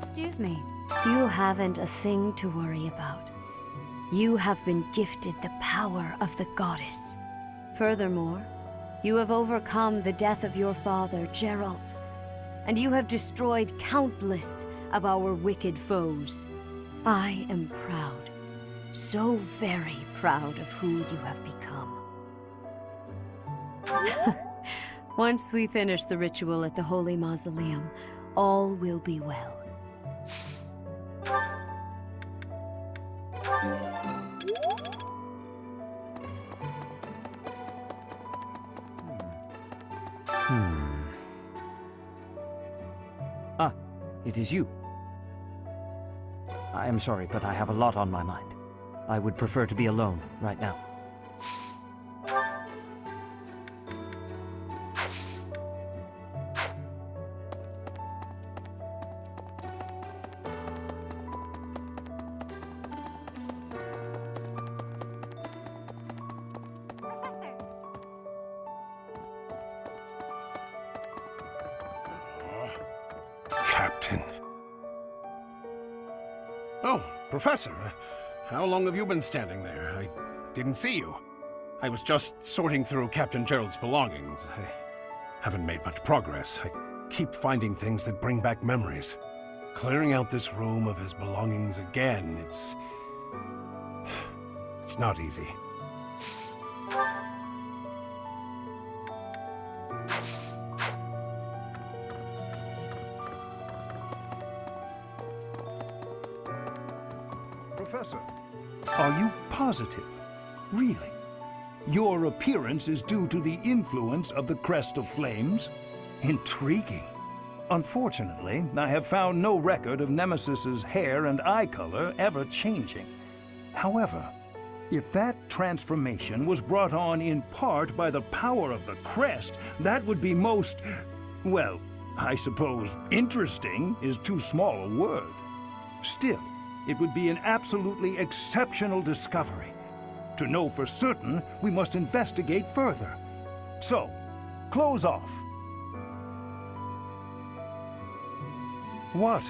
Excuse me. You haven't a thing to worry about. You have been gifted the power of the goddess. Furthermore, you have overcome the death of your father, Geralt, and you have destroyed countless of our wicked foes. I am proud, so very proud of who you have become. Once we finish the ritual at the Holy Mausoleum, all will be well. Ah, it is you. I am sorry, but I have a lot on my mind. I would prefer to be alone right now. Captain. Oh, Professor. How long have you been standing there? I didn't see you. I was just sorting through Captain Gerald's belongings. I haven't made much progress. I keep finding things that bring back memories. Clearing out this room of his belongings again, it's not easy. Professor, are you positive? Really? Your appearance is due to the influence of the Crest of Flames? Intriguing. Unfortunately, I have found no record of Nemesis's hair and eye color ever changing. However, if that transformation was brought on in part by the power of the Crest, that would be most, well, I suppose interesting is too small a word. Still, it would be an absolutely exceptional discovery. To know for certain, we must investigate further. So, close off. What?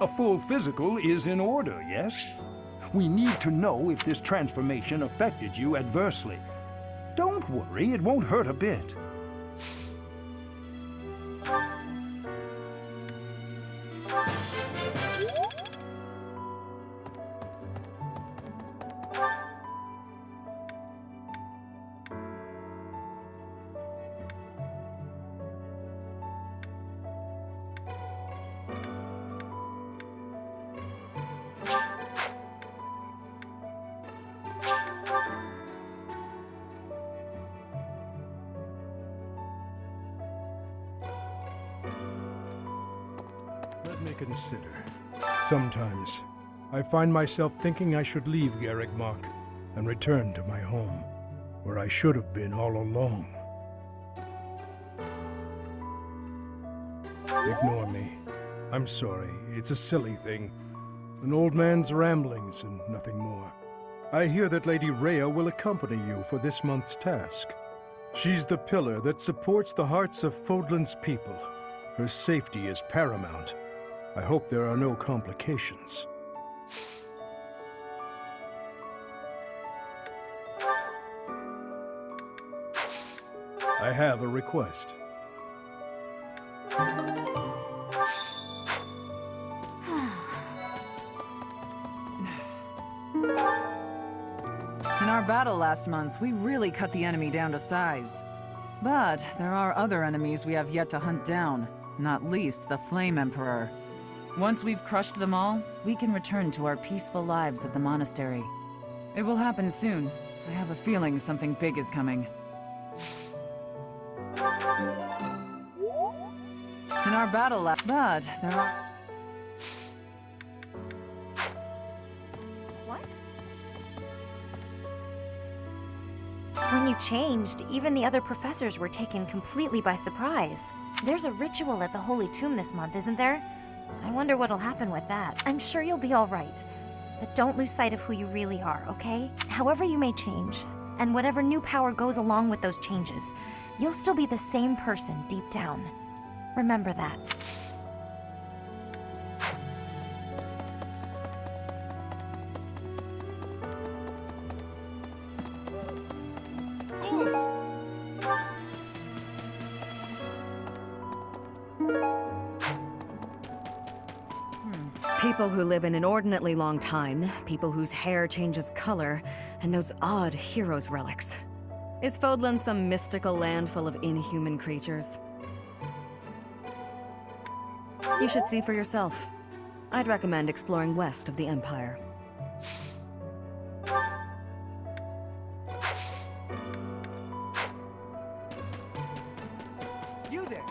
A full physical is in order, yes? We need to know if this transformation affected you adversely. Don't worry, it won't hurt a bit. Let me consider. Sometimes, I find myself thinking I should leave Garrigmach and return to my home, where I should have been all along. Ignore me. I'm sorry. It's a silly thing. An old man's ramblings and nothing more. I hear that Lady Rhea will accompany you for this month's task. She's the pillar that supports the hearts of Fodlan's people. Her safety is paramount. I hope there are no complications. I have a request. In our battle last month, we really cut the enemy down to size. But there are other enemies we have yet to hunt down, not least the Flame Emperor. Once we've crushed them all, we can return to our peaceful lives at the monastery. It will happen soon. I have a feeling something big is coming. In our battle but there are... What? When you changed, even the other professors were taken completely by surprise. There's a ritual at the Holy Tomb this month, isn't there? I wonder what'll happen with that. I'm sure you'll be all right. But don't lose sight of who you really are, okay? However you may change, and whatever new power goes along with those changes, you'll still be the same person deep down. Remember that. People who live an inordinately long time, people whose hair changes color, and those odd heroes' relics. Is Fodlan some mystical land full of inhuman creatures? You should see for yourself. I'd recommend exploring west of the Empire. You there!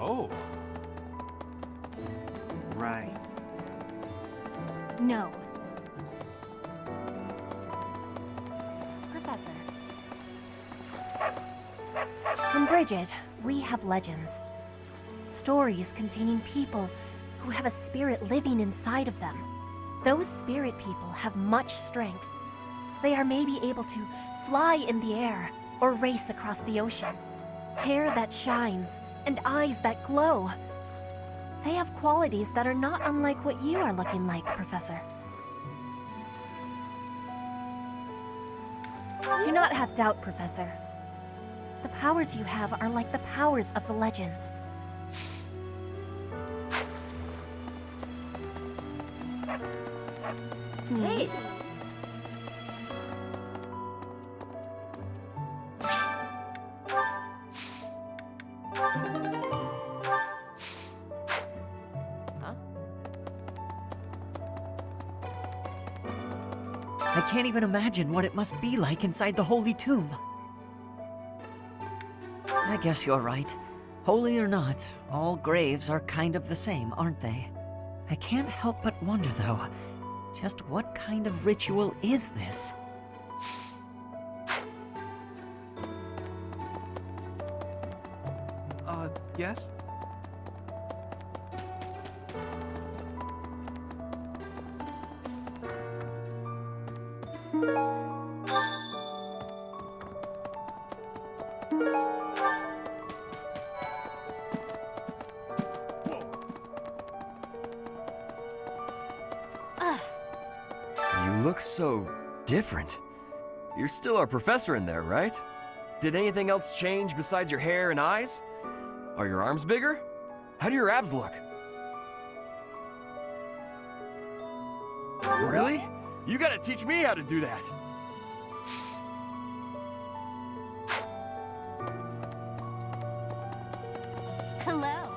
Oh. Right. No. Professor. In Bridget, we have legends. Stories containing people who have a spirit living inside of them. Those spirit people have much strength. They are maybe able to fly in the air or race across the ocean. Hair that shines and eyes that glow. They have qualities that are not unlike what you are looking like, Professor. Do not have doubt, Professor. The powers you have are like the powers of the legends. Hey! I can't even imagine what it must be like inside the Holy Tomb. I guess you're right. Holy or not, all graves are kind of the same, aren't they? I can't help but wonder, though, just what kind of ritual is this? Yes? You look so different. You're still our professor in there, right? Did anything else change besides your hair and eyes? Are your arms bigger? How do your abs look? Really? You gotta teach me how to do that. Hello.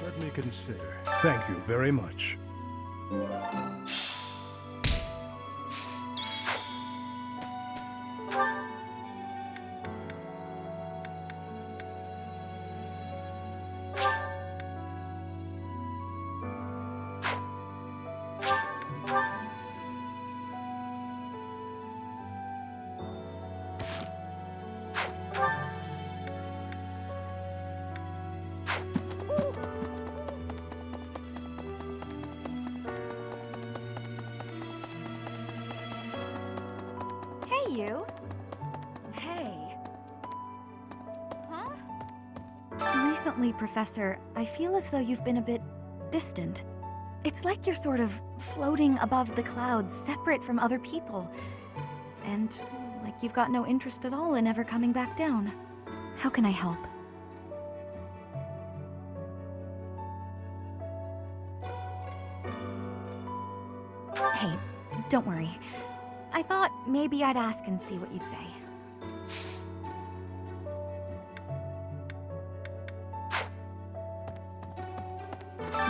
Let me consider. Thank you very much. Hey, you. Hey. Huh? Recently, Professor, I feel as though you've been a bit distant. It's like you're sort of floating above the clouds, separate from other people. And like you've got no interest at all in ever coming back down. How can I help? Hey, don't worry. I thought maybe I'd ask and see what you'd say.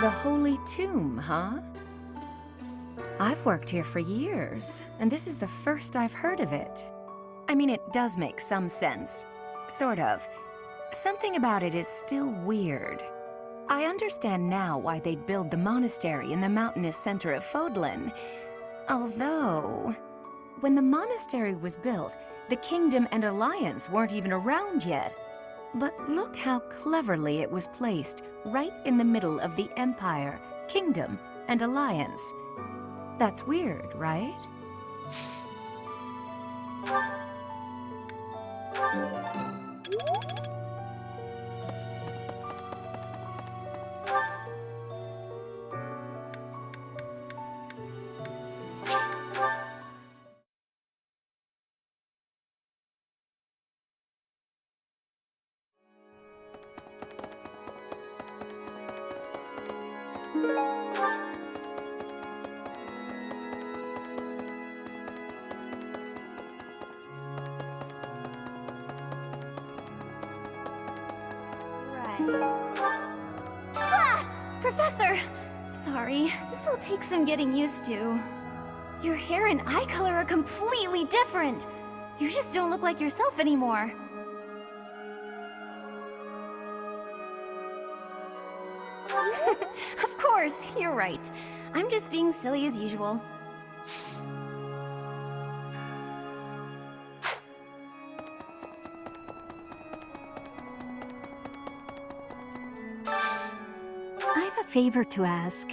The Holy Tomb, huh? I've worked here for years, and this is the first I've heard of it. I mean, it does make some sense. Sort of. Something about it is still weird. I understand now why they'd build the monastery in the mountainous center of Fodlan. Although, when the monastery was built, the Kingdom and Alliance weren't even around yet. But look how cleverly it was placed, right in the middle of the Empire, Kingdom, and Alliance. That's weird, right? Ah! Professor! Sorry, this'll take some getting used to. Your hair and eye color are completely different! You just don't look like yourself anymore. Of course, you're right. I'm just being silly as usual. I've a favor to ask.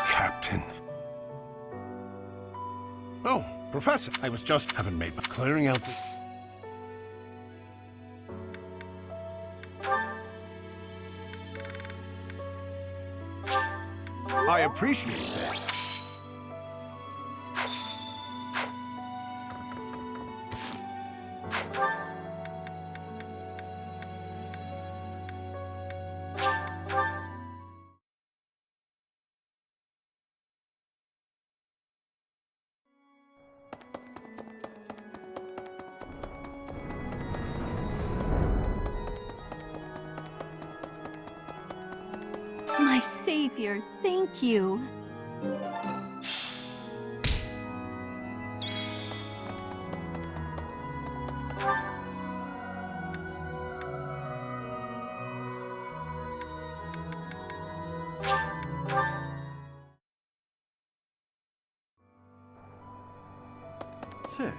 Captain. Oh, Professor, I was just haven't made my clearing out the... I appreciate this. My savior, thank you. Say,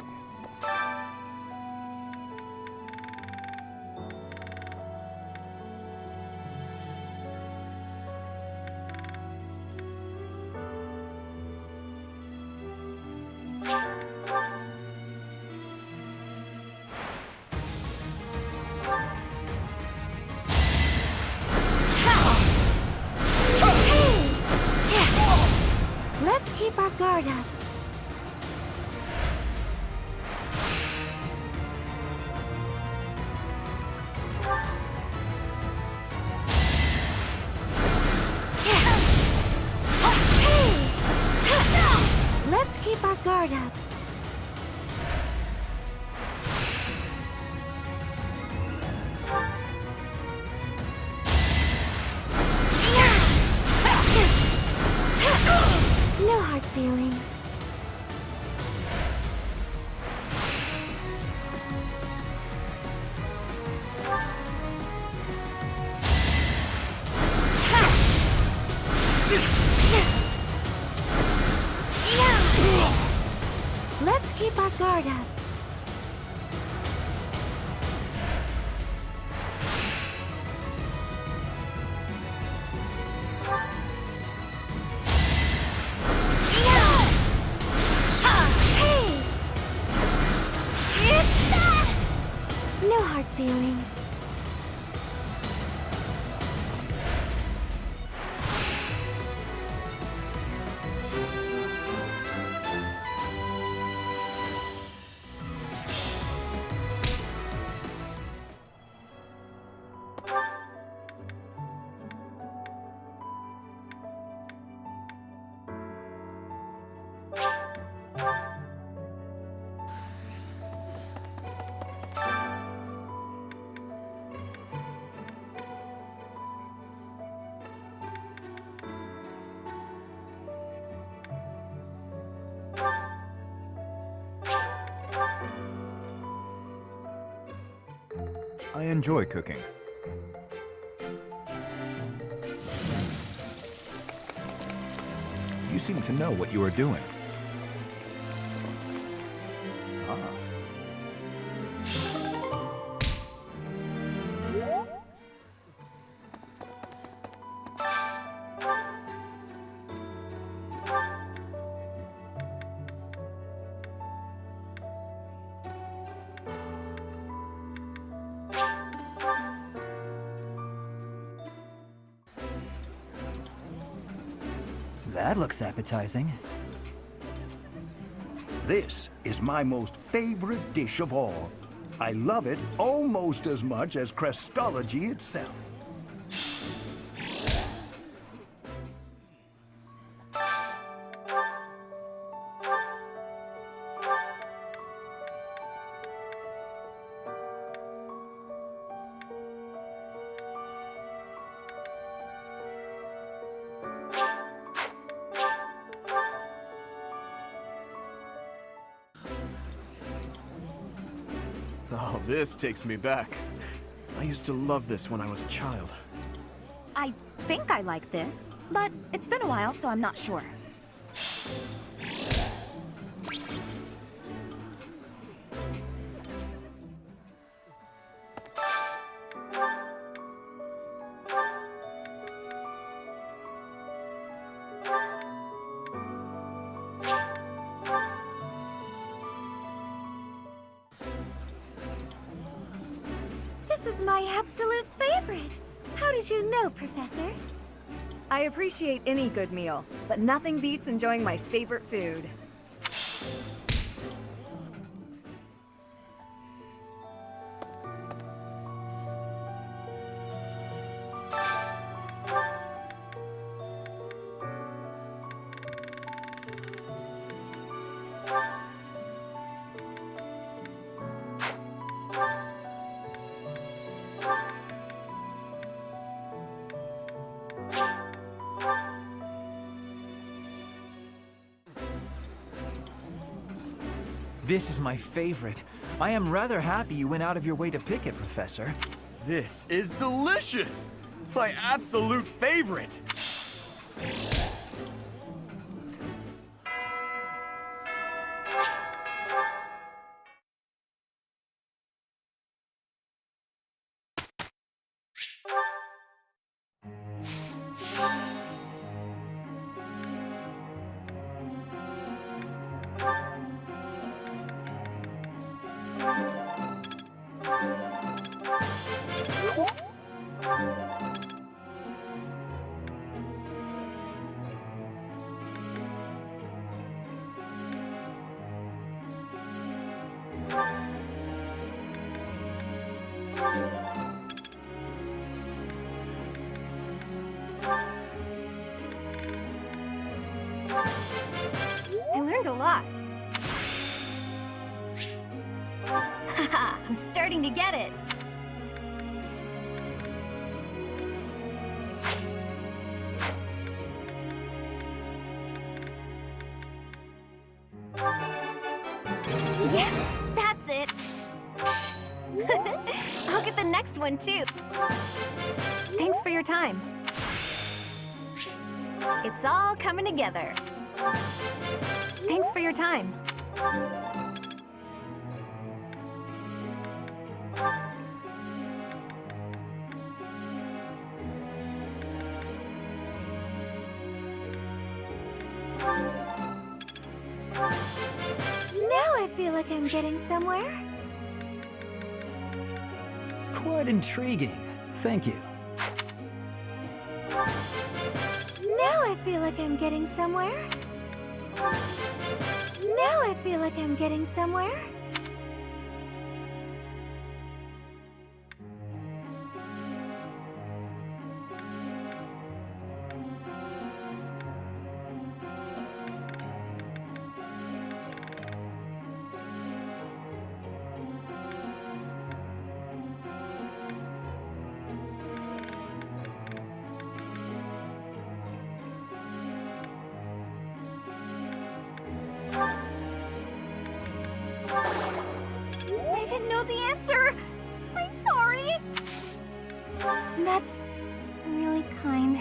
Let's keep our guard up. Let's keep our guard up. No hard feelings. Let's keep our guard up. No hard feelings. I enjoy cooking. You seem to know what you are doing. Ah. That looks appetizing. This is my most favorite dish of all. I love it almost as much as Crestology itself. Oh, this takes me back. I used to love this when I was a child. I think I like this, but it's been a while, so I'm not sure. This is my absolute favorite. How did you know, Professor? I appreciate any good meal, but nothing beats enjoying my favorite food. This is my favorite. I am rather happy you went out of your way to pick it, Professor. This is delicious! My absolute favorite! I learned a lot. Haha, I'm starting to get it. Yes, that's it. I'll get the next one too. Thanks for your time. It's all coming together. Thanks for your time. Now I feel like I'm getting somewhere. Quite intriguing. Thank you. Now I feel like I'm getting somewhere. Now I feel like I'm getting somewhere. I didn't know the answer. I'm sorry. That's really kind.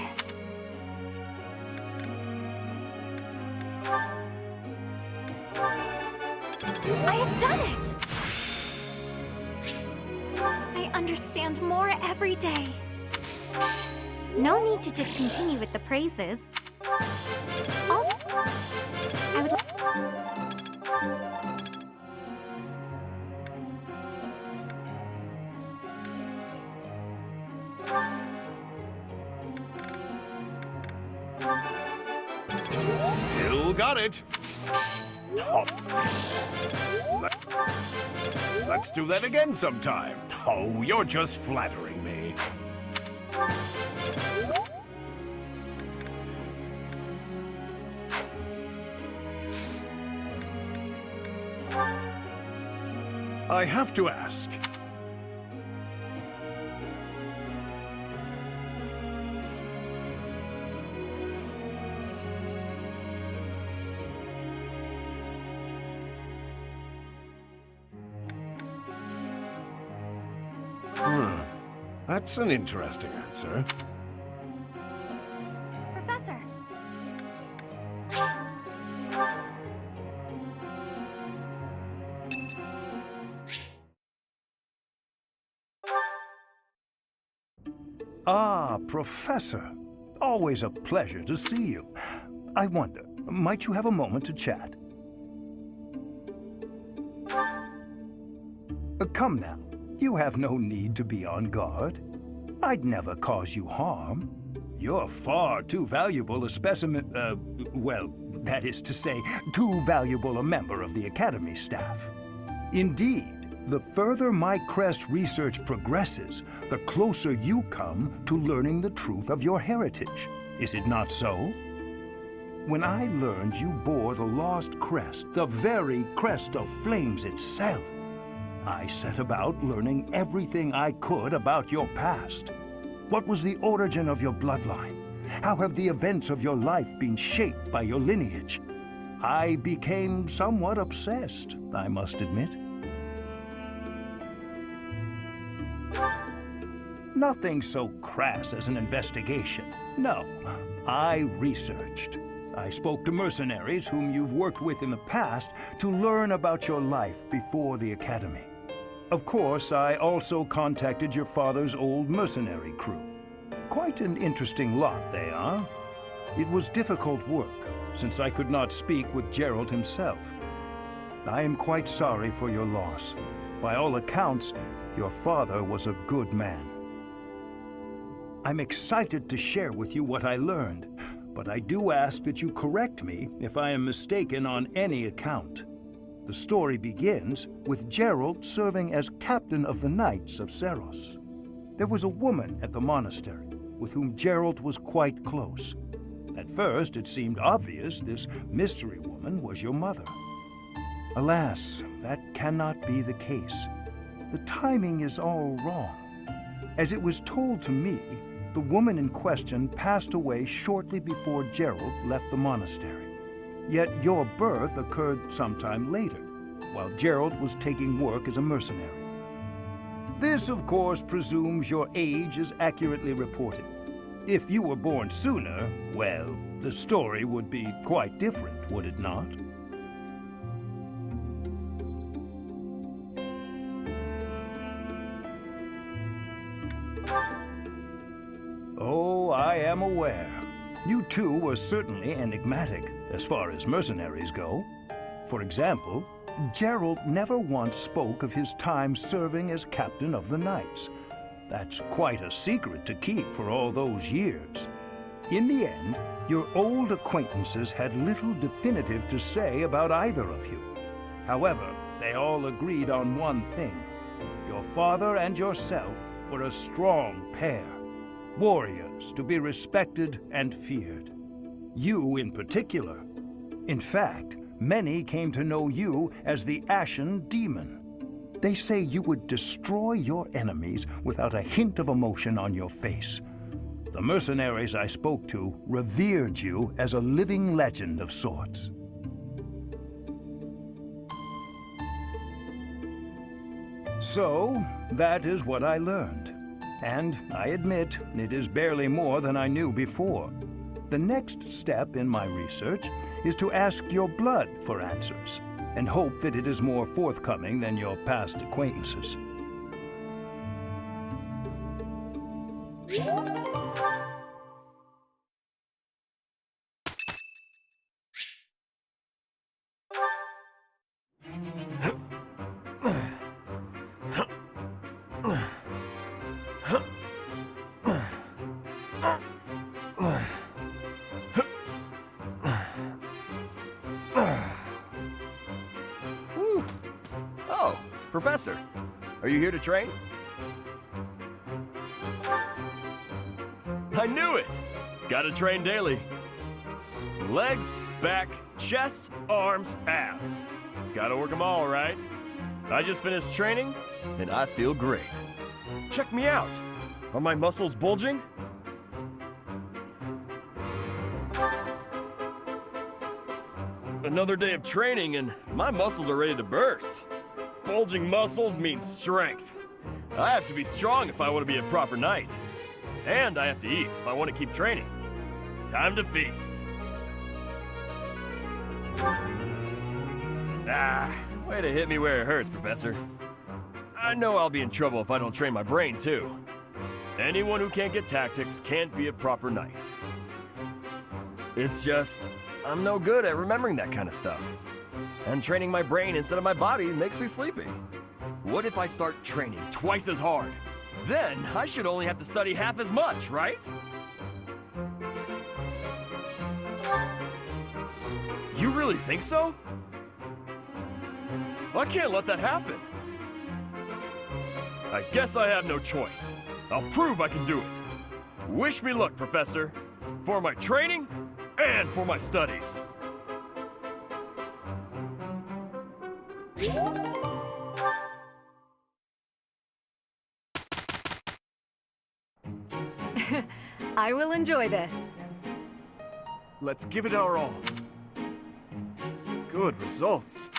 I have done it! I understand more every day. No need to discontinue with the praises. Oh, I would Still got it. Oh. Let's do that again sometime. Oh, you're just flattering me. I have to ask. That's an interesting answer. Professor. Ah, Professor. Always a pleasure to see you. I wonder, might you have a moment to chat? Come now. You have no need to be on guard. I'd never cause you harm. You're far too valuable a specimen, well, that is to say, too valuable a member of the Academy staff. Indeed, the further my crest research progresses, the closer you come to learning the truth of your heritage. Is it not so? When I learned you bore the lost crest, the very crest of flames itself, I set about learning everything I could about your past. What was the origin of your bloodline? How have the events of your life been shaped by your lineage? I became somewhat obsessed, I must admit. Nothing so crass as an investigation. No, I researched. I spoke to mercenaries whom you've worked with in the past to learn about your life before the Academy. Of course, I also contacted your father's old mercenary crew. Quite an interesting lot they are. It was difficult work, since I could not speak with Gerald himself. I am quite sorry for your loss. By all accounts, your father was a good man. I'm excited to share with you what I learned, but I do ask that you correct me if I am mistaken on any account. The story begins with Gerald serving as captain of the Knights of Seros. There was a woman at the monastery with whom Gerald was quite close. At first, it seemed obvious this mystery woman was your mother. Alas, that cannot be the case. The timing is all wrong. As it was told to me, the woman in question passed away shortly before Gerald left the monastery. Yet your birth occurred sometime later, while Gerald was taking work as a mercenary. This, of course, presumes your age is accurately reported. If you were born sooner, well, the story would be quite different, would it not? Oh, I am aware. You too were certainly enigmatic, as far as mercenaries go. For example, Gerald never once spoke of his time serving as captain of the Knights. That's quite a secret to keep for all those years. In the end, your old acquaintances had little definitive to say about either of you. However, they all agreed on one thing. Your father and yourself were a strong pair. Warriors to be respected and feared. You in particular. In fact, many came to know you as the Ashen Demon. They say you would destroy your enemies without a hint of emotion on your face. The mercenaries I spoke to revered you as a living legend of sorts. So, that is what I learned. And I admit, it is barely more than I knew before. The next step in my research is to ask your blood for answers, and hope that it is more forthcoming than your past acquaintances. Whew. Oh, Professor, are you here to train? I knew it! Gotta train daily. Legs, back, chest, arms, abs. Gotta work them all, right? I just finished training, and I feel great. Check me out. Are my muscles bulging? Another day of training, and my muscles are ready to burst. Bulging muscles means strength. I have to be strong if I want to be a proper knight. And I have to eat if I want to keep training. Time to feast. Ah, way to hit me where it hurts, Professor. I know I'll be in trouble if I don't train my brain, too. Anyone who can't get tactics can't be a proper knight. It's just, I'm no good at remembering that kind of stuff. And training my brain instead of my body makes me sleepy. What if I start training twice as hard? Then I should only have to study half as much, right? You really think so? I can't let that happen. I guess I have no choice. I'll prove I can do it. Wish me luck, Professor. For my training and for my studies. I will enjoy this. Let's give it our all. Good results.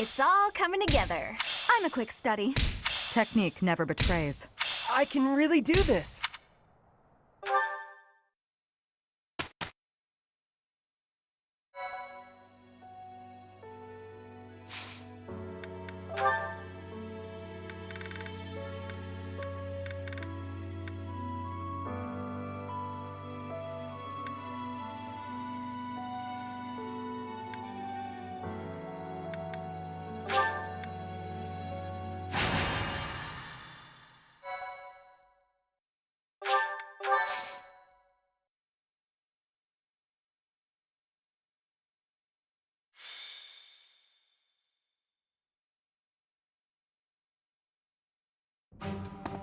It's all coming together. I'm a quick study. Technique never betrays. I can really do this.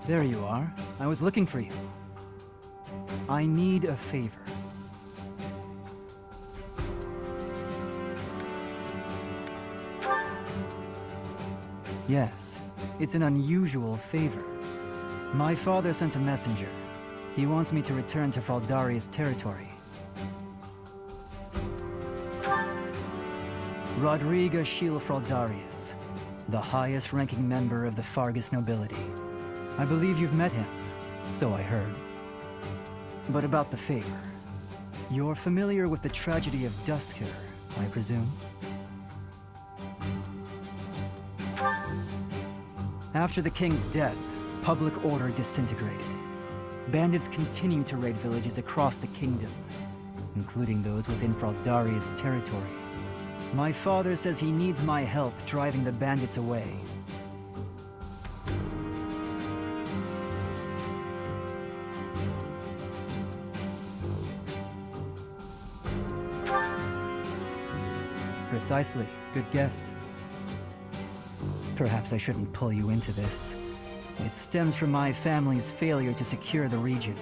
There you are. I was looking for you. I need a favor. Yes, it's an unusual favor. My father sent a messenger. He wants me to return to Fraldaria's territory. Rodriga Shiel Fraldarius, the highest-ranking member of the Fargus nobility. I believe you've met him, so I heard. But about the favor. You're familiar with the tragedy of Dustkiller, I presume? After the king's death, public order disintegrated. Bandits continue to raid villages across the kingdom, including those within Fraldaria's territory. My father says he needs my help driving the bandits away. Precisely. Good guess. Perhaps I shouldn't pull you into this. It stems from my family's failure to secure the region.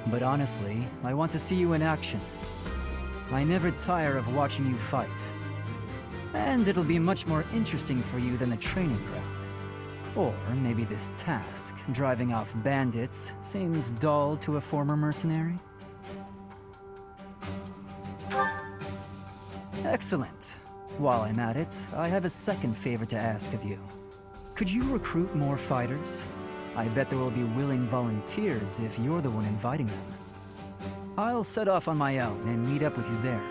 But honestly, I want to see you in action. I never tire of watching you fight. And it'll be much more interesting for you than the training ground. Or maybe this task, driving off bandits, seems dull to a former mercenary? Excellent. While I'm at it, I have a second favor to ask of you. Could you recruit more fighters? I bet there will be willing volunteers if you're the one inviting them. I'll set off on my own and meet up with you there.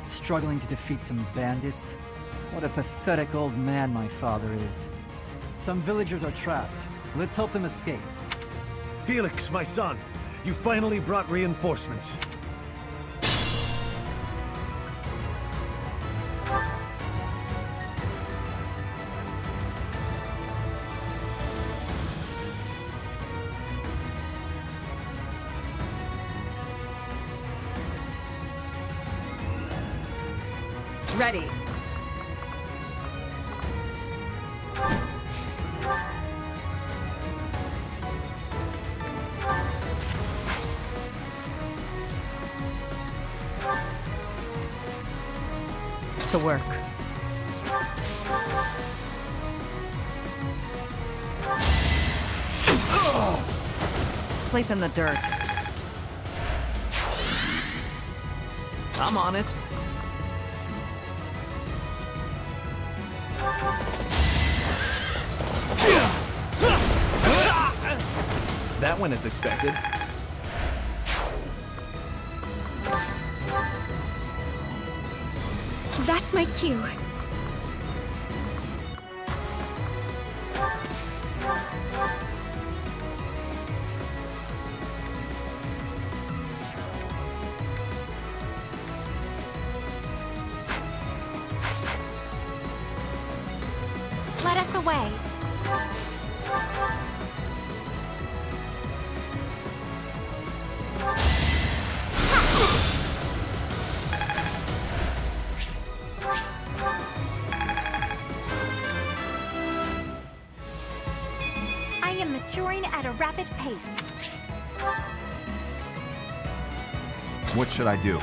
Struggling to defeat some bandits? What a pathetic old man my father is. Some villagers are trapped. Let's help them escape. Felix, my son, you finally brought reinforcements. Ready. To work. Sleep in the dirt. I'm on it. That went as expected. That's my cue. Let us away. I am maturing at a rapid pace. What should I do?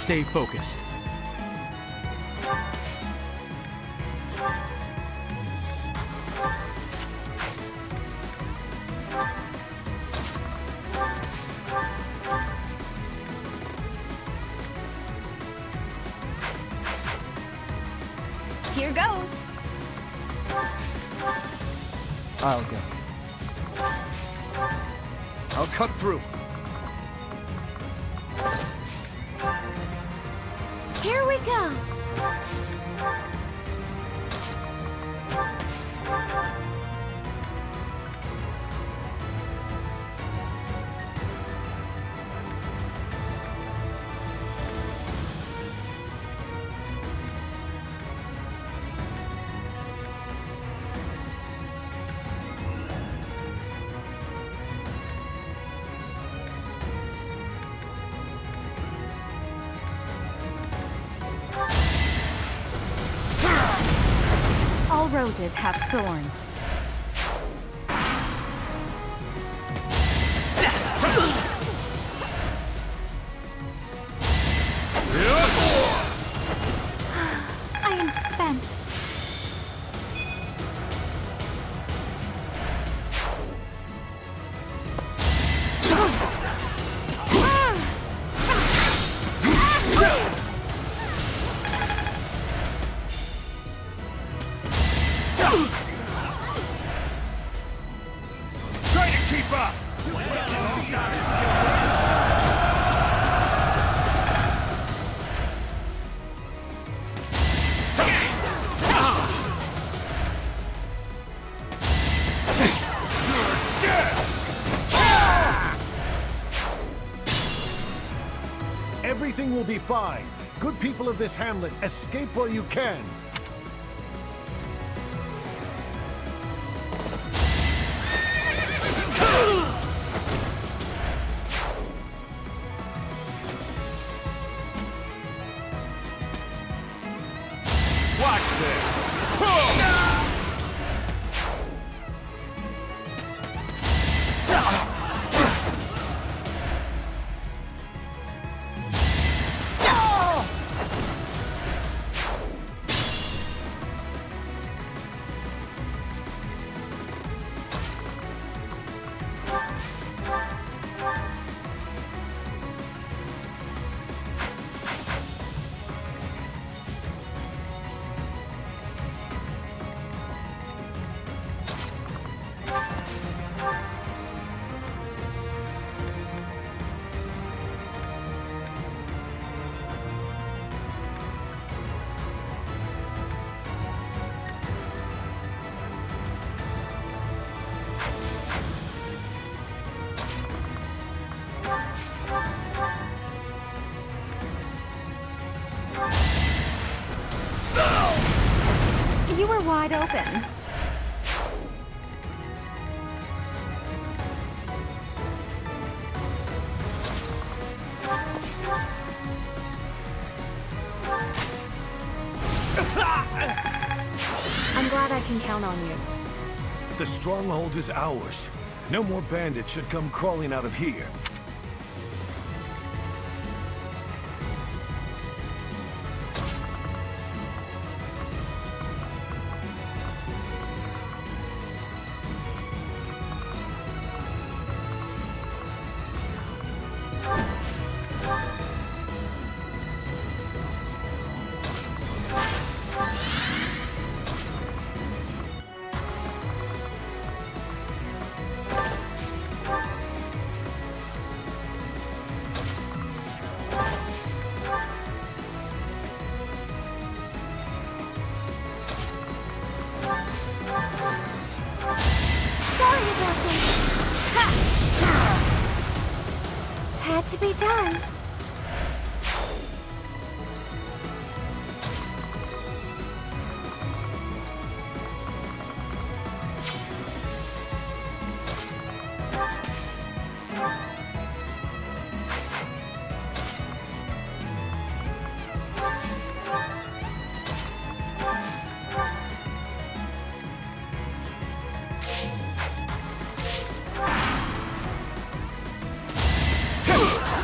stay focused. Here goes. I'll go. I'll cut through. Here we go. All roses have thorns. I am spent. Try to keep up! Everything will be fine. Good people of this hamlet, escape while you can. Watch this! You were wide open. I'm glad I can count on you. The stronghold is ours. No more bandits should come crawling out of here. Sorry about this. Ha! Had to be done.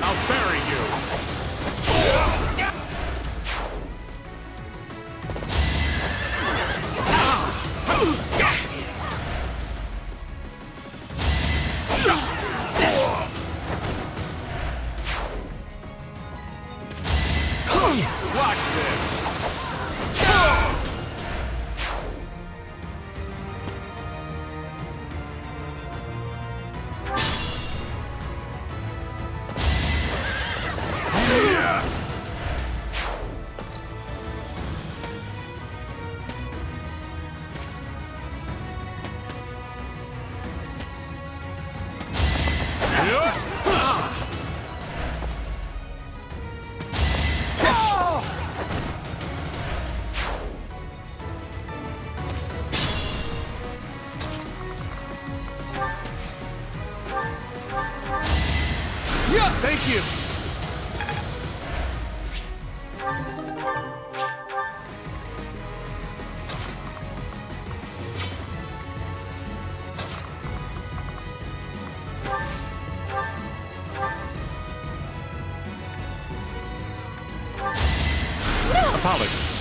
I'll bury you! Watch this! Thank you! Apologies.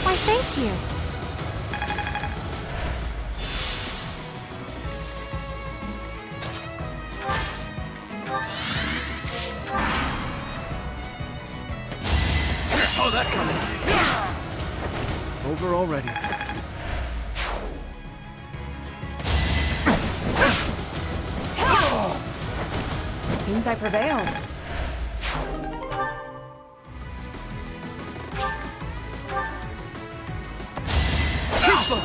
Why, thank you. Saw that coming. Over already. Seems I prevailed. Too slow!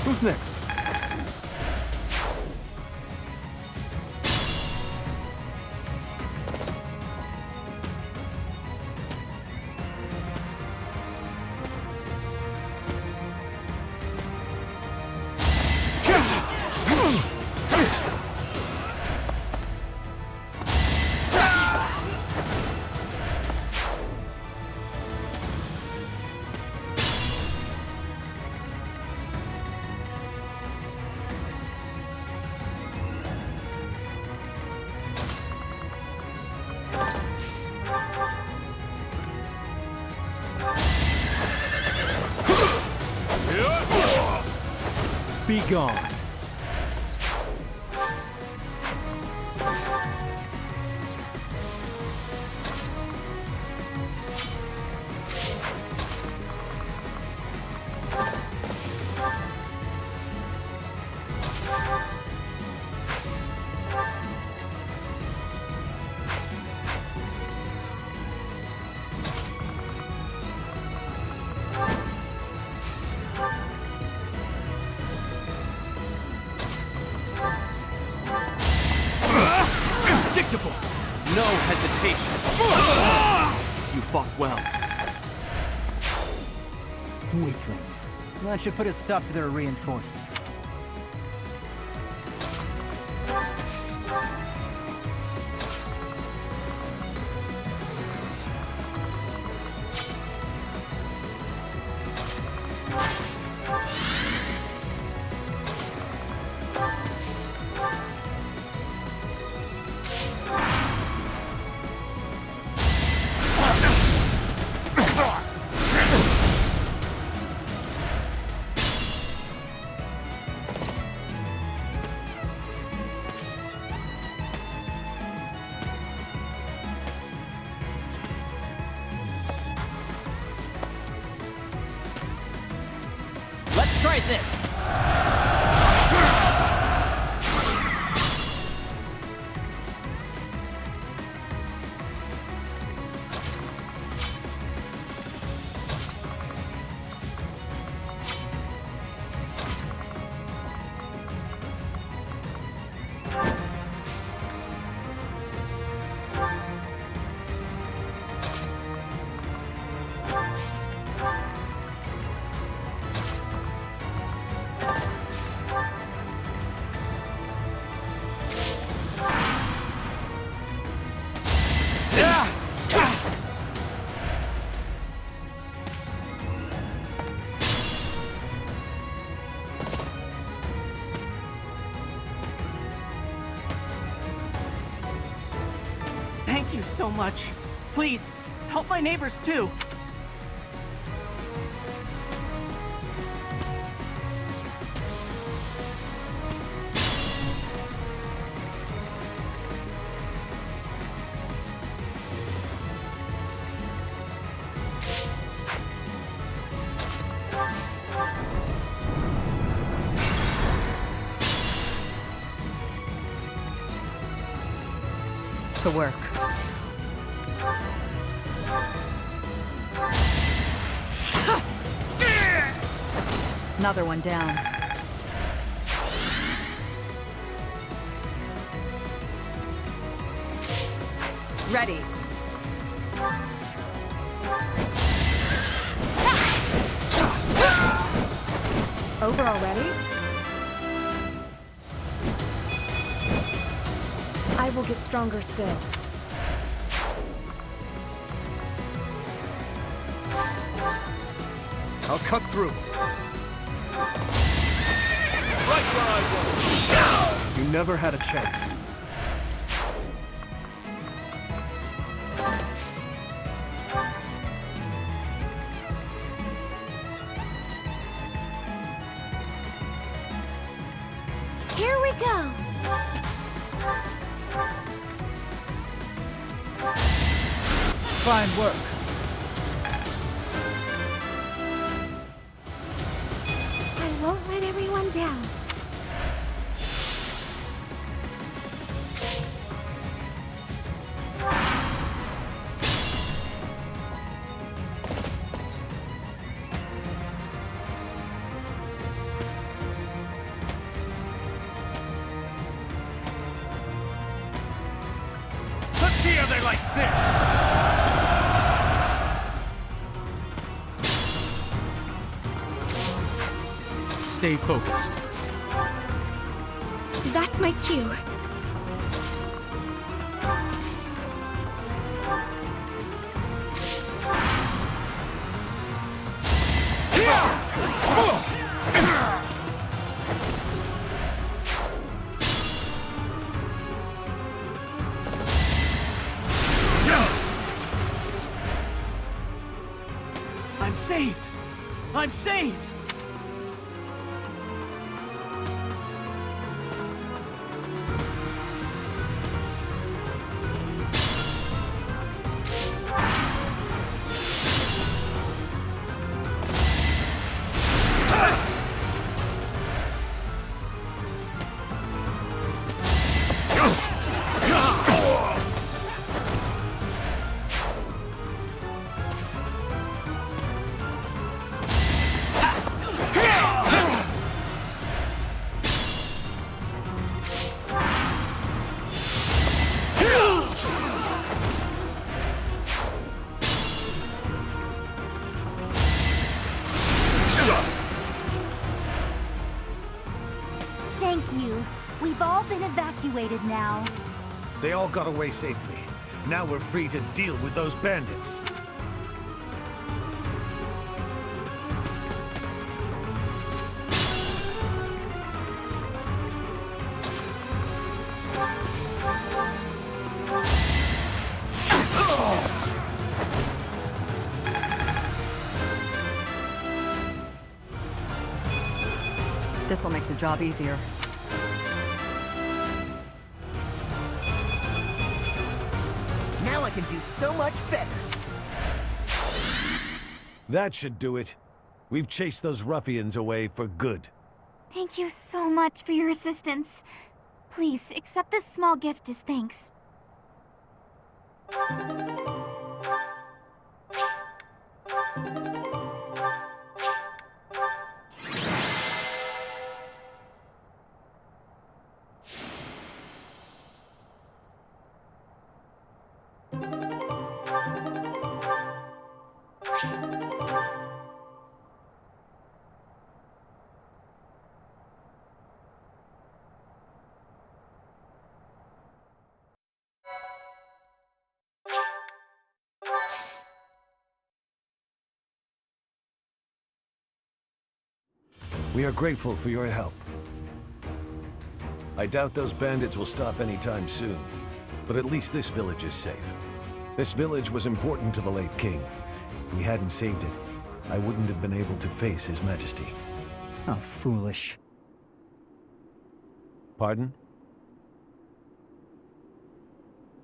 Who's next? Be gone. Predictable! No hesitation. You fought well. Weakling. That should put a stop to their reinforcements. Let's try this! so much. Please, help my neighbors too. To work. Another one down. Ready. Over already? I will get stronger still. I'll cut through. Right where I was. You never had a chance. Here we go. Fine work. I won't let everyone down. Let's see how they like this! Stay focused. That's my cue. I'm saved! I'm saved! Thank you. We've all been evacuated now. They all got away safely. Now we're free to deal with those bandits. This'll make the job easier. Now I can do so much better. That should do it. We've chased those ruffians away for good. Thank you so much for your assistance. Please, accept this small gift as thanks. We are grateful for your help. I doubt those bandits will stop anytime soon, but at least this village is safe. This village was important to the late king. If we hadn't saved it, I wouldn't have been able to face His Majesty. How foolish. Pardon?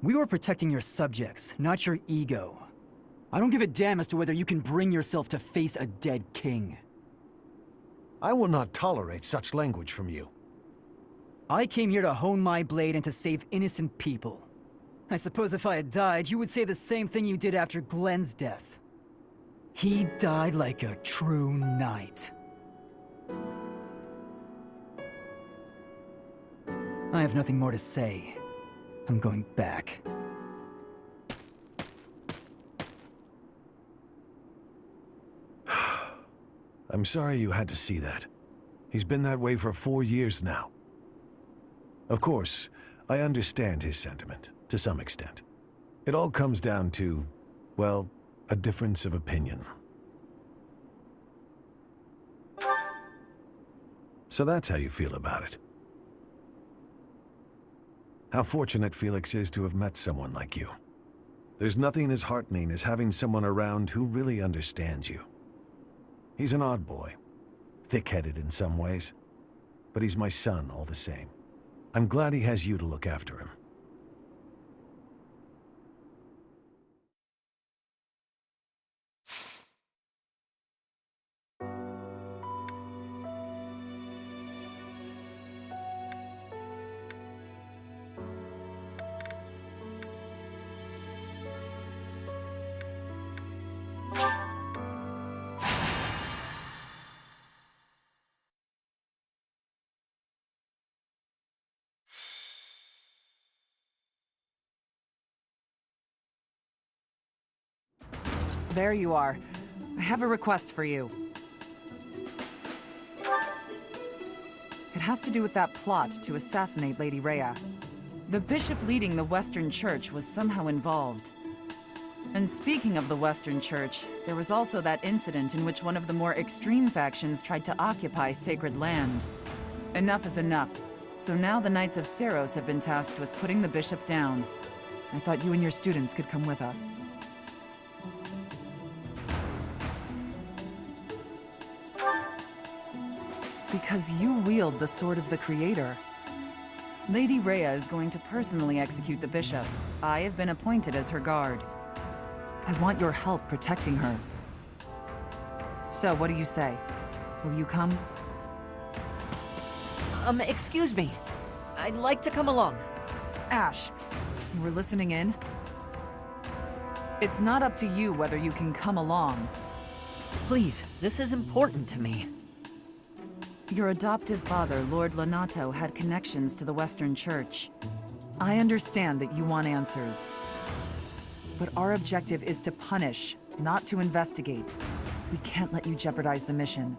We were protecting your subjects, not your ego. I don't give a damn as to whether you can bring yourself to face a dead king. I will not tolerate such language from you. I came here to hone my blade and to save innocent people. I suppose if I had died, you would say the same thing you did after Glenn's death. He died like a true knight. I have nothing more to say. I'm going back. I'm sorry you had to see that. He's been that way for 4 years now. Of course, I understand his sentiment, to some extent. It all comes down to, well, a difference of opinion. So that's how you feel about it. How fortunate Felix is to have met someone like you. There's nothing as heartening as having someone around who really understands you. He's an odd boy, thick-headed in some ways, but he's my son all the same. I'm glad he has you to look after him. There you are. I have a request for you. It has to do with that plot to assassinate Lady Rhea. The bishop leading the Western Church was somehow involved. And speaking of the Western Church, there was also that incident in which one of the more extreme factions tried to occupy sacred land. Enough is enough. So now the Knights of Seros have been tasked with putting the bishop down. I thought you and your students could come with us. Because you wield the Sword of the Creator. Lady Rhea is going to personally execute the bishop. I have been appointed as her guard. I want your help protecting her. So, what do you say? Will you come? Excuse me. I'd like to come along. Ash, you were listening in? It's not up to you whether you can come along. Please, this is important to me. Your adoptive father, Lord Lonato, had connections to the Western Church. I understand that you want answers. But our objective is to punish, not to investigate. We can't let you jeopardize the mission.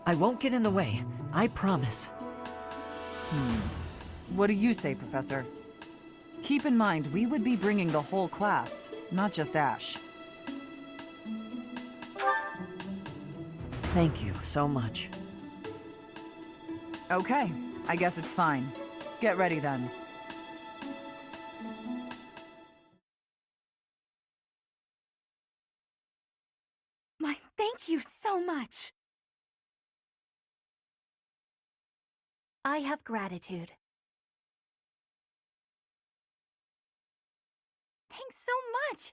I won't get in the way. I promise. What do you say, Professor? Keep in mind, we would be bringing the whole class, not just Ash. Thank you so much. Okay, I guess it's fine. Get ready then. My thank you so much. I have gratitude. Thanks so much.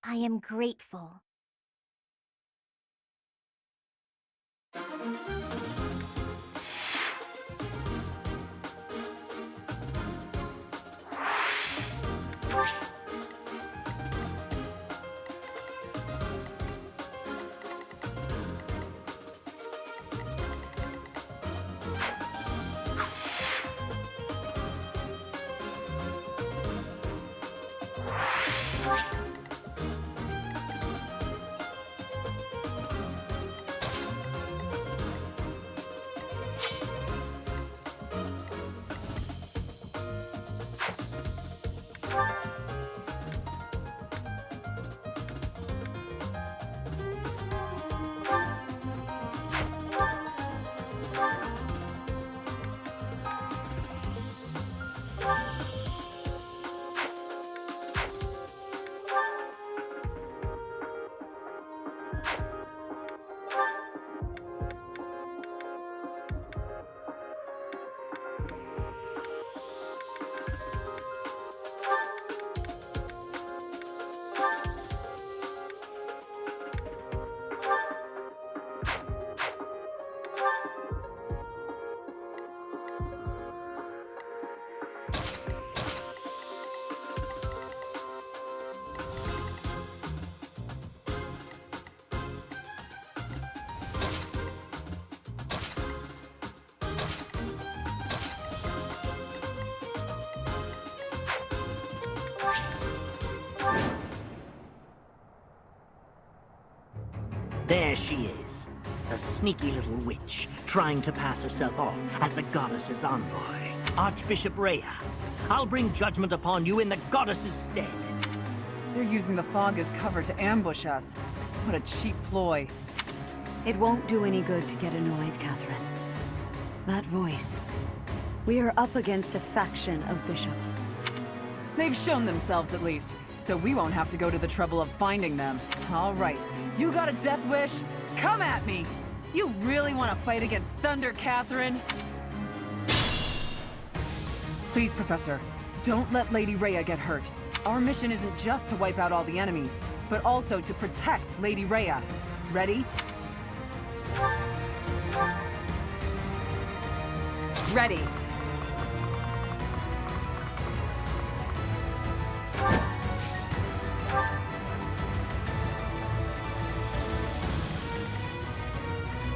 I am grateful. There she is, a sneaky little witch, trying to pass herself off as the goddess's envoy. Archbishop Rhea, I'll bring judgment upon you in the goddess's stead. They're using the fog as cover to ambush us. What a cheap ploy. It won't do any good to get annoyed, Catherine. That voice. We are up against a faction of bishops. They've shown themselves at least, so we won't have to go to the trouble of finding them. All right, you got a death wish? Come at me! You really want to fight against Thunder, Catherine? Please, Professor, don't let Lady Rhea get hurt. Our mission isn't just to wipe out all the enemies, but also to protect Lady Rhea. Ready? Ready.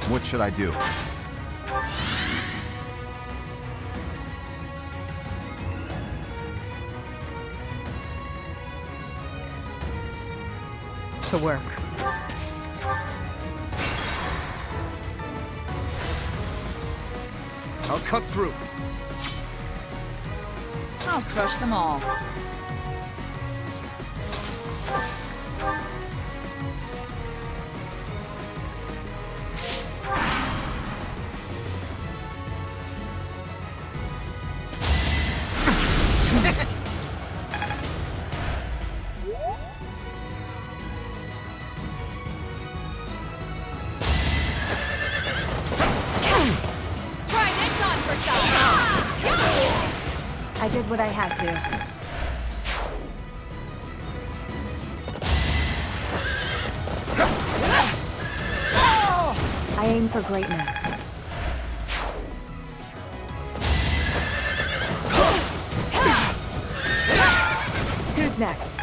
What should I do? To work. I'll cut through. I'll crush them all. I did what I had to. I aim for greatness. Who's next?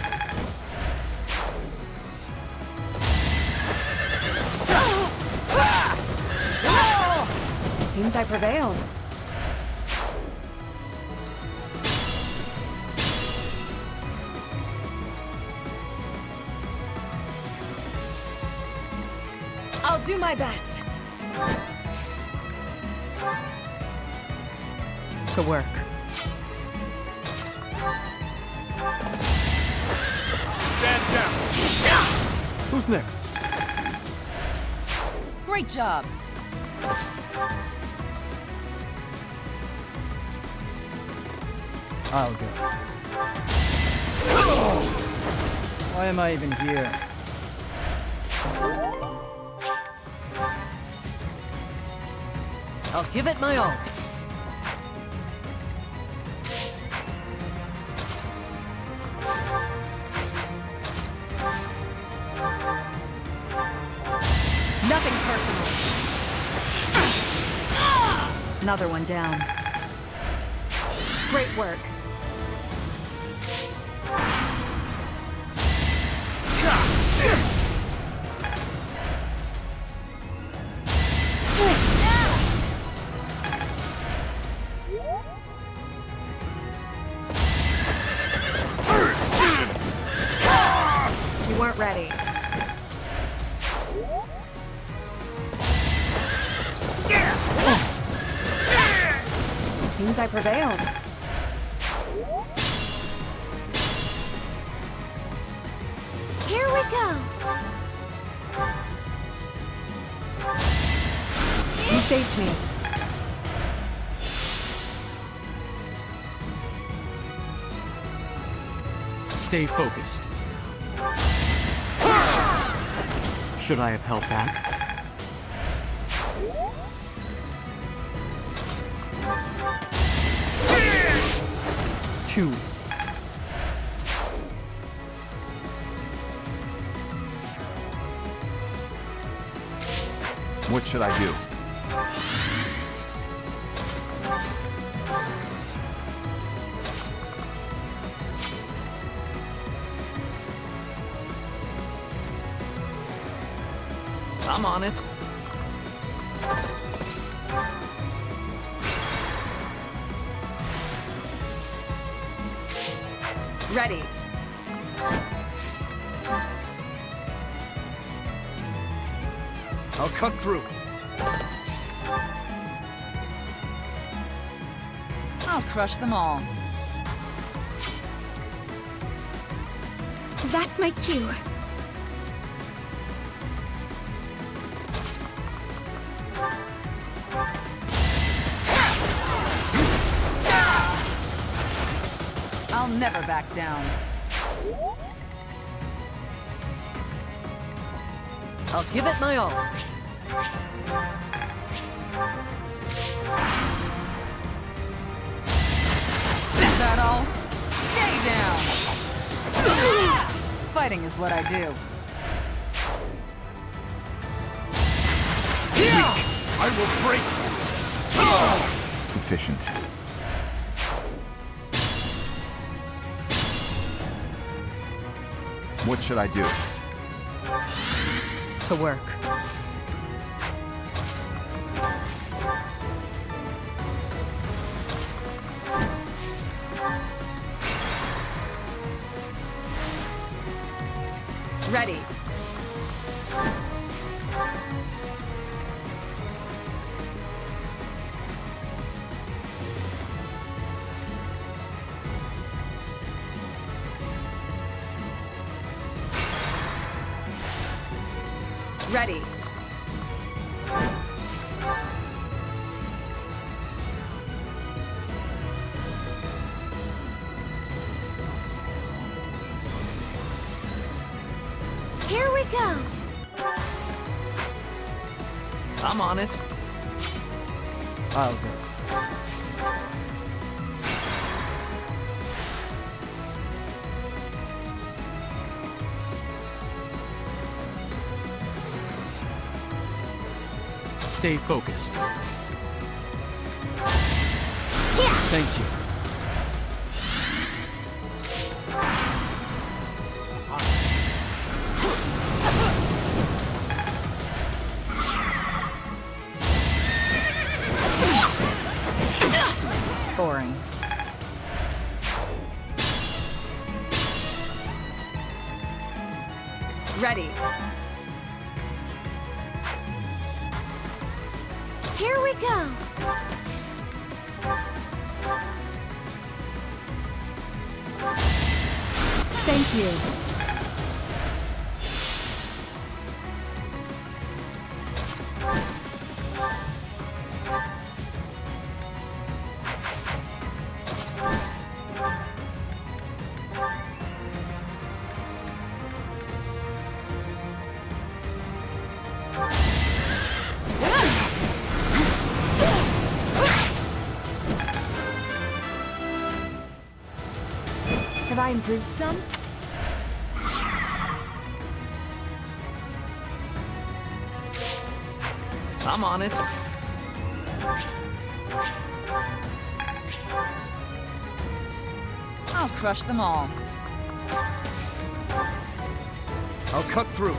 Seems I prevailed. I'll do my best. To work. Stand down. Who's next? Great job. I'll go. Why am I even here? I'll give it my all. Nothing personal. Another one down. Great work. You weren't ready. Seems I prevailed. Here we go. You saved me. Stay focused. Should I have held back? Too easy. What should I do? I'm on it. Ready. I'll cut through. I'll crush them all. That's my cue. I'll never back down. I'll give it my all. Is that all? Stay down! Fighting is what I do. I will break you. Sufficient. What should I do? To work. Ready. Ready. Here we go. I'm on it. I'll go. Stay focused. Yeah. Thank you. Boring. Ready. Here we go. Thank you. Have I improved some? I'm on it. I'll crush them all. I'll cut through.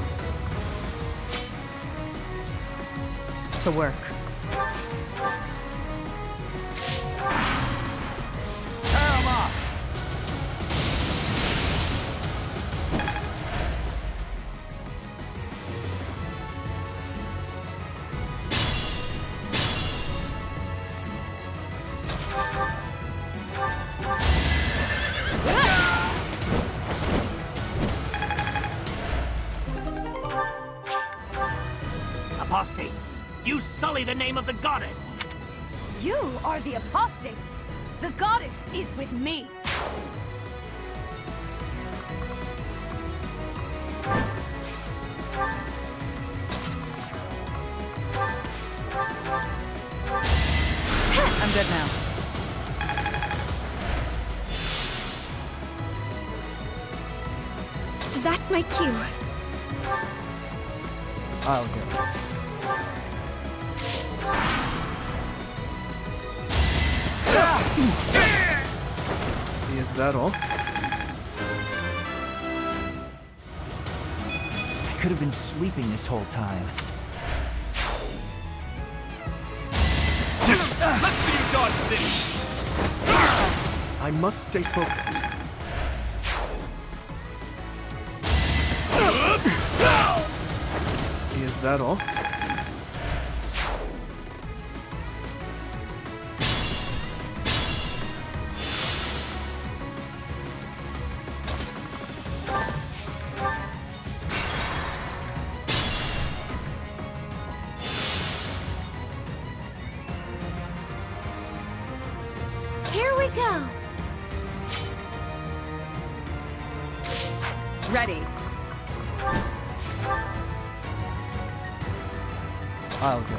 To work. Tear 'em off. Apostates, you sully the name of the goddess! You are the apostates. The goddess is with me. I'm good now. That's my cue. I'll go. Is that all? I could have been sleeping this whole time. Let's see you dodge this. I must stay focused. Is that all? Ready. I'll go.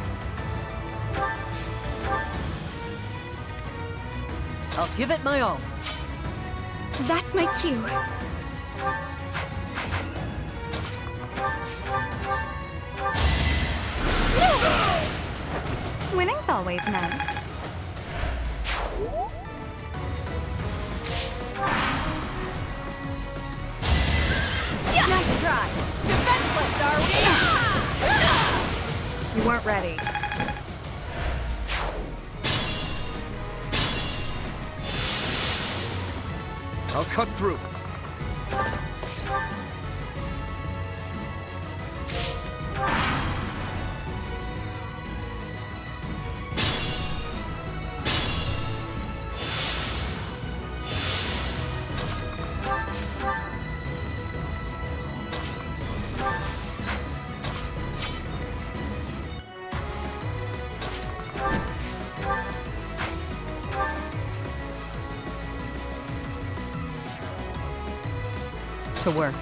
I'll give it my all. That's my cue. Winning's always nice. Nice try. Defenseless, are we? You weren't ready. I'll cut through. To work.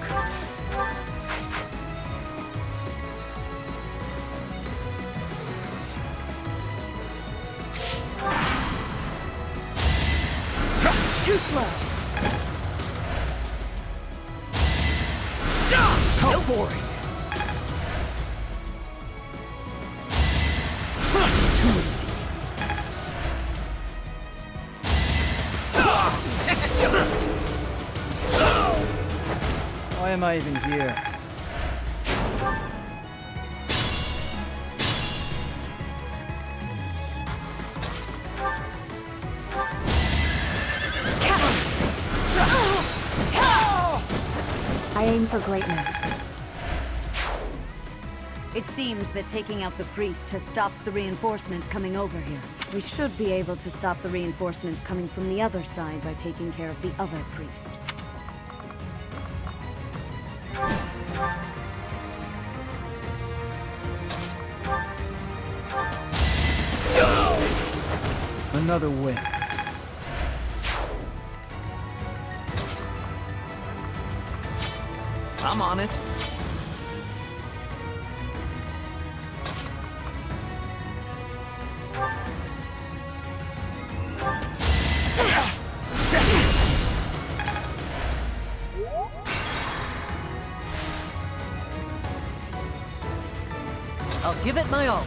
Too slow. How boring. Too easy. Why am I even here? I aim for greatness. It seems that taking out the priest has stopped the reinforcements coming over here. We should be able to stop the reinforcements coming from the other side by taking care of the other priest. Another win. I'm on it. I'll give it my all.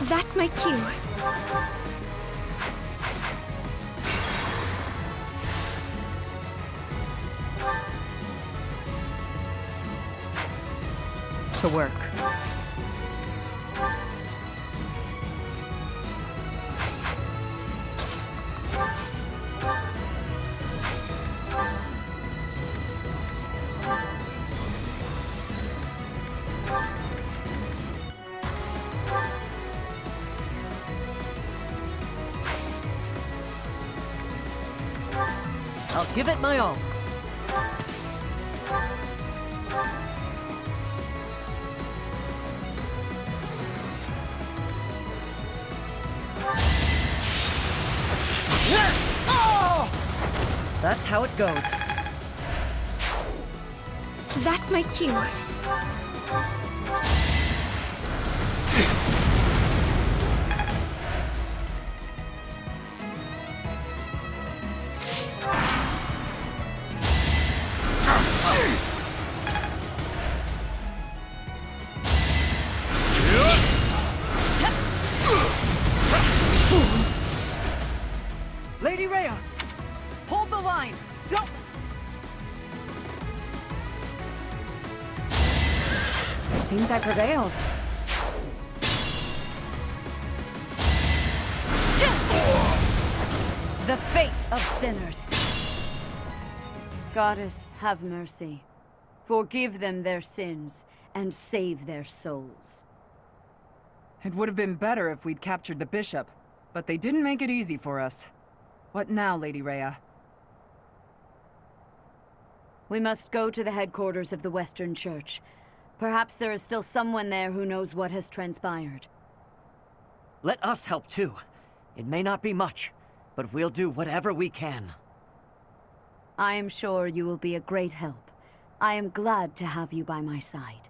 That's my cue. To work. I'll give it my all. That's how it goes. That's my cue. Lady Rhea! Hold the line! Don't... Seems I prevailed. The fate of sinners. Goddess, have mercy. Forgive them their sins, and save their souls. It would have been better if we'd captured the bishop, but they didn't make it easy for us. What now, Lady Rhea? We must go to the headquarters of the Western Church. Perhaps there is still someone there who knows what has transpired. Let us help too. It may not be much, but we'll do whatever we can. I am sure you will be a great help. I am glad to have you by my side.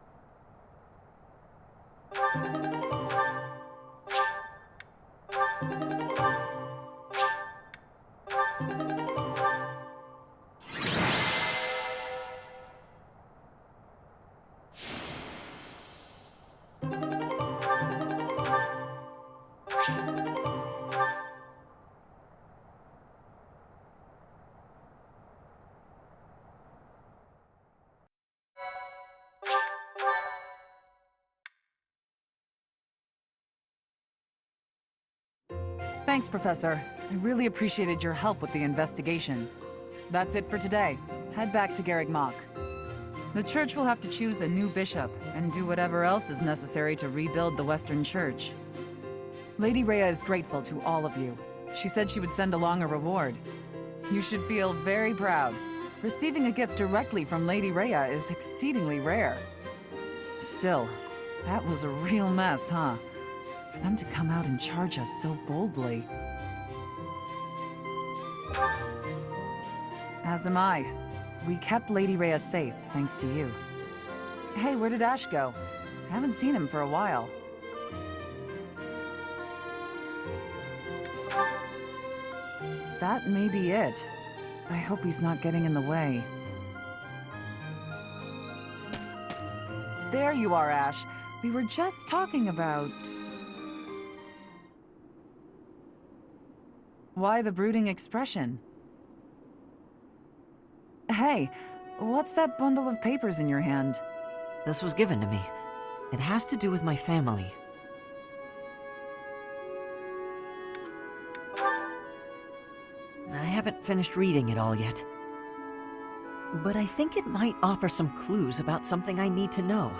Thanks, Professor. I really appreciated your help with the investigation. That's it for today. Head back to Garreg Mach. The Church will have to choose a new bishop and do whatever else is necessary to rebuild the Western Church. Lady Rhea is grateful to all of you. She said she would send along a reward. You should feel very proud. Receiving a gift directly from Lady Rhea is exceedingly rare. Still, that was a real mess, huh? For them to come out and charge us so boldly. As am I. We kept Lady Rhea safe, thanks to you. Hey, where did Ash go? I haven't seen him for a while. That may be it. I hope he's not getting in the way. There you are, Ash. We were just talking about... Why the brooding expression? Hey, what's that bundle of papers in your hand? This was given to me. It has to do with my family. I haven't finished reading it all yet. But I think it might offer some clues about something I need to know.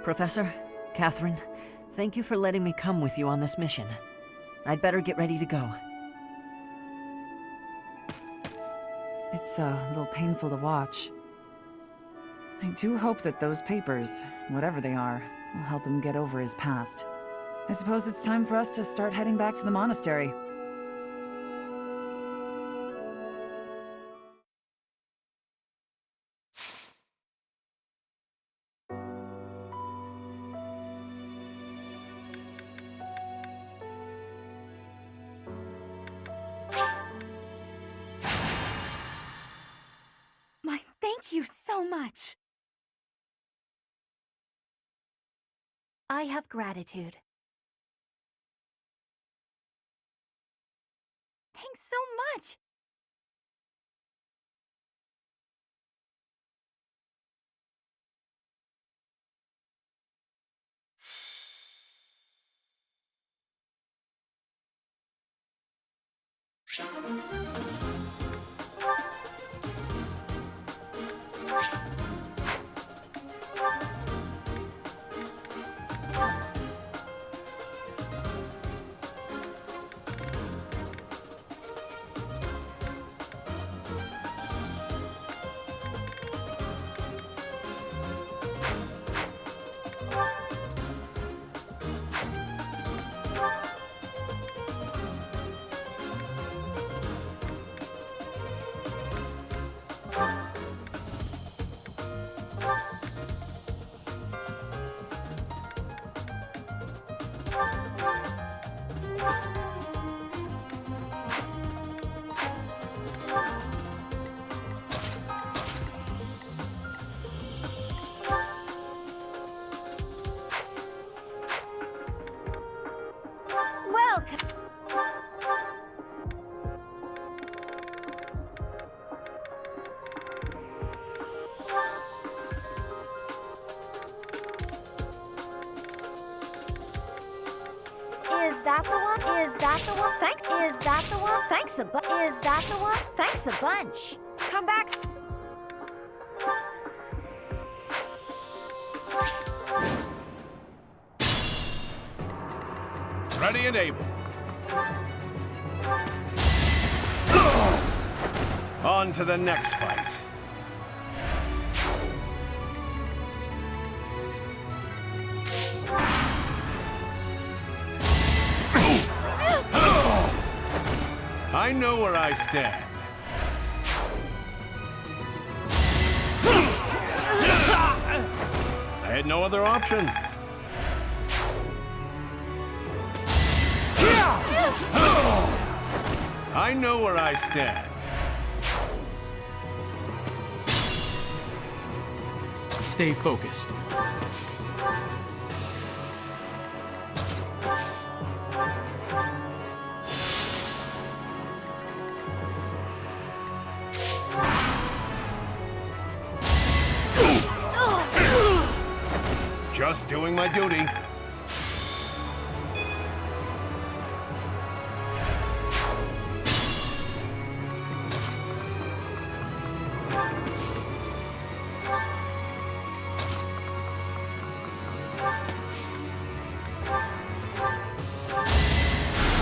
Professor, Catherine, thank you for letting me come with you on this mission. I'd better get ready to go. It's a little painful to watch. I do hope that those papers, whatever they are, will help him get over his past. I suppose it's time for us to start heading back to the monastery. Thank you so much. I have gratitude. Thanks so much. Is that the one? Is that the one? Is that the one? Is that the one? Thanks a bunch. Come back. Ready and able. On to the next fight. I know where I stand. I had no other option. I know where I stand. Stay focused. Just doing my duty.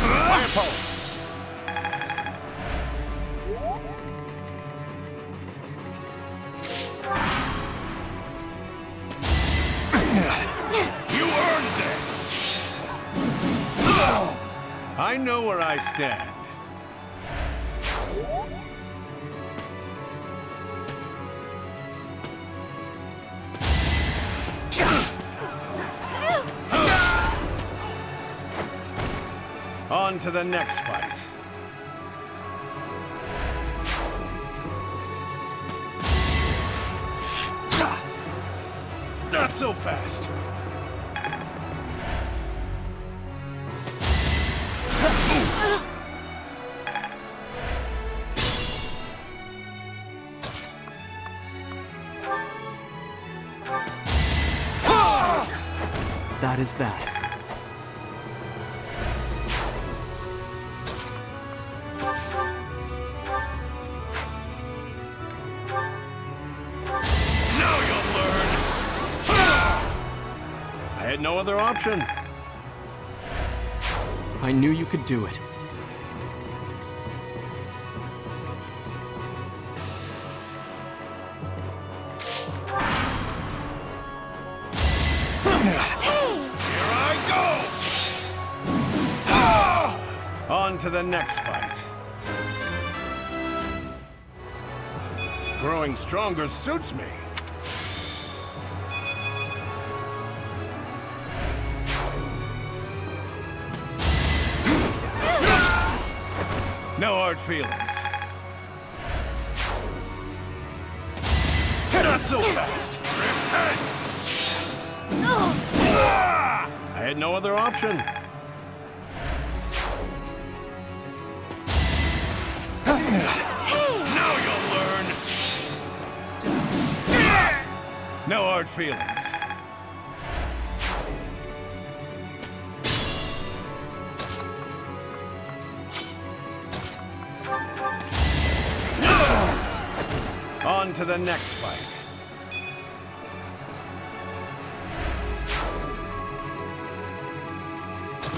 My apologies. You earned this! I know where I stand. On to the next fight. Not so fast. That is that. Now you'll learn! I had no other option. I knew you could do it. On to the next fight. Growing stronger suits me. No hard feelings. Not so fast. I had no other option. Now you'll learn. No hard feelings. On to the next fight.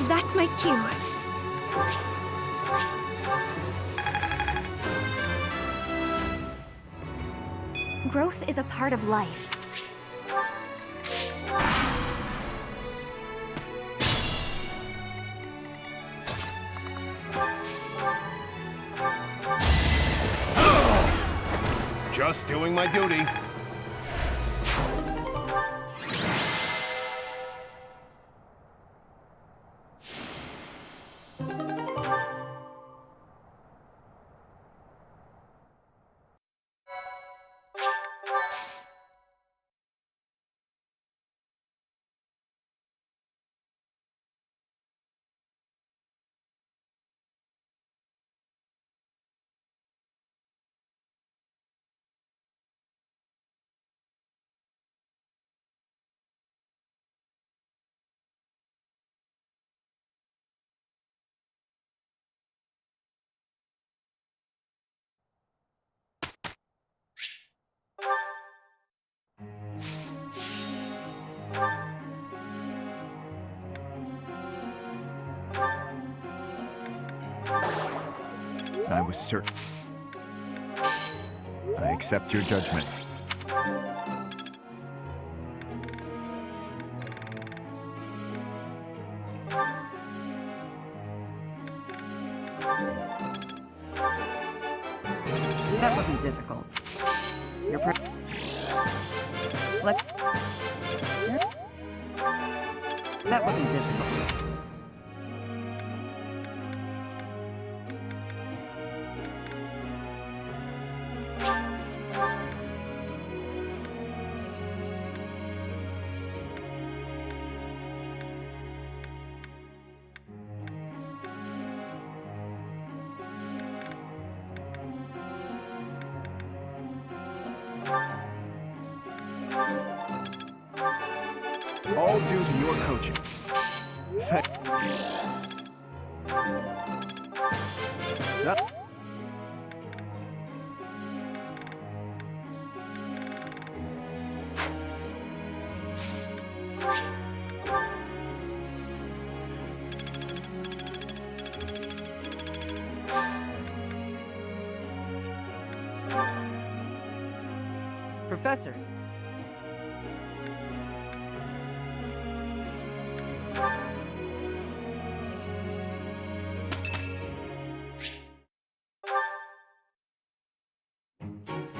That's my cue. Growth is a part of life. Just doing my duty. I was certain. I accept your judgment. That wasn't difficult. You're That wasn't difficult. All due to your coaching. Professor.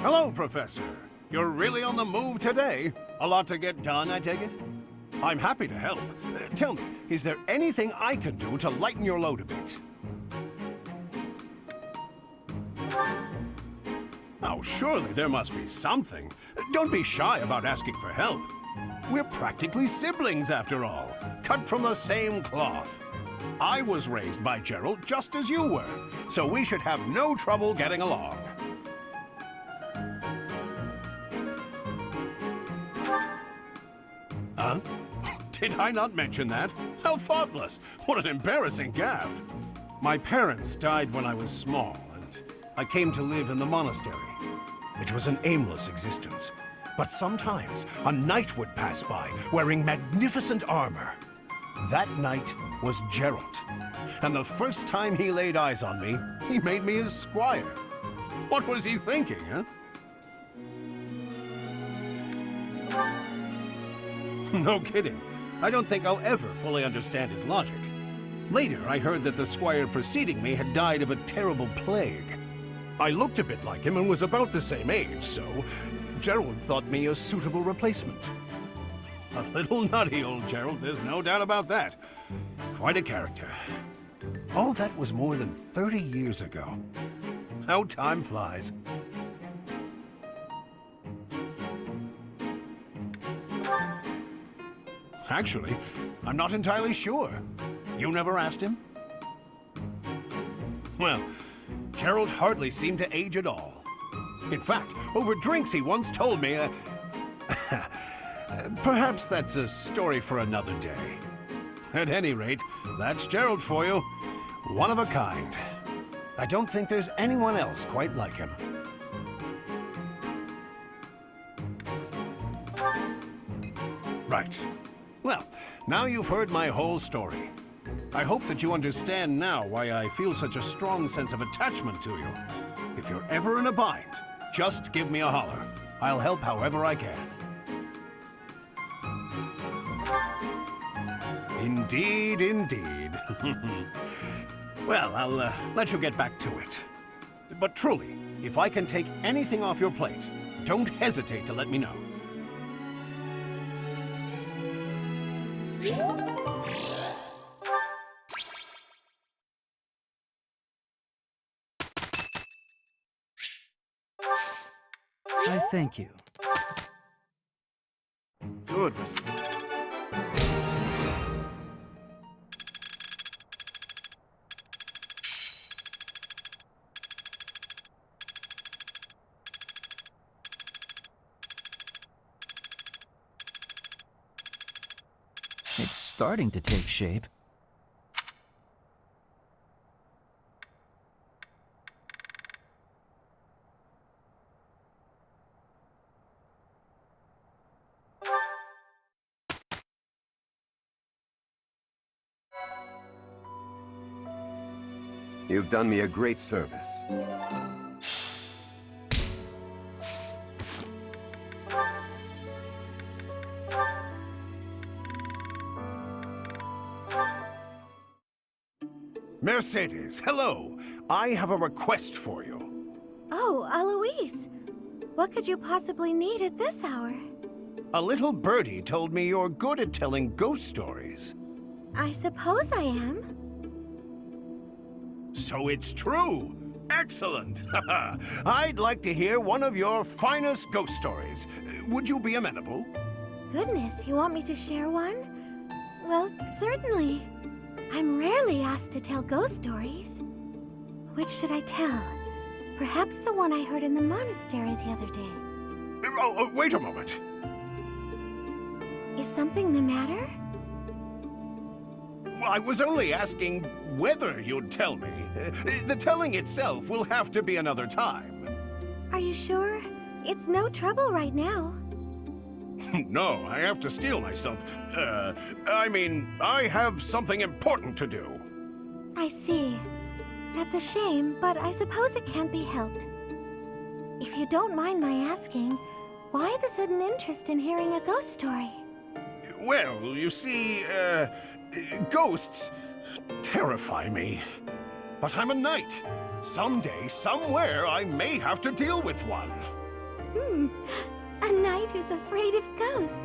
Hello, Professor. You're really on the move today. A lot to get done, I take it? I'm happy to help. Tell me, is there anything I can do to lighten your load a bit? Oh, surely there must be something. Don't be shy about asking for help. We're practically siblings, after all, cut from the same cloth. I was raised by Gerald just as you were, so we should have no trouble getting along. Huh? Did I not mention that? How thoughtless! What an embarrassing gaffe! My parents died when I was small, and I came to live in the monastery. It was an aimless existence. But sometimes a knight would pass by, wearing magnificent armor. That knight was Gerald. And the first time he laid eyes on me, he made me his squire. What was he thinking, huh? No kidding. I don't think I'll ever fully understand his logic. Later, I heard that the squire preceding me had died of a terrible plague. I looked a bit like him and was about the same age, so Gerald thought me a suitable replacement. A little nutty, old Gerald, there's no doubt about that. Quite a character. All that was more than 30 years ago. How time flies. Actually, I'm not entirely sure. You never asked him? Well, Gerald hardly seemed to age at all. In fact, over drinks he once told me, perhaps that's a story for another day. At any rate, that's Gerald for you. One of a kind. I don't think there's anyone else quite like him. Right. Well, now you've heard my whole story. I hope that you understand now why I feel such a strong sense of attachment to you. If you're ever in a bind, just give me a holler. I'll help however I can. Indeed, indeed. Well, I'll let you get back to it. But truly, if I can take anything off your plate, don't hesitate to let me know. I thank you. Good. It's starting to take shape. You've done me a great service. Mercedes, hello. I have a request for you. Oh, Aloise. What could you possibly need at this hour? A little birdie told me you're good at telling ghost stories. I suppose I am. So it's true! Excellent! I'd like to hear one of your finest ghost stories. Would you be amenable? Goodness, you want me to share one? Well, certainly. I'm rarely asked to tell ghost stories. Which should I tell? Perhaps the one I heard in the monastery the other day. Wait a moment. Is something the matter? I was only asking whether you'd tell me. The telling itself will have to be another time. Are you sure? It's no trouble right now. No, I have to steel myself. I have something important to do. I see. That's a shame, but I suppose it can't be helped. If you don't mind my asking, why the sudden interest in hearing a ghost story? Well, you see, ghosts terrify me. But I'm a knight. Someday, somewhere, I may have to deal with one. A knight who's afraid of ghosts.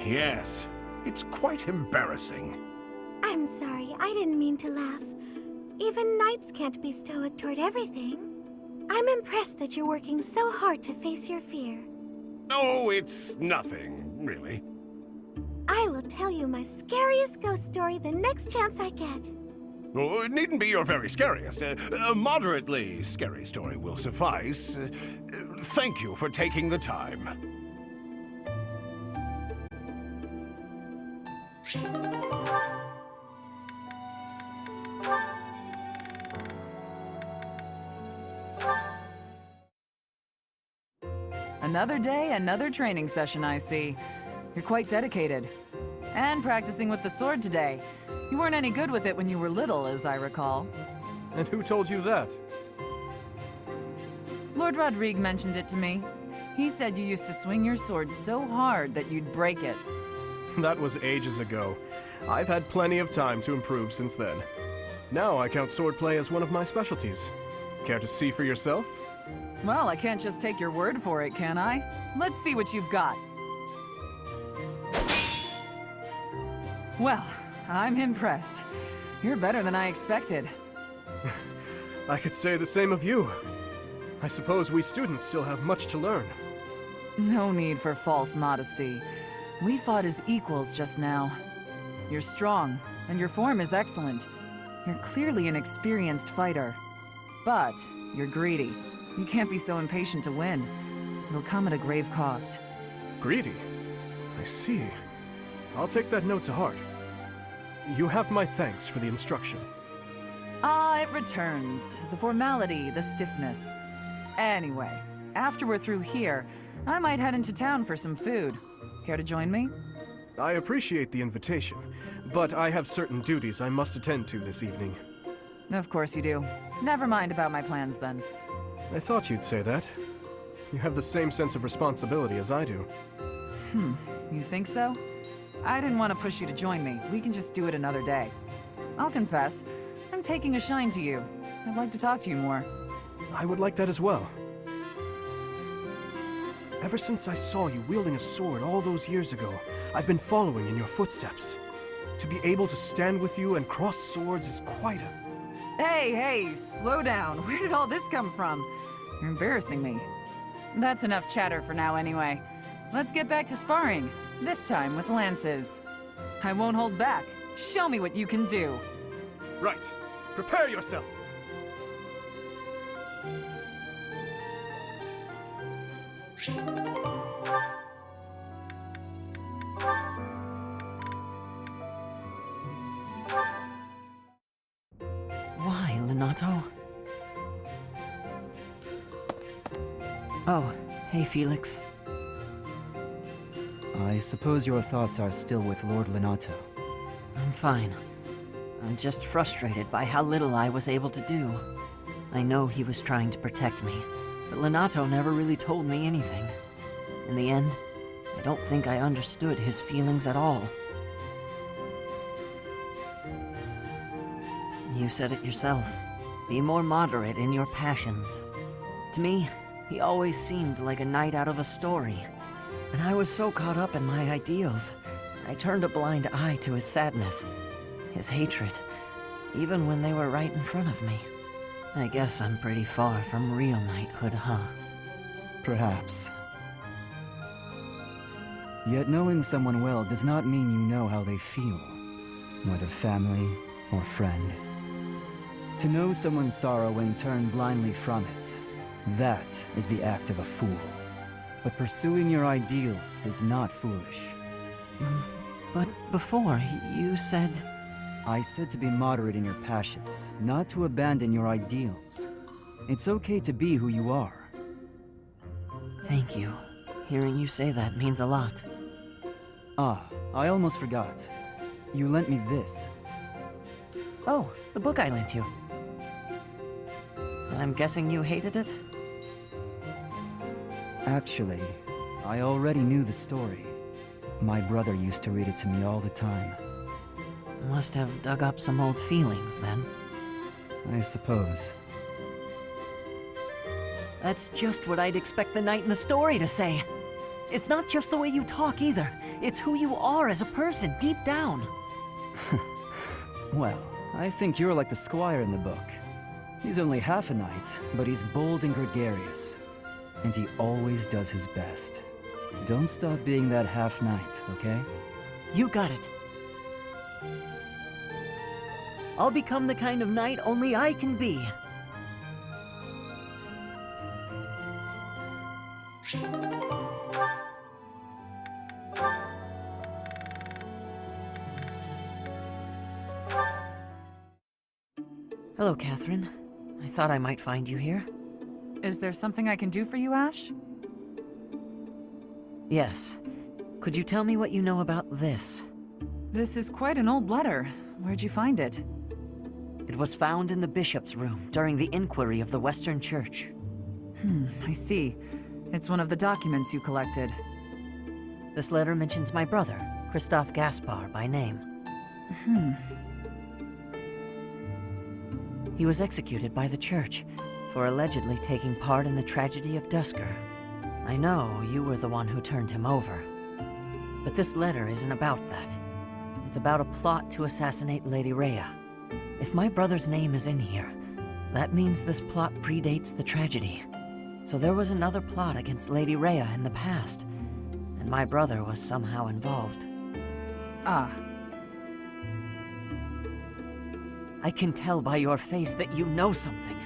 Yes, it's quite embarrassing. I'm sorry, I didn't mean to laugh. Even knights can't be stoic toward everything. I'm impressed that you're working so hard to face your fear. Oh, it's nothing, really. I will tell you my scariest ghost story the next chance I get. Oh, it needn't be your very scariest. A moderately scary story will suffice. Thank you for taking the time. Another day, another training session, I see. You're quite dedicated. And practicing with the sword today. You weren't any good with it when you were little, as I recall. And who told you that? Lord Rodrigue mentioned it to me. He said you used to swing your sword so hard that you'd break it. That was ages ago. I've had plenty of time to improve since then. Now I count swordplay as one of my specialties. Care to see for yourself? Well, I can't just take your word for it, can I? Let's see what you've got. Well, I'm impressed. You're better than I expected. I could say the same of you. I suppose we students still have much to learn. No need for false modesty. We fought as equals just now. You're strong, and your form is excellent. You're clearly an experienced fighter. But you're greedy. You can't be so impatient to win. It'll come at a grave cost. Greedy? I see. I'll take that note to heart. You have my thanks for the instruction. Ah, it returns. The formality, the stiffness. Anyway, after we're through here, I might head into town for some food. Care to join me? I appreciate the invitation, but I have certain duties I must attend to this evening. Of course you do. Never mind about my plans, then. I thought you'd say that. You have the same sense of responsibility as I do. You think so? I didn't want to push you to join me. We can just do it another day. I'll confess, I'm taking a shine to you. I'd like to talk to you more. I would like that as well. Ever since I saw you wielding a sword all those years ago, I've been following in your footsteps. To be able to stand with you and cross swords is quite a... Hey, slow down. Where did all this come from? You're embarrassing me. That's enough chatter for now anyway. Let's get back to sparring, this time with lances. I won't hold back. Show me what you can do. Right. Prepare yourself. Why, Lenato? Oh, hey, Felix. I suppose your thoughts are still with Lord Lenato. I'm fine. I'm just frustrated by how little I was able to do. I know he was trying to protect me, but Lenato never really told me anything. In the end, I don't think I understood his feelings at all. You said it yourself. Be more moderate in your passions. To me, he always seemed like a knight out of a story. And I was so caught up in my ideals, I turned a blind eye to his sadness, his hatred, even when they were right in front of me. I guess I'm pretty far from real knighthood, huh? Perhaps. Yet knowing someone well does not mean you know how they feel, whether family or friend. To know someone's sorrow and turn blindly from it, that is the act of a fool. But pursuing your ideals is not foolish. But before, you said... I said to be moderate in your passions, not to abandon your ideals. It's okay to be who you are. Thank you. Hearing you say that means a lot. Ah, I almost forgot. You lent me this. Oh, the book I lent you. I'm guessing you hated it? Actually, I already knew the story. My brother used to read it to me all the time. Must have dug up some old feelings, then. I suppose. That's just what I'd expect the knight in the story to say. It's not just the way you talk, either. It's who you are as a person, deep down. Well, I think you're like the squire in the book. He's only half a knight, but he's bold and gregarious. And he always does his best. Don't stop being that half-knight, okay? You got it. I'll become the kind of knight only I can be. Hello, Catherine. I thought I might find you here. Is there something I can do for you, Ash? Yes. Could you tell me what you know about this? This is quite an old letter. Where'd you find it? It was found in the bishop's room during the inquiry of the Western Church. I see. It's one of the documents you collected. This letter mentions my brother, Christoph Gaspar, by name. He was executed by the church for allegedly taking part in the tragedy of Dusker. I know you were the one who turned him over. But this letter isn't about that. It's about a plot to assassinate Lady Rhea. If my brother's name is in here, that means this plot predates the tragedy. So there was another plot against Lady Rhea in the past, and my brother was somehow involved. Ah. I can tell by your face that you know something.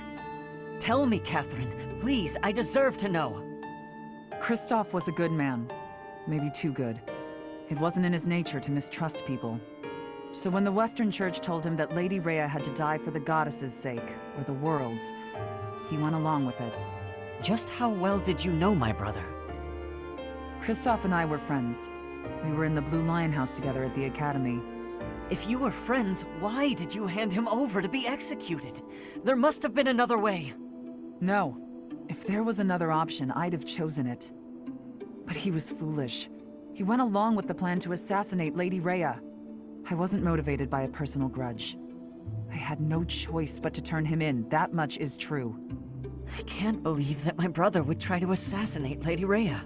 Tell me, Catherine. Please, I deserve to know. Christoph was a good man. Maybe too good. It wasn't in his nature to mistrust people. So when the Western Church told him that Lady Rhea had to die for the goddess's sake, or the world's, he went along with it. Just how well did you know my brother? Christoph and I were friends. We were in the Blue Lion House together at the academy. If you were friends, why did you hand him over to be executed? There must have been another way. No. If there was another option, I'd have chosen it. But he was foolish. He went along with the plan to assassinate Lady Rhea. I wasn't motivated by a personal grudge. I had no choice but to turn him in, that much is true. I can't believe that my brother would try to assassinate Lady Rhea.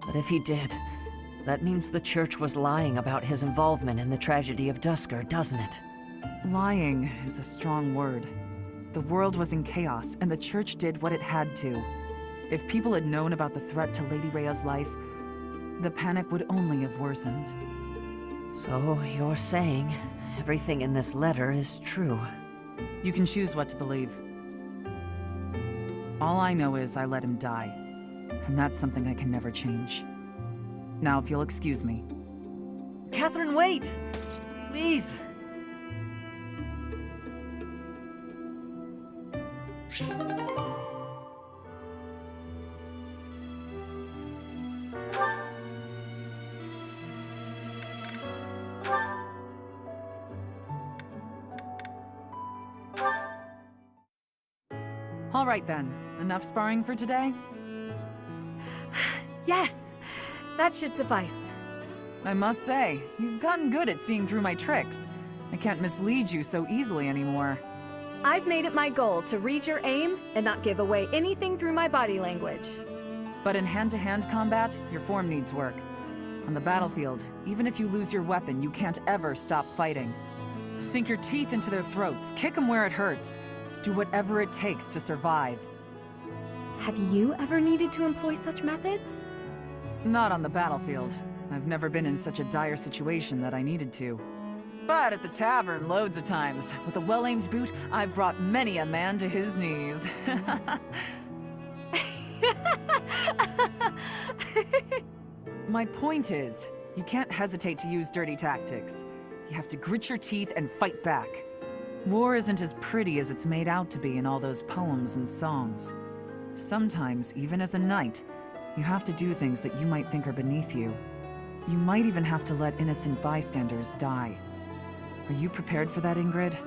But if he did, that means the church was lying about his involvement in the tragedy of Dusker, doesn't it? Lying is a strong word. The world was in chaos, and the church did what it had to. If people had known about the threat to Lady Rhea's life, the panic would only have worsened. So you're saying everything in this letter is true? You can choose what to believe. All I know is I let him die, and that's something I can never change. Now, if you'll excuse me. Catherine, wait! Please! All right then, enough sparring for today? Yes, that should suffice. I must say, you've gotten good at seeing through my tricks. I can't mislead you so easily anymore. I've made it my goal to read your aim and not give away anything through my body language. But in hand-to-hand combat, your form needs work. On the battlefield, even if you lose your weapon, you can't ever stop fighting. Sink your teeth into their throats, kick them where it hurts. Do whatever it takes to survive. Have you ever needed to employ such methods? Not on the battlefield. I've never been in such a dire situation that I needed to. But at the tavern, loads of times. With a well-aimed boot, I've brought many a man to his knees. My point is, you can't hesitate to use dirty tactics. You have to grit your teeth and fight back. War isn't as pretty as it's made out to be in all those poems and songs. Sometimes, even as a knight, you have to do things that you might think are beneath you. You might even have to let innocent bystanders die. Are you prepared for that, Ingrid?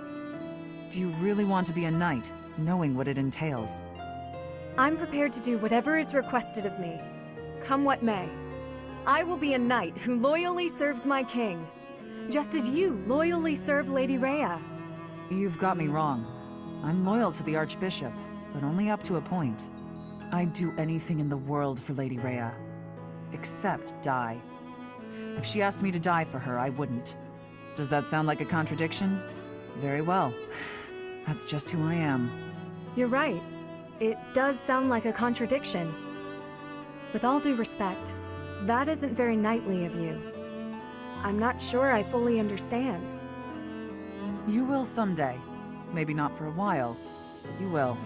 Do you really want to be a knight, knowing what it entails? I'm prepared to do whatever is requested of me, come what may. I will be a knight who loyally serves my king, just as you loyally serve Lady Rhea. You've got me wrong. I'm loyal to the Archbishop, but only up to a point. I'd do anything in the world for Lady Rhea, except die. If she asked me to die for her, I wouldn't. Does that sound like a contradiction? Very well. That's just who I am. You're right. It does sound like a contradiction. With all due respect, that isn't very knightly of you. I'm not sure I fully understand. You will someday. Maybe not for a while, but you will.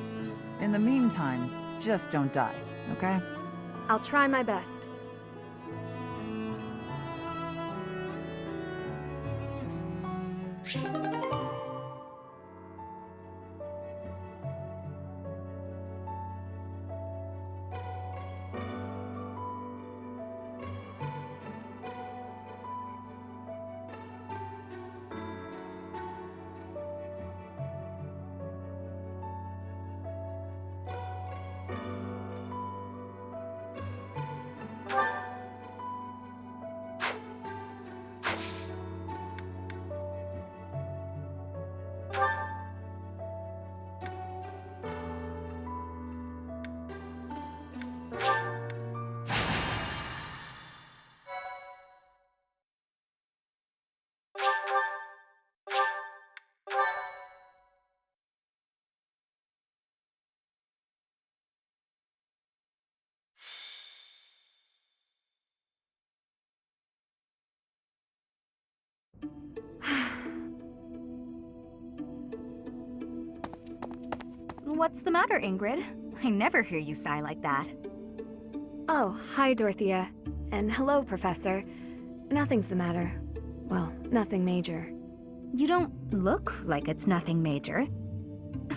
In the meantime, just don't die, okay? I'll try my best. What's the matter, Ingrid? I never hear you sigh like that. Oh, hi, Dorothea. And hello, Professor. Nothing's the matter. Well, nothing major. You don't look like it's nothing major.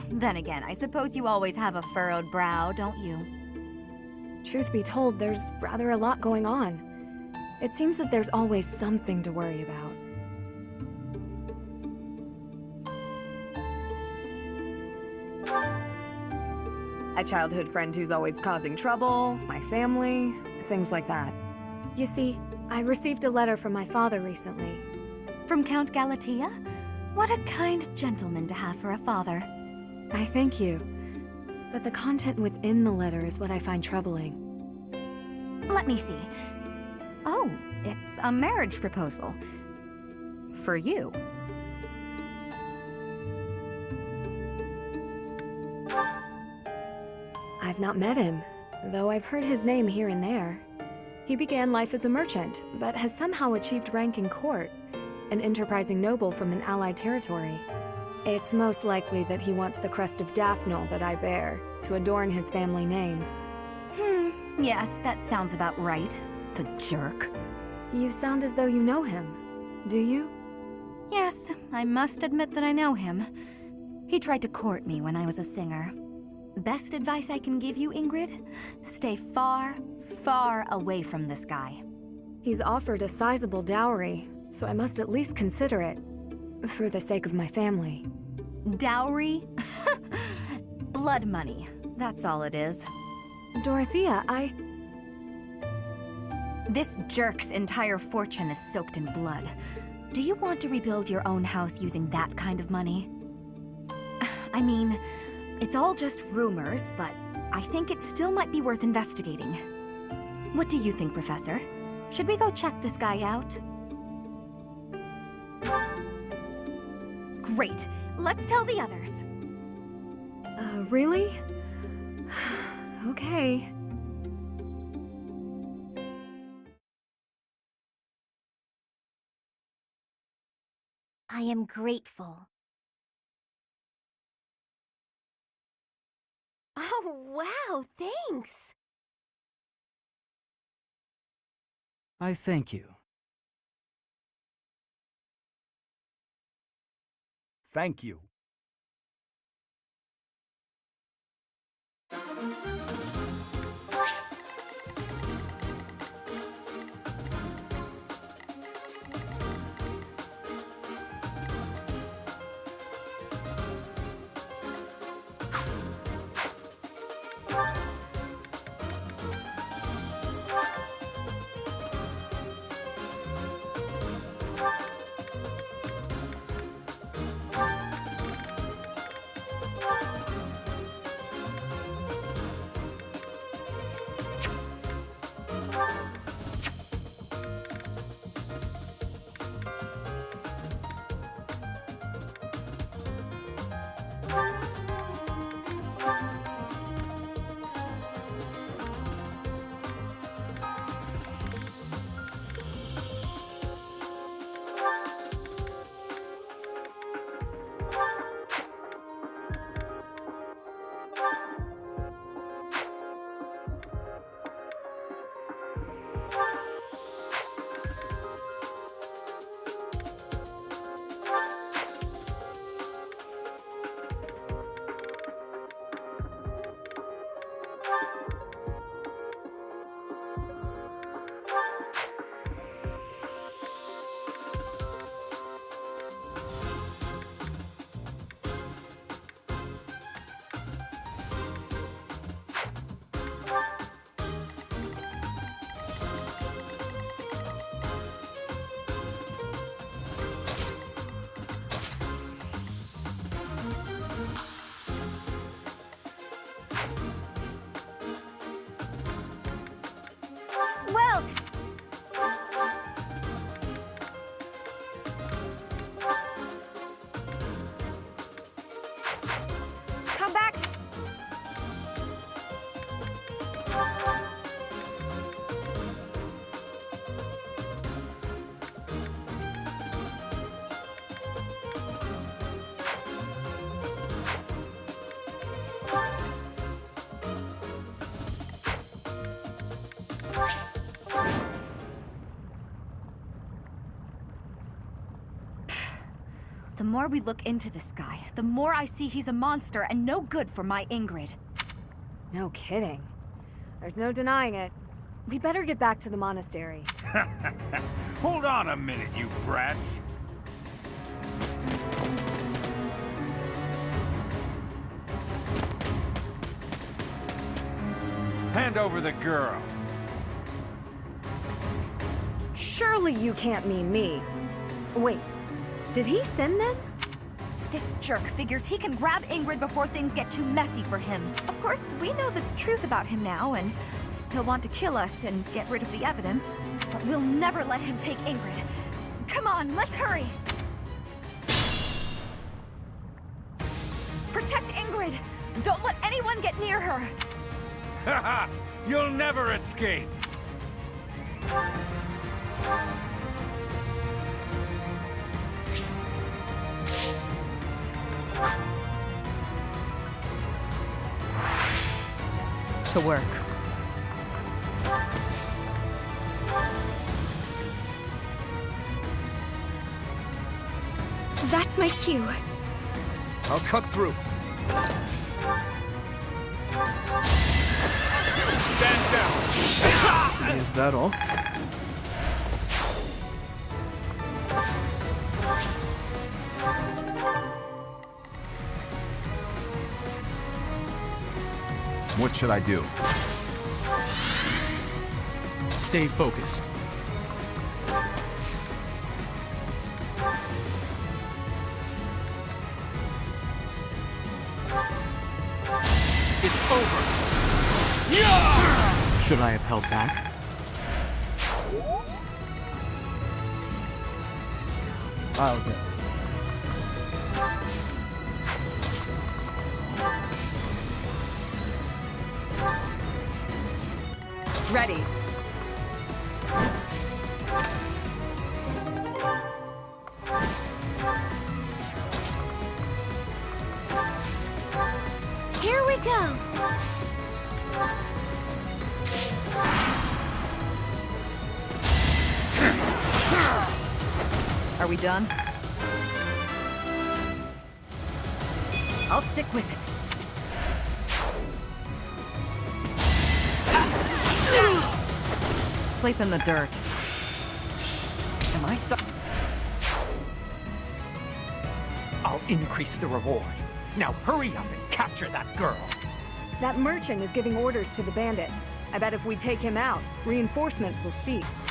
Then again, I suppose you always have a furrowed brow, don't you? Truth be told, there's rather a lot going on. It seems that there's always something to worry about. A childhood friend who's always causing trouble, my family, things like that. You see, I received a letter from my father recently. From Count Galatea? What a kind gentleman to have for a father. I thank you. But the content within the letter is what I find troubling. Let me see. Oh, it's a marriage proposal. For you. I've not met him, though I've heard his name here and there. He began life as a merchant, but has somehow achieved rank in court, an enterprising noble from an allied territory. It's most likely that he wants the crest of Daphne that I bear, to adorn his family name. Yes, that sounds about right. The jerk. You sound as though you know him. Do you? Yes, I must admit that I know him. He tried to court me when I was a singer. Best advice I can give you, Ingrid? Stay far, far away from this guy. He's offered a sizable dowry, so I must at least consider it. For the sake of my family. Dowry? Blood money. That's all it is. Dorothea, This jerk's entire fortune is soaked in blood. Do you want to rebuild your own house using that kind of money? I mean, it's all just rumors, but I think it still might be worth investigating. What do you think, Professor? Should we go check this guy out? Great. Let's tell the others. Really? Okay. I am grateful. Oh, wow, thanks. I thank you. Thank you. Well, come back. The more we look into this guy, the more I see he's a monster and no good for my Ingrid. No kidding. There's no denying it. We better get back to the monastery. Hold on a minute, you brats. Hand over the girl. Surely you can't mean me. Wait, did he send them? This jerk figures he can grab Ingrid before things get too messy for him. Of course, we know the truth about him now, and he'll want to kill us and get rid of the evidence. But we'll never let him take Ingrid. Come on, let's hurry! Protect Ingrid! Don't let anyone get near her! Haha! You'll never escape! To work. That's my cue. I'll cut through. Stand down! Is that all? What should I do? Stay focused. over! Should I have held back? I'll go. Ready. Here we go. Are we done? I'll stick with it. Sleep in the dirt. Am I stuck? I'll increase the reward. Now hurry up and capture that girl. That merchant is giving orders to the bandits. I bet if we take him out, reinforcements will cease.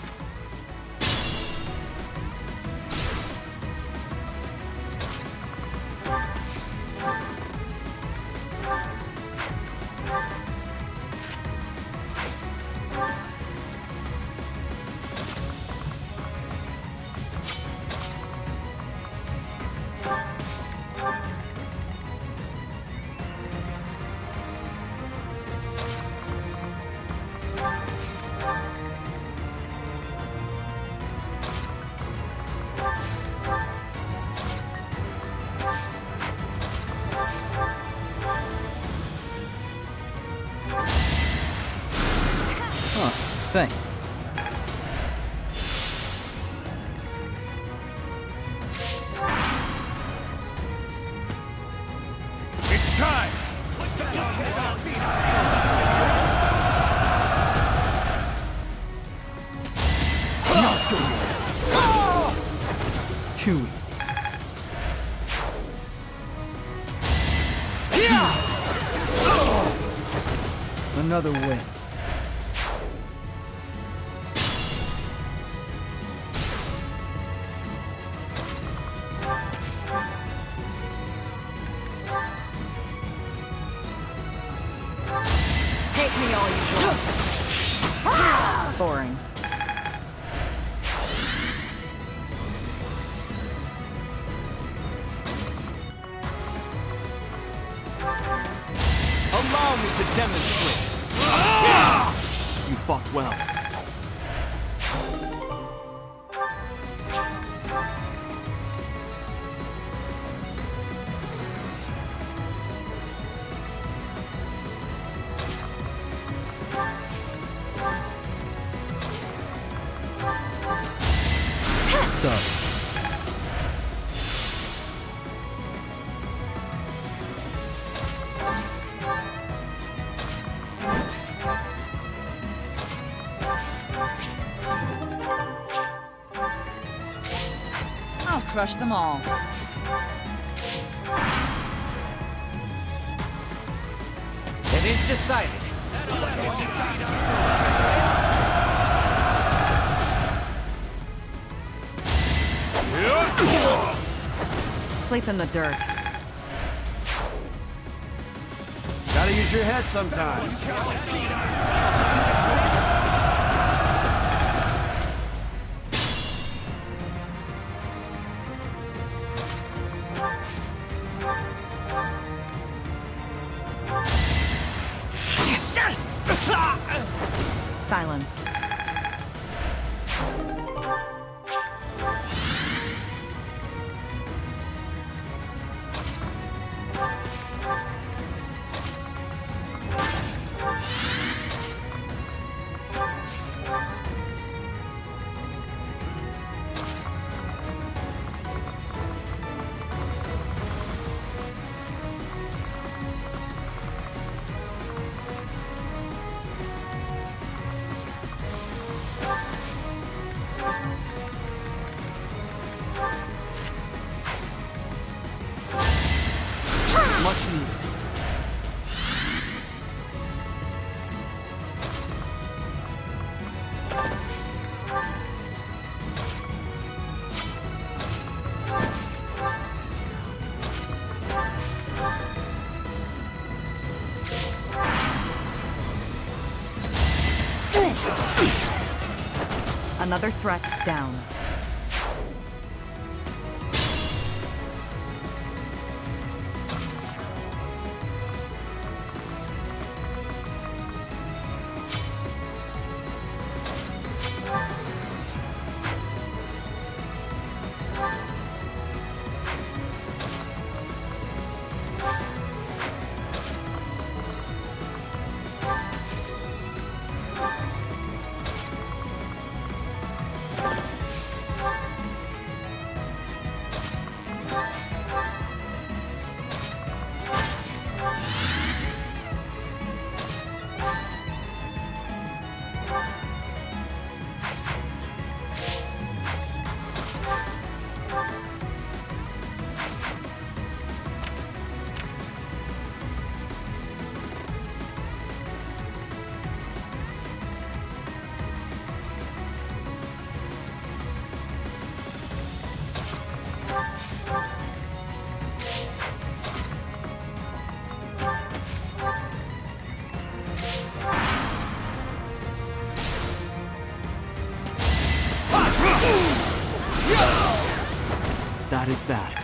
Thanks. It's time! Too easy. Another win. Hate me all you want. Boring. Allow me to demonstrate. You fought well. Sorry. I'll crush them all. It is decided. Sleep in the dirt. Gotta use your head sometimes. Silenced. Another threat down. That is that.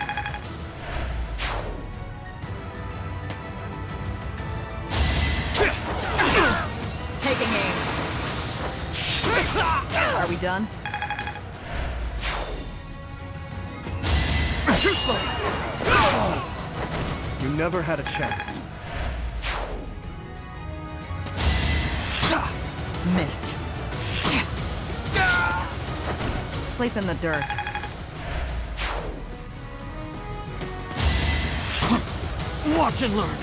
Taking aim. Are we done? Too slow! You never had a chance. Missed. Sleep in the dirt. Watch and learn.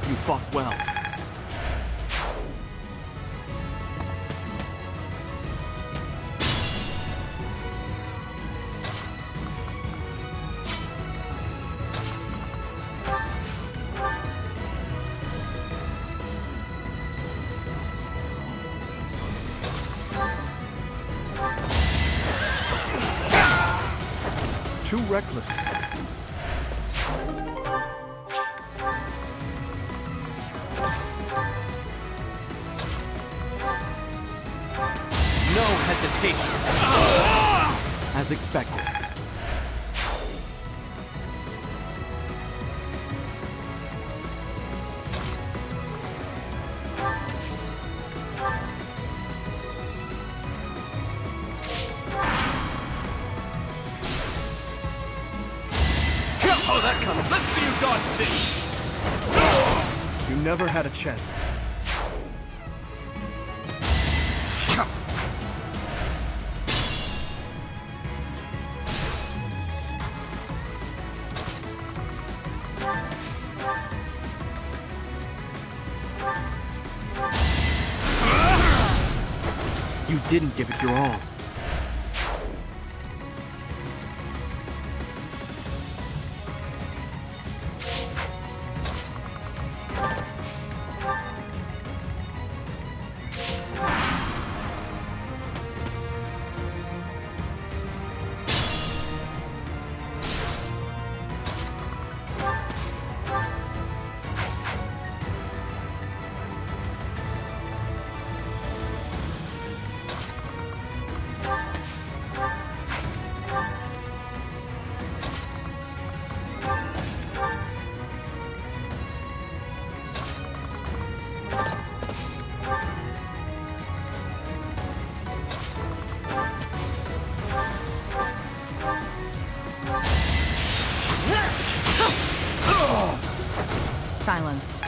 You fought well. Too reckless. No hesitation. As expected. Saw that coming. Let's see you dodge this. You never had a chance. You didn't give it your all. Silenced.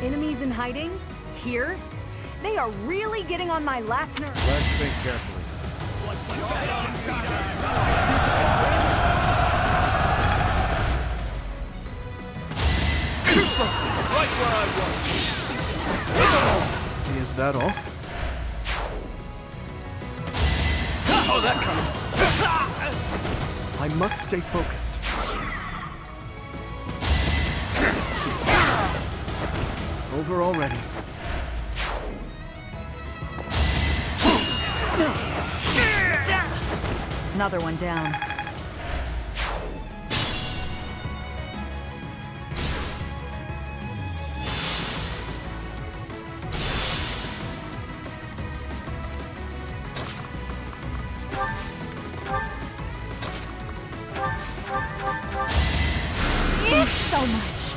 Enemies in hiding? Here? They are really getting on my last nerve. Let's think carefully. what I want. Is that all? Saw that coming. I must stay focused. Over already. Another one down. Thanks so much.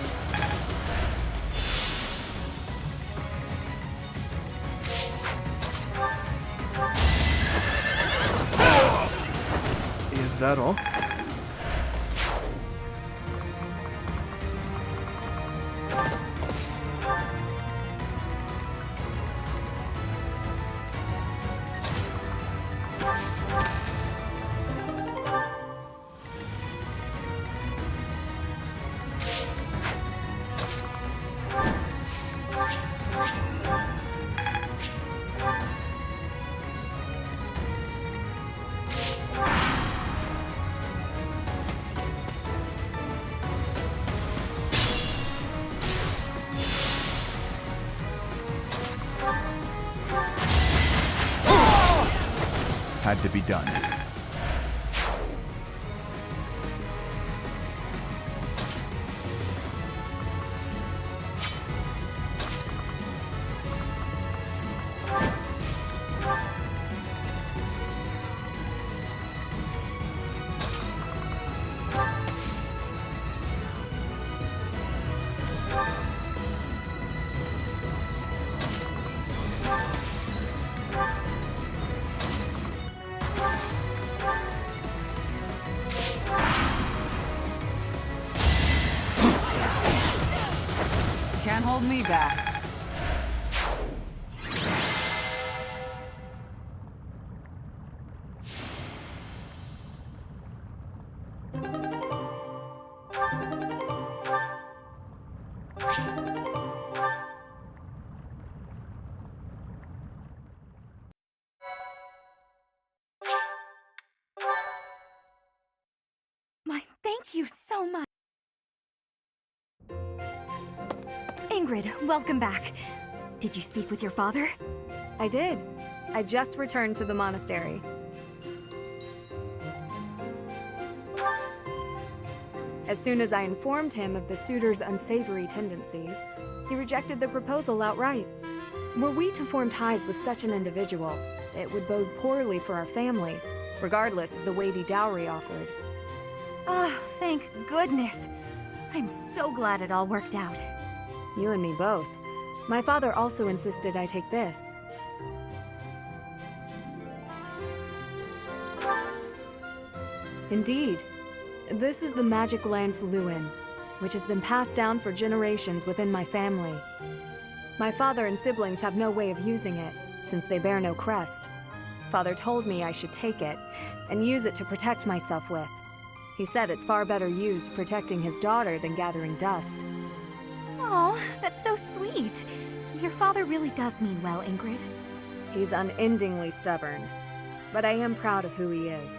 Is that all? Had to be done. Can't hold me back. Thank you so much. Ingrid, welcome back. Did you speak with your father? I did. I just returned to the monastery. As soon as I informed him of the suitor's unsavory tendencies, he rejected the proposal outright. Were we to form ties with such an individual, it would bode poorly for our family, regardless of the weighty dowry offered. Oh, thank goodness. I'm so glad it all worked out. You and me both. My father also insisted I take this. Indeed. This is the magic lance Lewin, which has been passed down for generations within my family. My father and siblings have no way of using it, since they bear no crest. Father told me I should take it, and use it to protect myself with. He said it's far better used protecting his daughter than gathering dust. Oh, that's so sweet. Your father really does mean well, Ingrid. He's unendingly stubborn, but I am proud of who he is.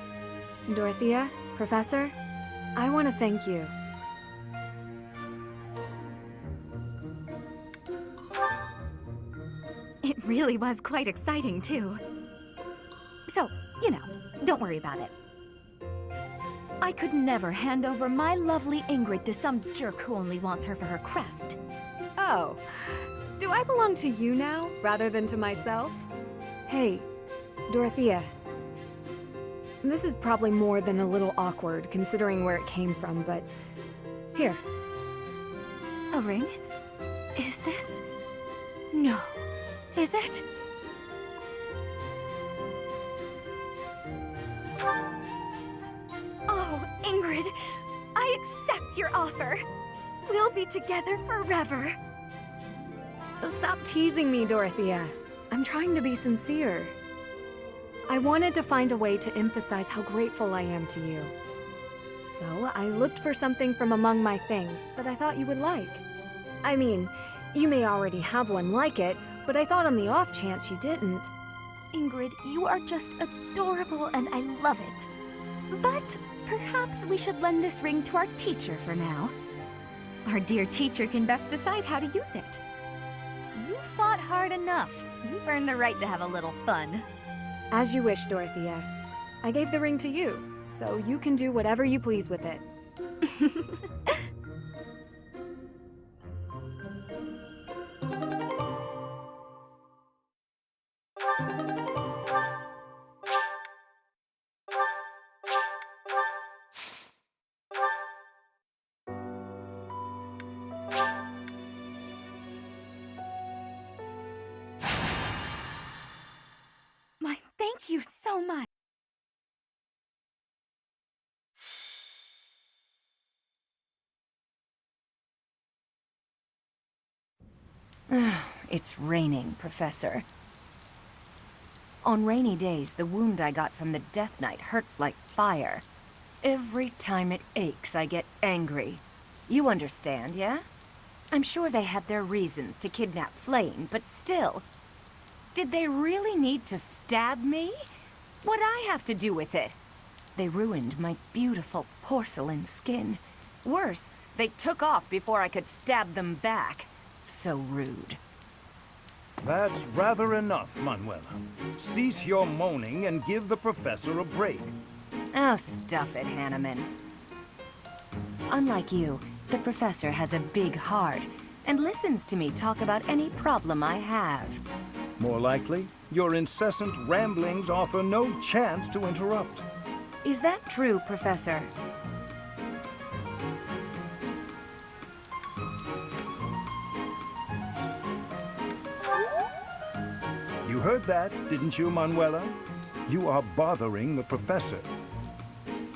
Dorothea, Professor, I want to thank you. It really was quite exciting, too. So, you know, don't worry about it. I could never hand over my lovely Ingrid to some jerk who only wants her for her crest. Oh, do I belong to you now, rather than to myself? Hey, Dorothea. This is probably more than a little awkward, considering where it came from, but... Here. A ring? Is this... No. Is it? Oh, Ingrid, I accept your offer. We'll be together forever. Stop teasing me, Dorothea. I'm trying to be sincere. I wanted to find a way to emphasize how grateful I am to you. So I looked for something from among my things that I thought you would like. I mean, you may already have one like it, but I thought on the off chance you didn't. Ingrid, you are just adorable and I love it. But perhaps we should lend this ring to our teacher for now. Our dear teacher can best decide how to use it. You fought hard enough. You've earned the right to have a little fun. As you wish, Dorothea. I gave the ring to you, so you can do whatever you please with it. My thank you so much. It's raining, Professor. On rainy days, the wound I got from the Death Knight hurts like fire. Every time it aches, I get angry. You understand, yeah? I'm sure they had their reasons to kidnap Flame, but still. Did they really need to stab me? What'd I have to do with it? They ruined my beautiful porcelain skin. Worse, they took off before I could stab them back. So rude. That's rather enough, Manuela. Cease your moaning and give the professor a break. Oh, stuff it, Hanneman. Unlike you, the professor has a big heart and listens to me talk about any problem I have. More likely, your incessant ramblings offer no chance to interrupt. Is that true, Professor? You heard that, didn't you, Manuela? You are bothering the professor.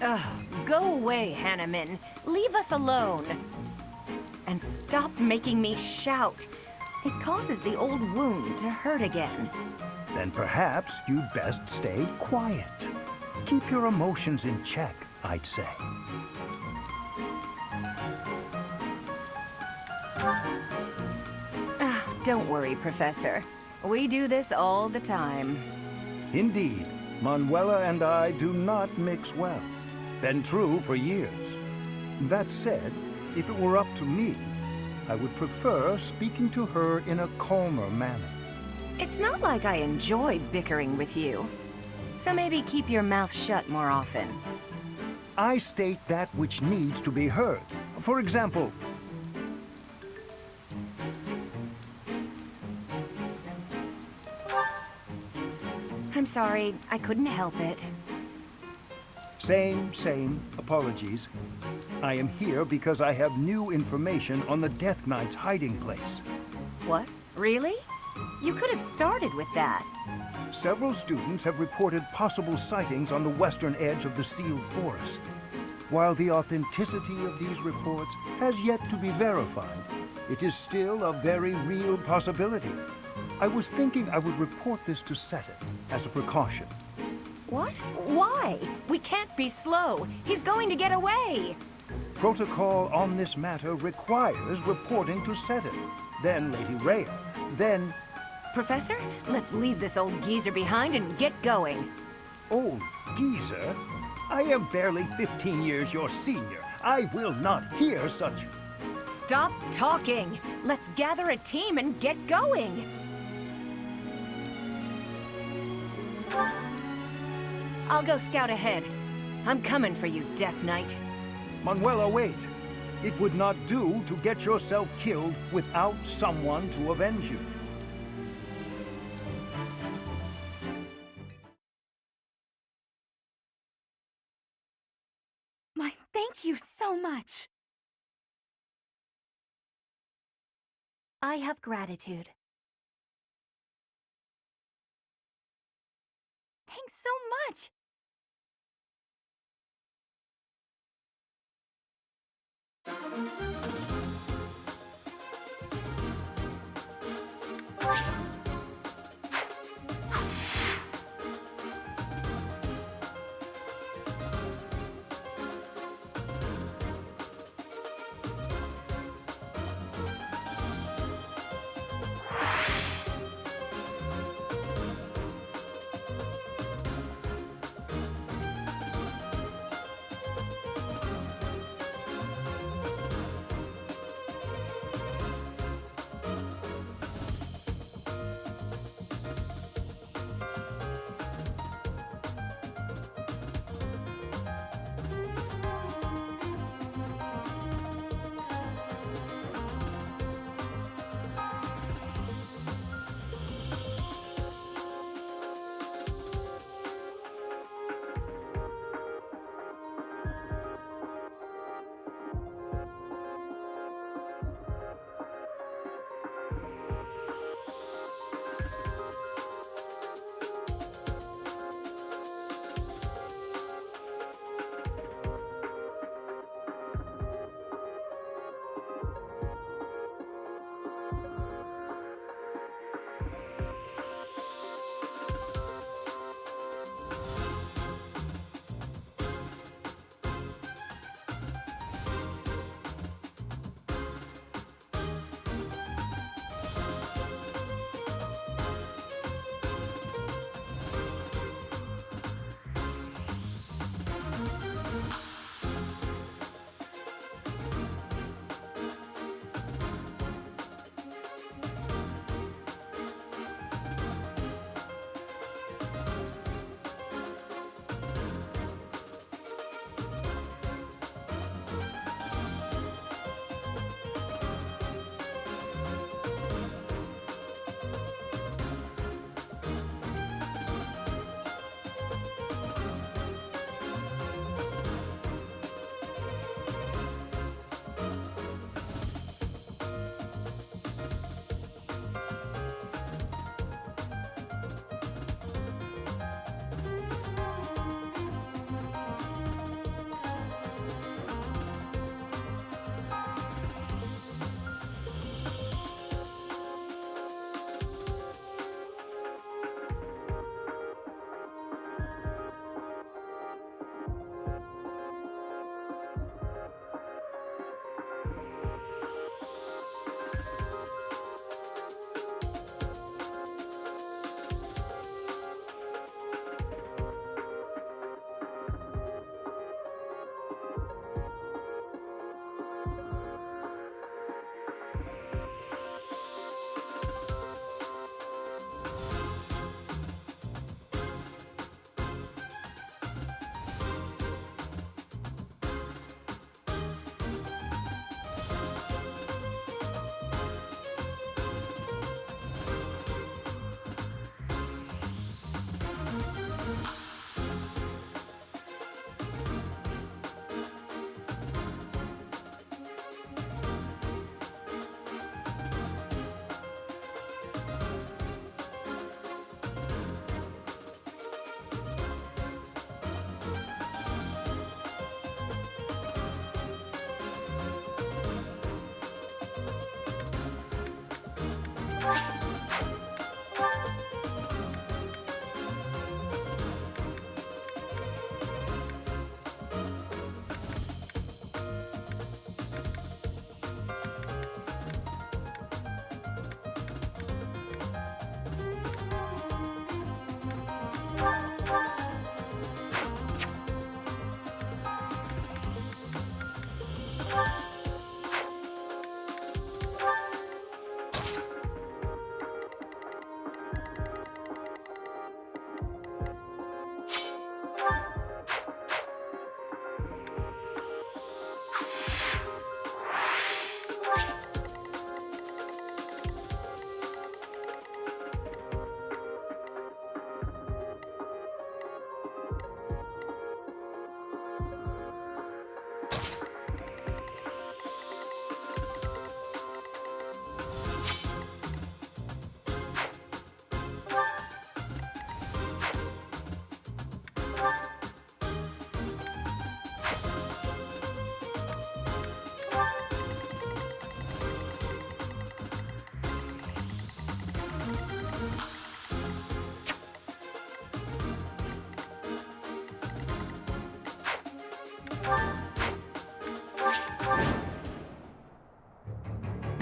Ugh, go away, Hanneman. Leave us alone. And stop making me shout. It causes the old wound to hurt again. Then perhaps you'd best stay quiet. Keep your emotions in check, I'd say. Don't worry, Professor. We do this all the time. Indeed, Manuela and I do not mix well. Been true for years. That said, if it were up to me, I would prefer speaking to her in a calmer manner. It's not like I enjoy bickering with you. So maybe keep your mouth shut more often. I state that which needs to be heard. For example, I'm sorry, I couldn't help it. Same. Apologies. I am here because I have new information on the Death Knight's hiding place. What? Really? You could have started with that. Several students have reported possible sightings on the western edge of the sealed forest. While the authenticity of these reports has yet to be verified, it is still a very real possibility. I was thinking I would report this to Seteth as a precaution. What? Why? We can't be slow. He's going to get away. Protocol on this matter requires reporting to Seteth, then Lady Rhea, then... Professor, let's leave this old geezer behind and get going. Old geezer? I am barely 15 years your senior. I will not hear such... Stop talking. Let's gather a team and get going. I'll go scout ahead. I'm coming for you, Death Knight. Manuela, wait. It would not do to get yourself killed without someone to avenge you. My thank you so much. I have gratitude. Thanks so much.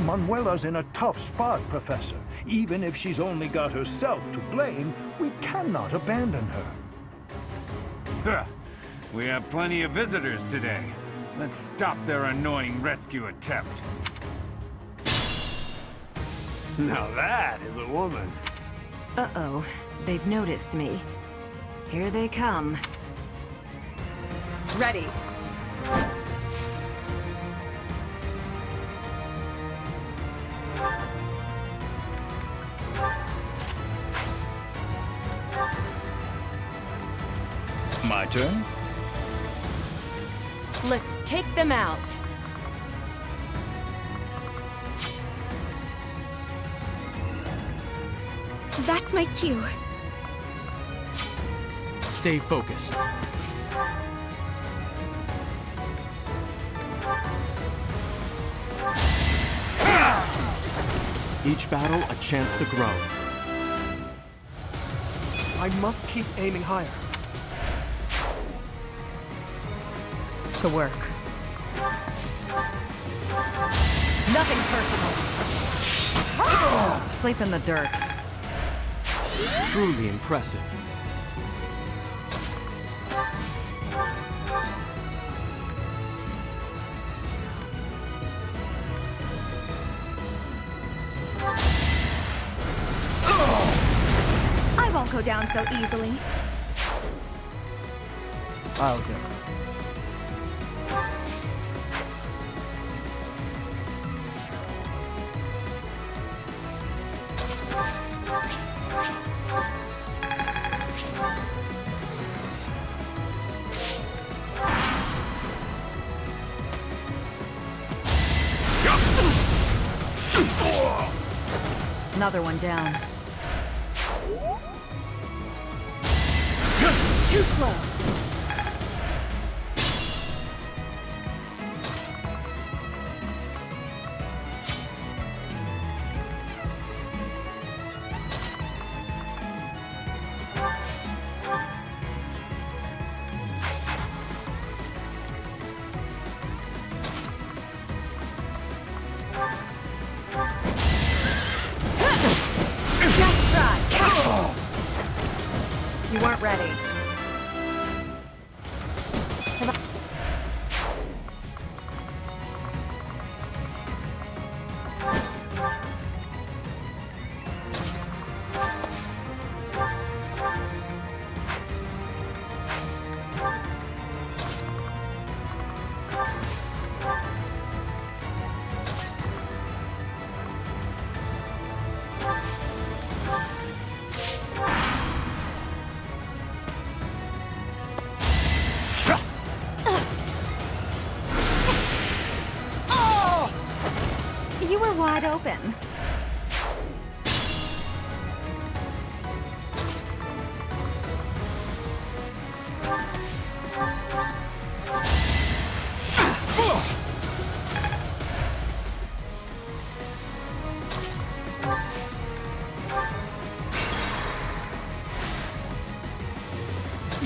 Manuela's in a tough spot, Professor. Even if she's only got herself to blame, we cannot abandon her. We have plenty of visitors today. Let's stop their annoying rescue attempt. Now that is a woman. Uh-oh. They've noticed me. Here they come. Ready. My turn? Let's take them out. That's my cue. Stay focused. Each battle a chance to grow. I must keep aiming higher. To work. Nothing personal. Sleep in the dirt. Truly impressive. I won't go down so easily. I'll go. Another one down. Too slow. Nice try. You weren't ready. You were wide open.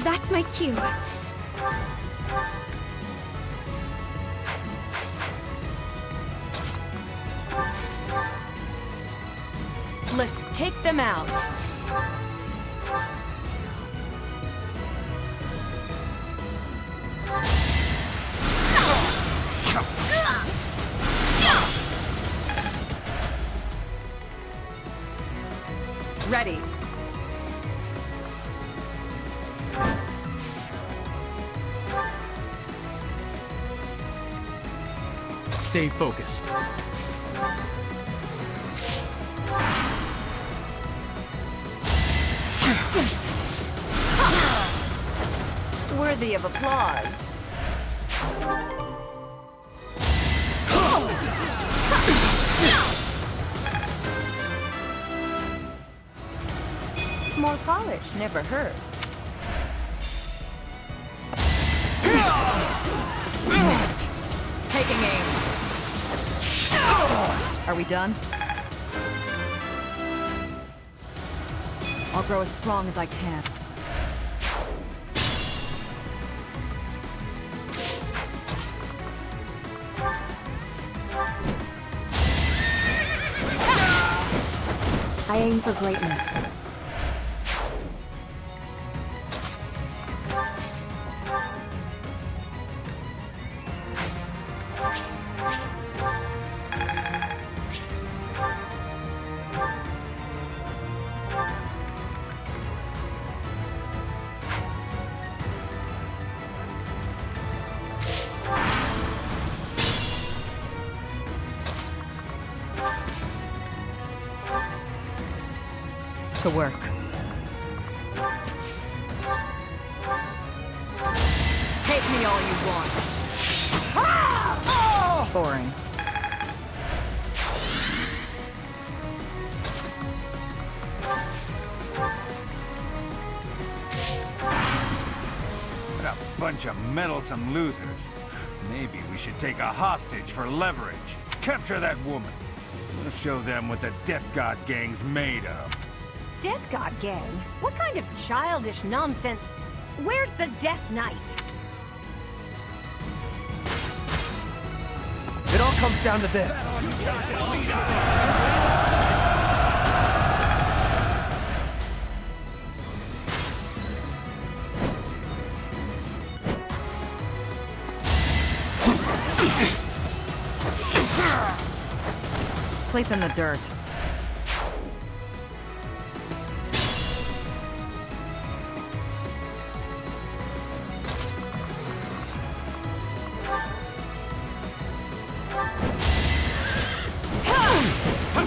That's my cue. Let's take them out. Ready. Stay focused. Worthy of applause. More polish never hurts. Missed. Taking aim. Are we done? I'll grow as strong as I can. Dying for greatness. To work. Hate me all you want. Boring. What a bunch of meddlesome losers. Maybe we should take a hostage for leverage. Capture that woman. We'll show them what the Death God Gang's made of. Death God Gang? What kind of childish nonsense? Where's the Death Knight? It all comes down to this. Sleep in the dirt.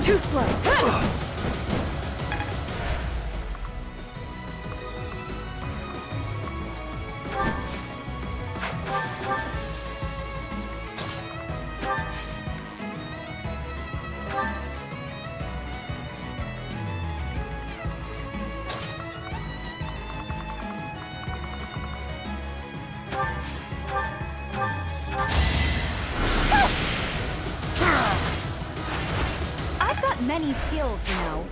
Too slow. Many skills, you know.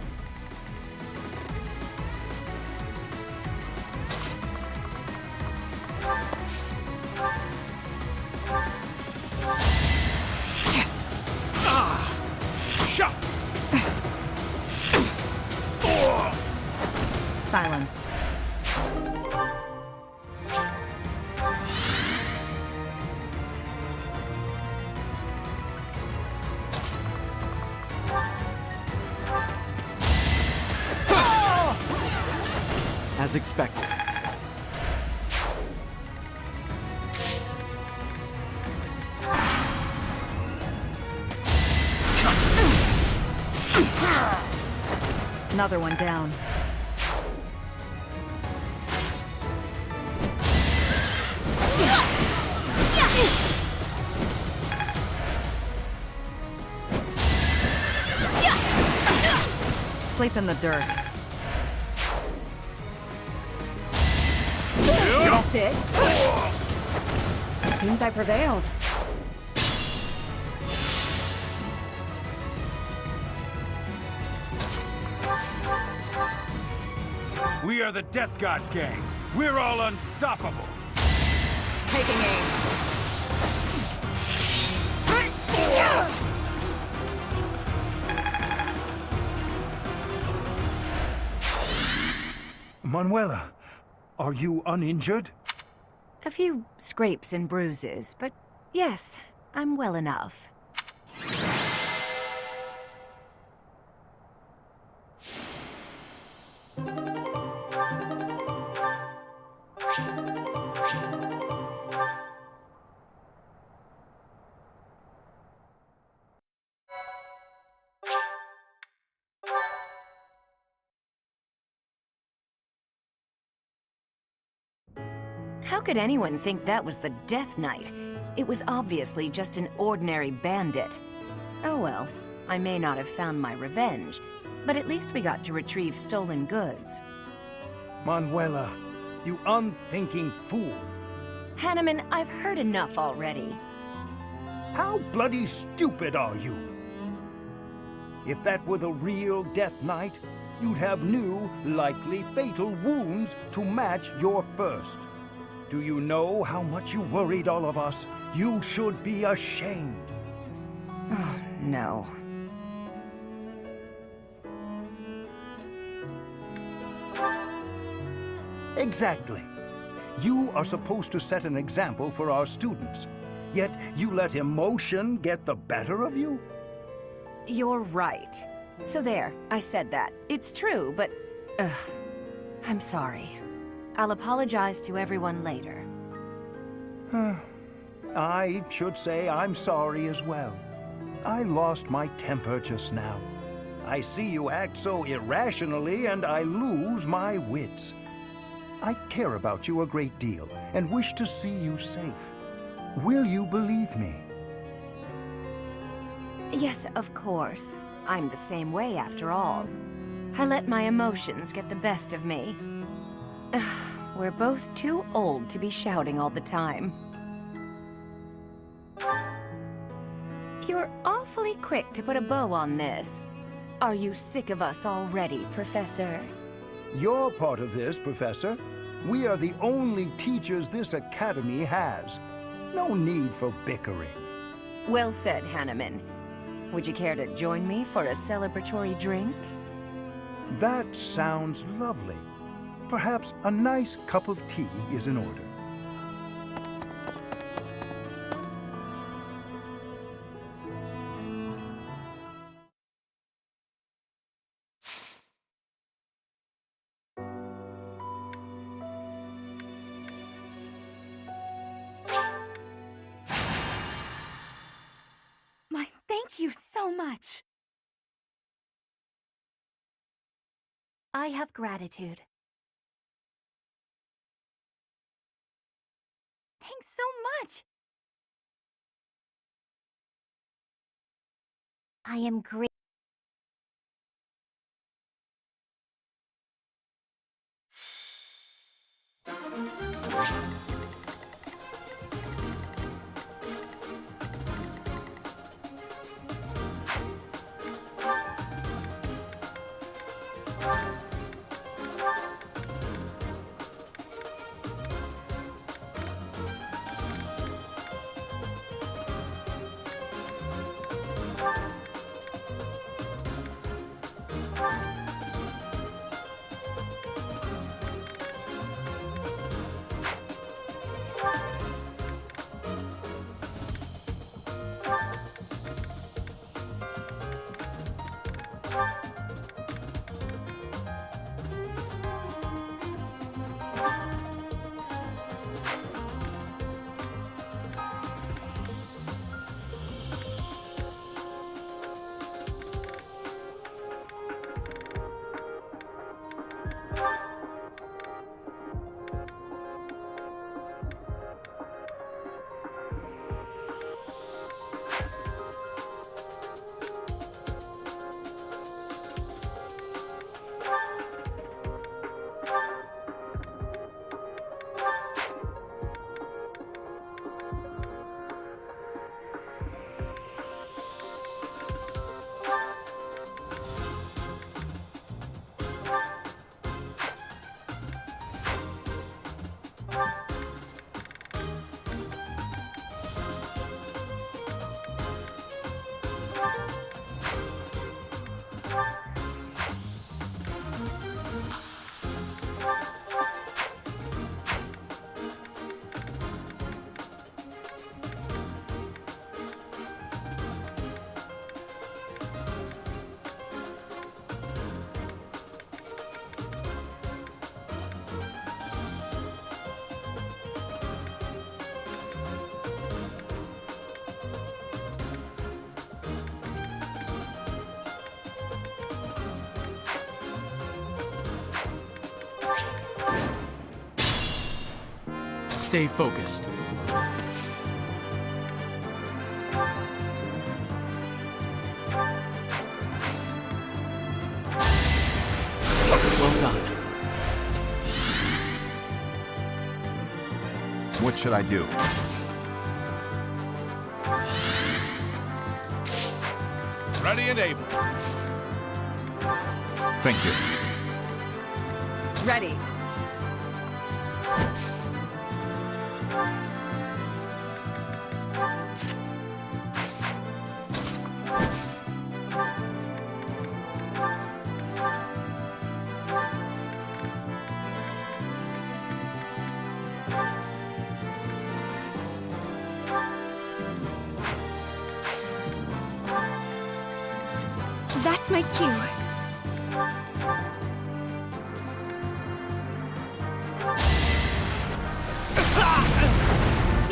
Silenced. As expected. Another one down. Sleep in the dirt. That's it. Seems I prevailed. We are the Death God Gang. We're all unstoppable. Taking aim. Manuela, are you uninjured? A few scrapes and bruises, but yes, I'm well enough. How could anyone think that was the Death Knight? It was obviously just an ordinary bandit. Oh well, I may not have found my revenge, but at least we got to retrieve stolen goods. Manuela, you unthinking fool. Hanneman, I've heard enough already. How bloody stupid are you? If that were the real Death Knight, you'd have new, likely fatal wounds to match your first. Do you know how much you worried all of us? You should be ashamed. Oh, no. Exactly. You are supposed to set an example for our students, yet you let emotion get the better of you? You're right. So there, I said that. It's true, but... I'm sorry. I'll apologize to everyone later. I should say I'm sorry as well. I lost my temper just now. I see you act so irrationally and I lose my wits. I care about you a great deal and wish to see you safe. Will you believe me? Yes, of course. I'm the same way after all. I let my emotions get the best of me. We're both too old to be shouting all the time. You're awfully quick to put a bow on this. Are you sick of us already, Professor? You're part of this, Professor. We are the only teachers this academy has. No need for bickering. Well said, Hanneman. Would you care to join me for a celebratory drink? That sounds lovely. Perhaps a nice cup of tea is in order. Thank you so much. I have gratitude. Thanks so much. I am great. Stay focused. Well done. What should I do? Ready and able. Thank you. Ready. That's my cue.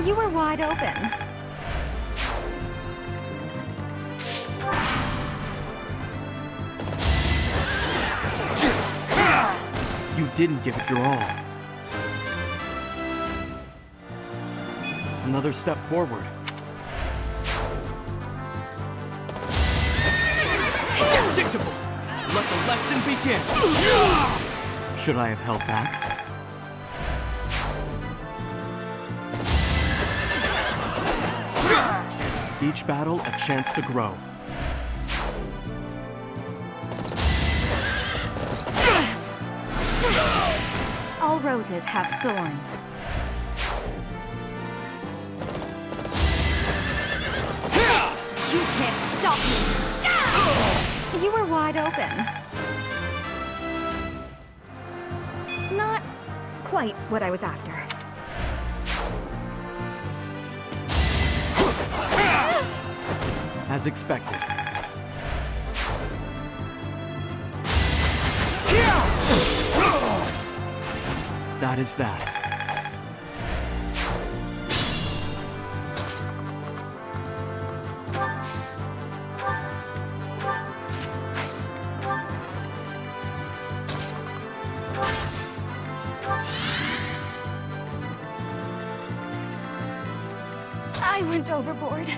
You were wide open. You didn't give it your all. Another step forward. Predictable! Let the lesson begin! Should I have held back? Each battle a chance to grow. All roses have thorns. You can't stop me! You were wide open. Not quite what I was after. As expected. That is that. I went overboard.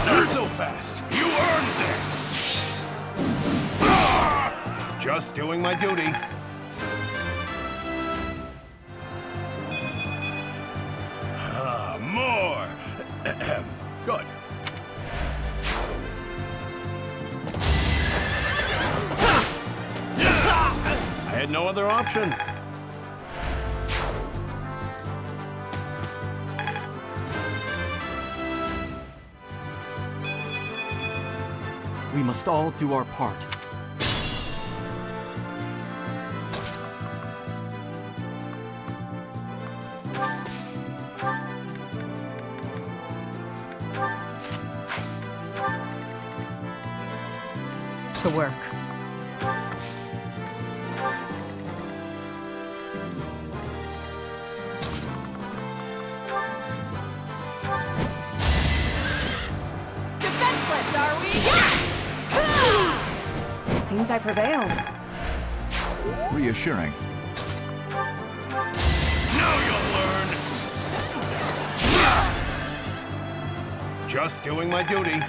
Not so fast. You earned this. Just doing my duty. More. Good. I had no other option. We must all do our part. To work. Defenseless, are we? Seems I prevailed. Reassuring. Now you'll learn. Just doing my duty.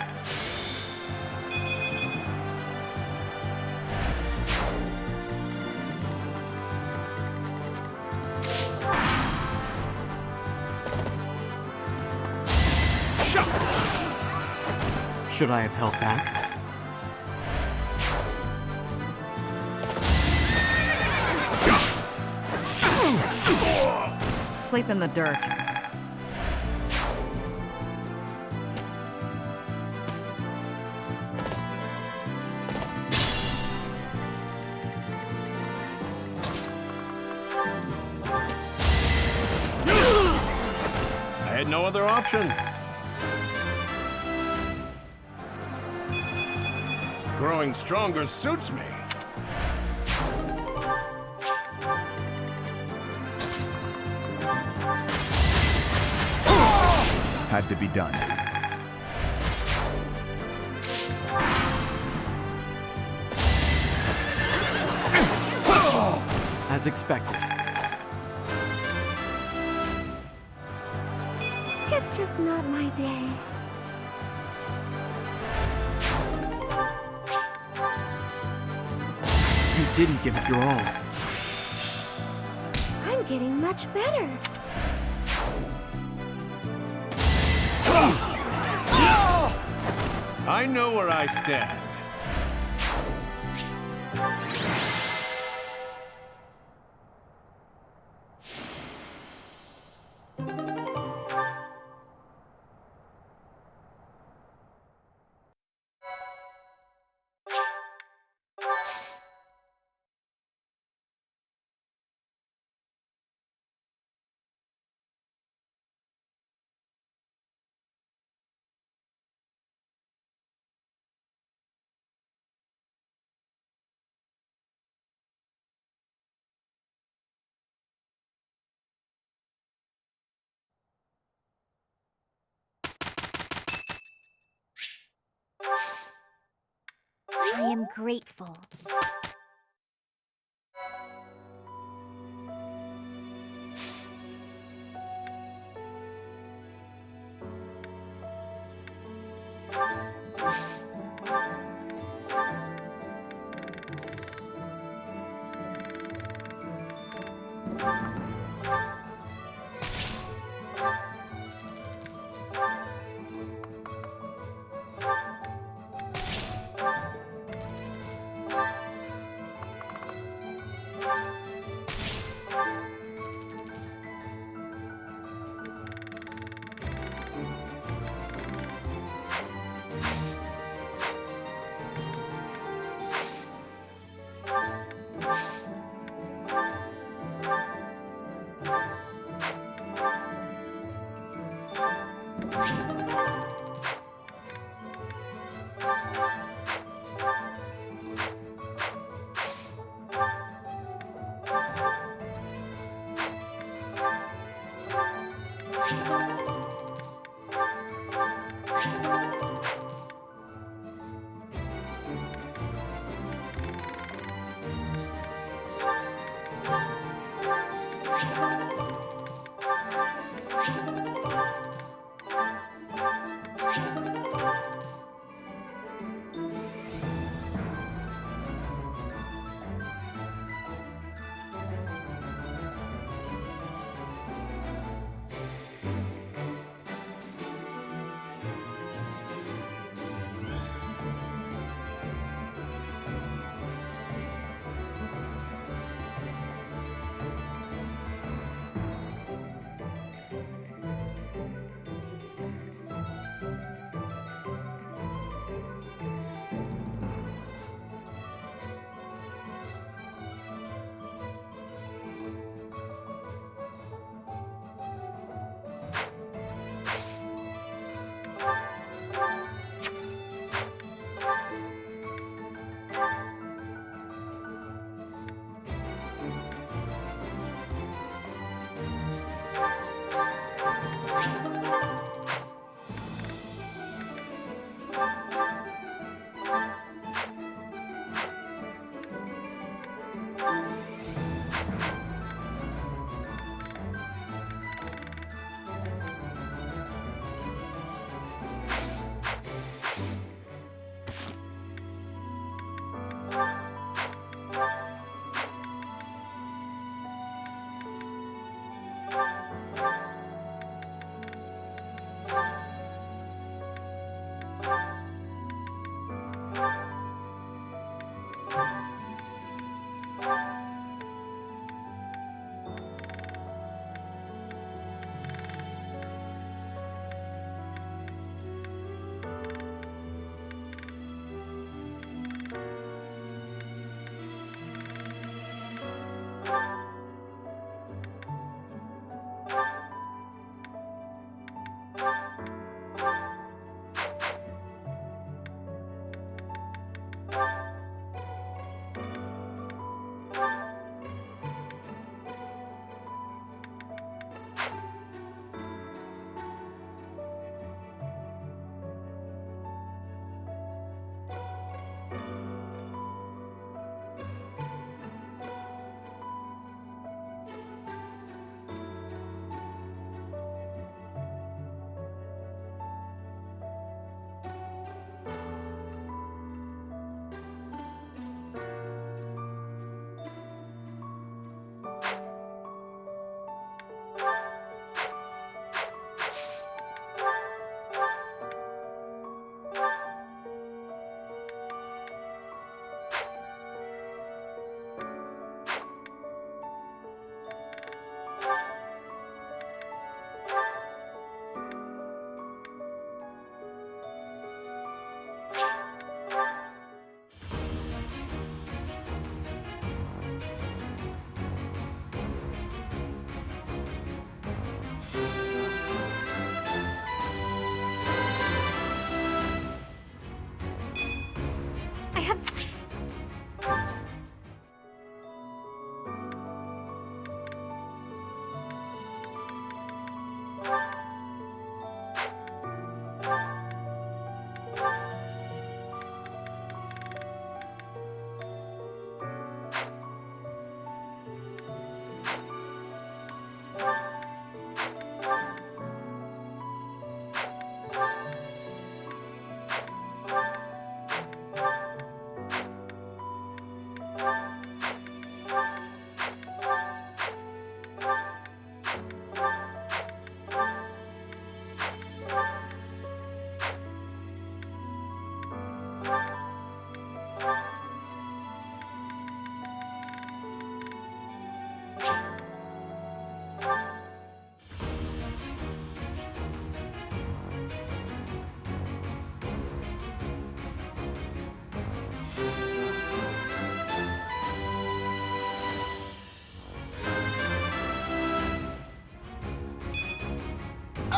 Should I have held back? Sleep in the dirt. I had no other option. Growing stronger suits me. Had to be done. As expected. It's just not my day. You didn't give it your all. I'm getting much better. I know where I stand. am grateful.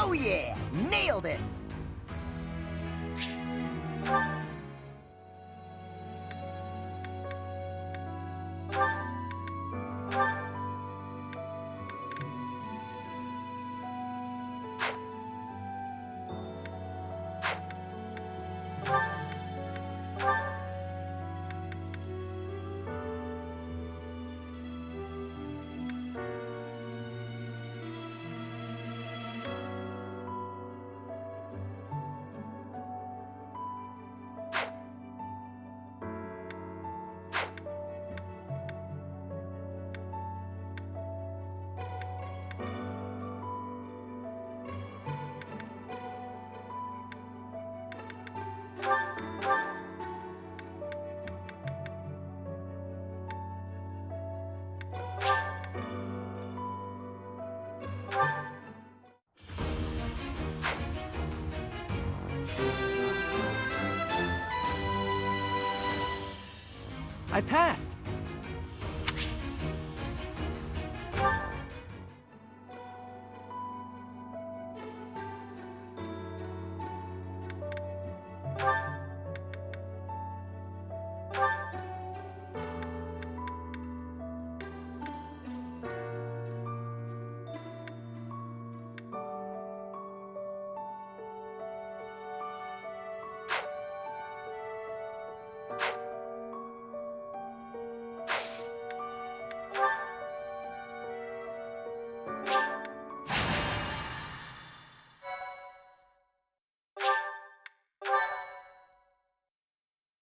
Oh yeah! Nailed it! I passed!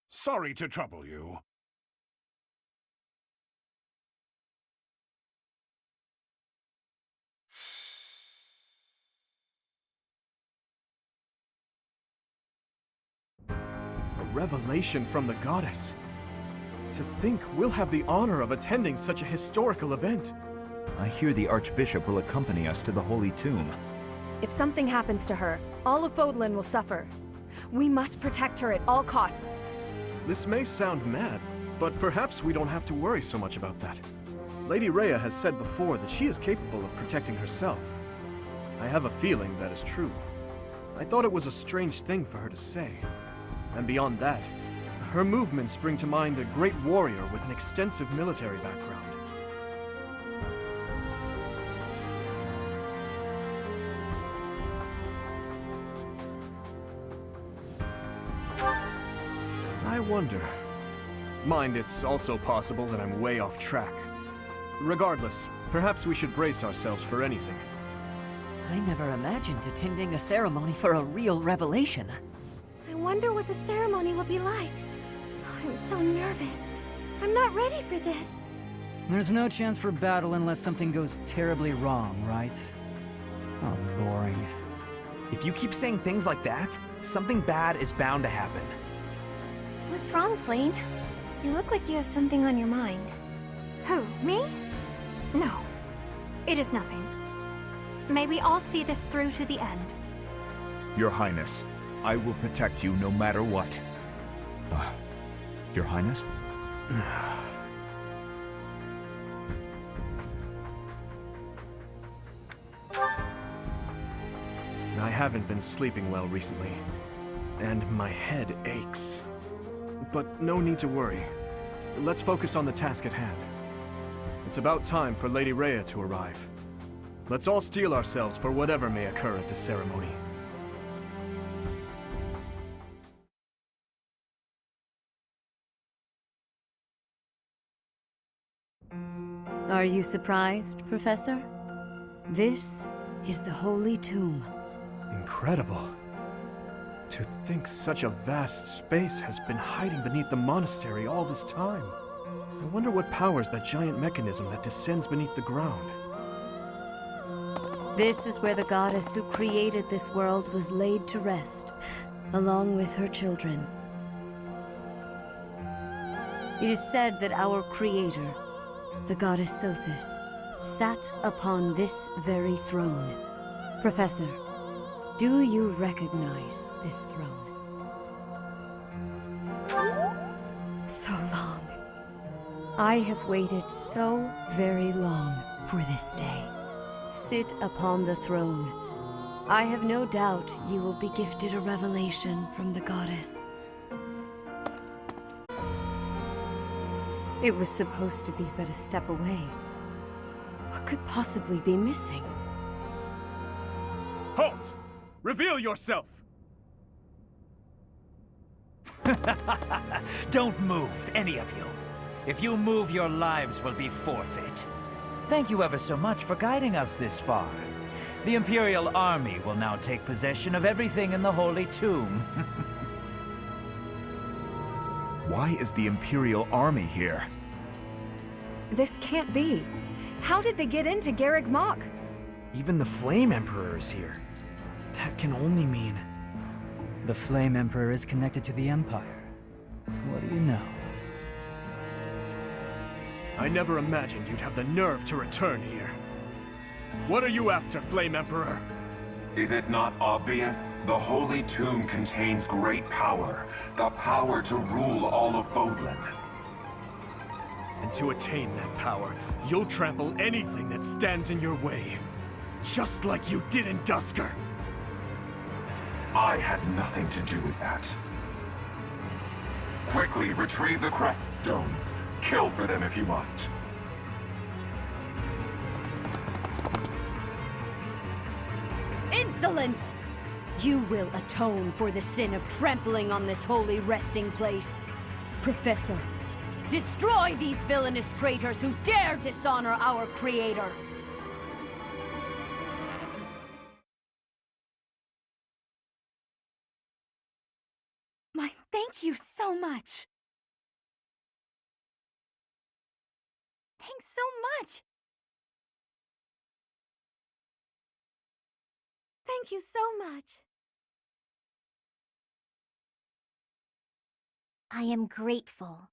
Sorry to trouble you. A revelation from the goddess. To think we'll have the honor of attending such a historical event. I hear the Archbishop will accompany us to the Holy Tomb. If something happens to her, all of Fodlan will suffer. We must protect her at all costs. This may sound mad, but perhaps we don't have to worry so much about that. Lady Rhea has said before that she is capable of protecting herself. I have a feeling that is true. I thought it was a strange thing for her to say. And beyond that, her movements bring to mind a great warrior with an extensive military background. I wonder. Mind, it's also possible that I'm way off track. Regardless, perhaps we should brace ourselves for anything. I never imagined attending a ceremony for a real revelation. I wonder what the ceremony will be like. Oh, I'm so nervous. I'm not ready for this. There's no chance for battle unless something goes terribly wrong, right? Oh, boring. If you keep saying things like that, something bad is bound to happen. What's wrong, Flame? You look like you have something on your mind. Who, me? No. It is nothing. May we all see this through to the end. Your Highness, I will protect you no matter what. Your Highness? I haven't been sleeping well recently, and my head aches. But no need to worry. Let's focus on the task at hand. It's about time for Lady Rhea to arrive. Let's all steel ourselves for whatever may occur at this ceremony. Are you surprised, Professor? This is the Holy Tomb. Incredible. To think such a vast space has been hiding beneath the monastery all this time. I wonder what powers that giant mechanism that descends beneath the ground. This is where the goddess who created this world was laid to rest, along with her children. It is said that our creator, the goddess Sothis, sat upon this very throne. Professor, do you recognize this throne? So long. I have waited so very long for this day. Sit upon the throne, I have no doubt you will be gifted a revelation from the goddess. It was supposed to be but a step away. What could possibly be missing? Halt! Reveal yourself! Don't move, any of you. If you move, your lives will be forfeit. Thank you ever so much for guiding us this far. The Imperial Army will now take possession of everything in the Holy Tomb. Why is the Imperial Army here? This can't be. How did they get into Garreg Mach? Even the Flame Emperor is here. That can only mean... The Flame Emperor is connected to the Empire. What do you know? I never imagined you'd have the nerve to return here. What are you after, Flame Emperor? Is it not obvious? The Holy Tomb contains great power. The power to rule all of Fodlan. And to attain that power, you'll trample anything that stands in your way. Just like you did in Dusker. I had nothing to do with that. Quickly retrieve the crest stones. Kill for them if you must. Insolence! You will atone for the sin of trampling on this holy resting place. Professor, destroy these villainous traitors who dare dishonor our creator! Thank you so much. Thanks so much. Thank you so much. I am grateful.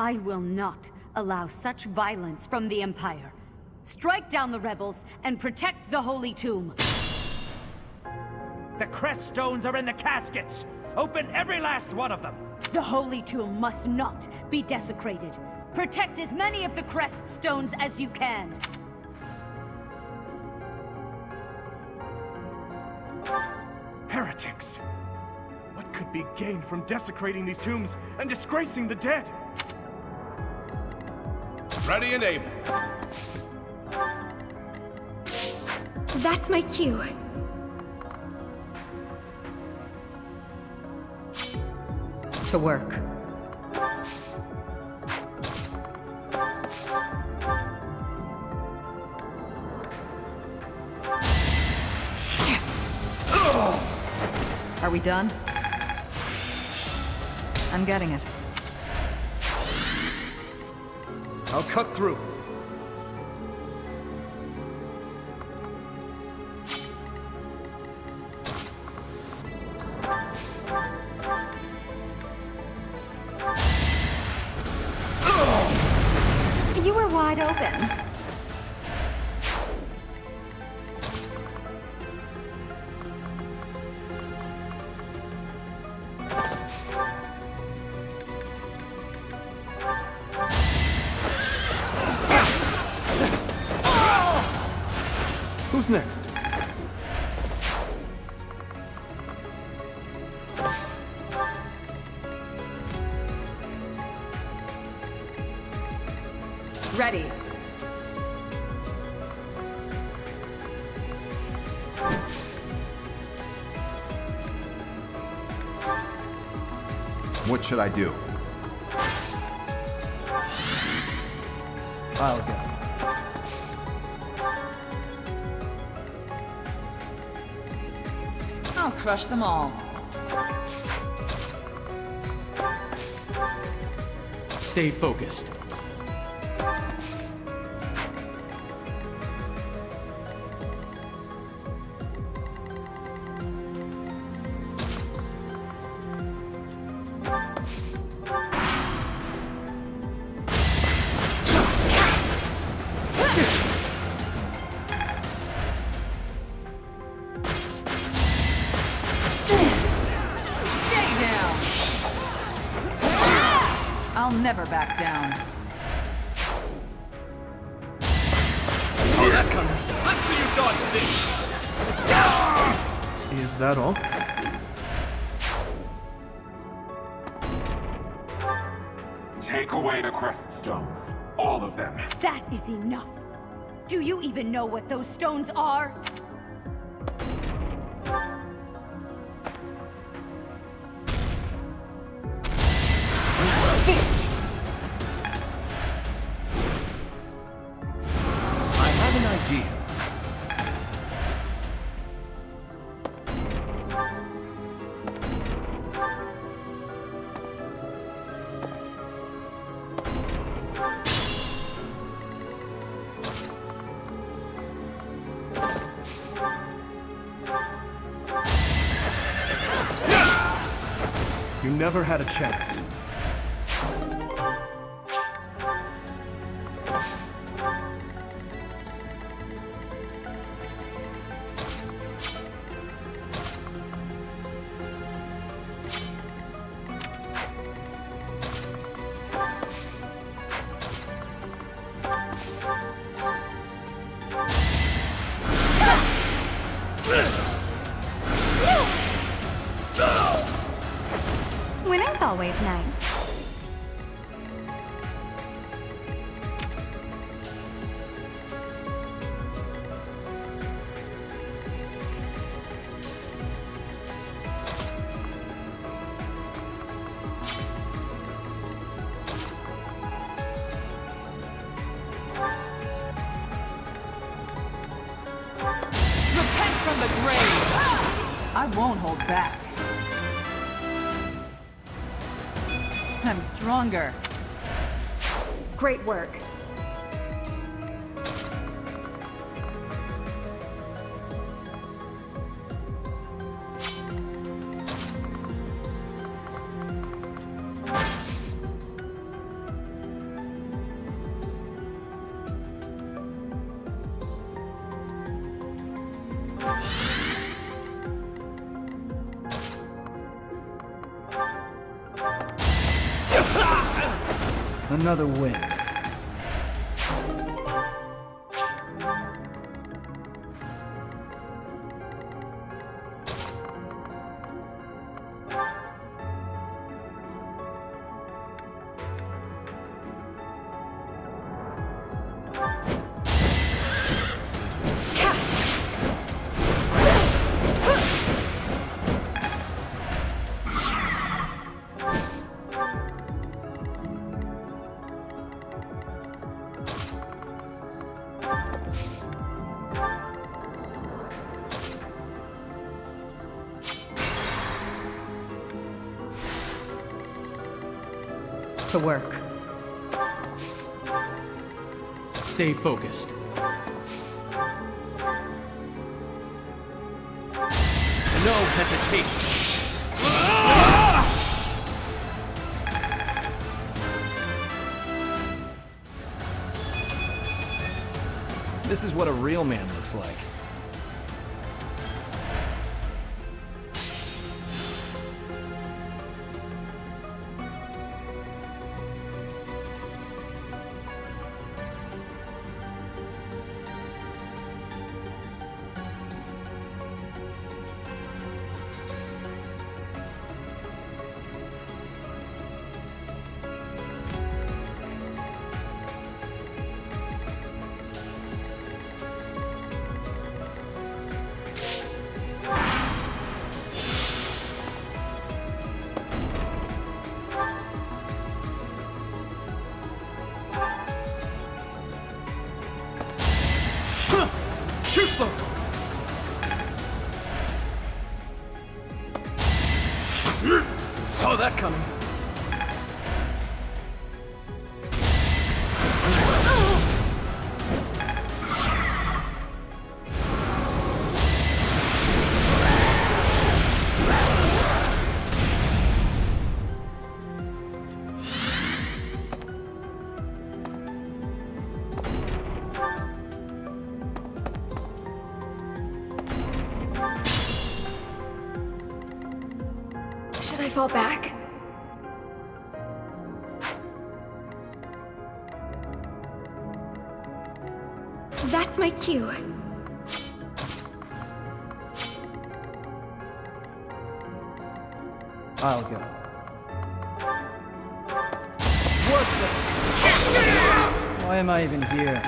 I will not allow such violence from the Empire. Strike down the rebels and protect the Holy Tomb. The crest stones are in the caskets! Open every last one of them! The Holy Tomb must not be desecrated. Protect as many of the crest stones as you can. Heretics! What could be gained from desecrating these tombs and disgracing the dead? Ready and able. That's my cue. To work. Are we done? I'm getting it. I'll cut through. You were wide open. Who's next? Ready. What should I do? I'll go. I'll crush them all. Stay focused. I'll never back down. Saw that coming. Let's see you dodge this. Is that all? Take away the crest stones. All of them. That is enough. Do you even know what those stones are? I have an idea. You never had a chance. Winning's always nice. Repent from the grave! I won't hold back. I'm stronger. Great work. Another win. To work. Stay focused. No hesitation. This is what a real man looks like. Too slow! Saw that coming. Should I fall back? That's my cue. I'll go. Worthless! Why am I even here?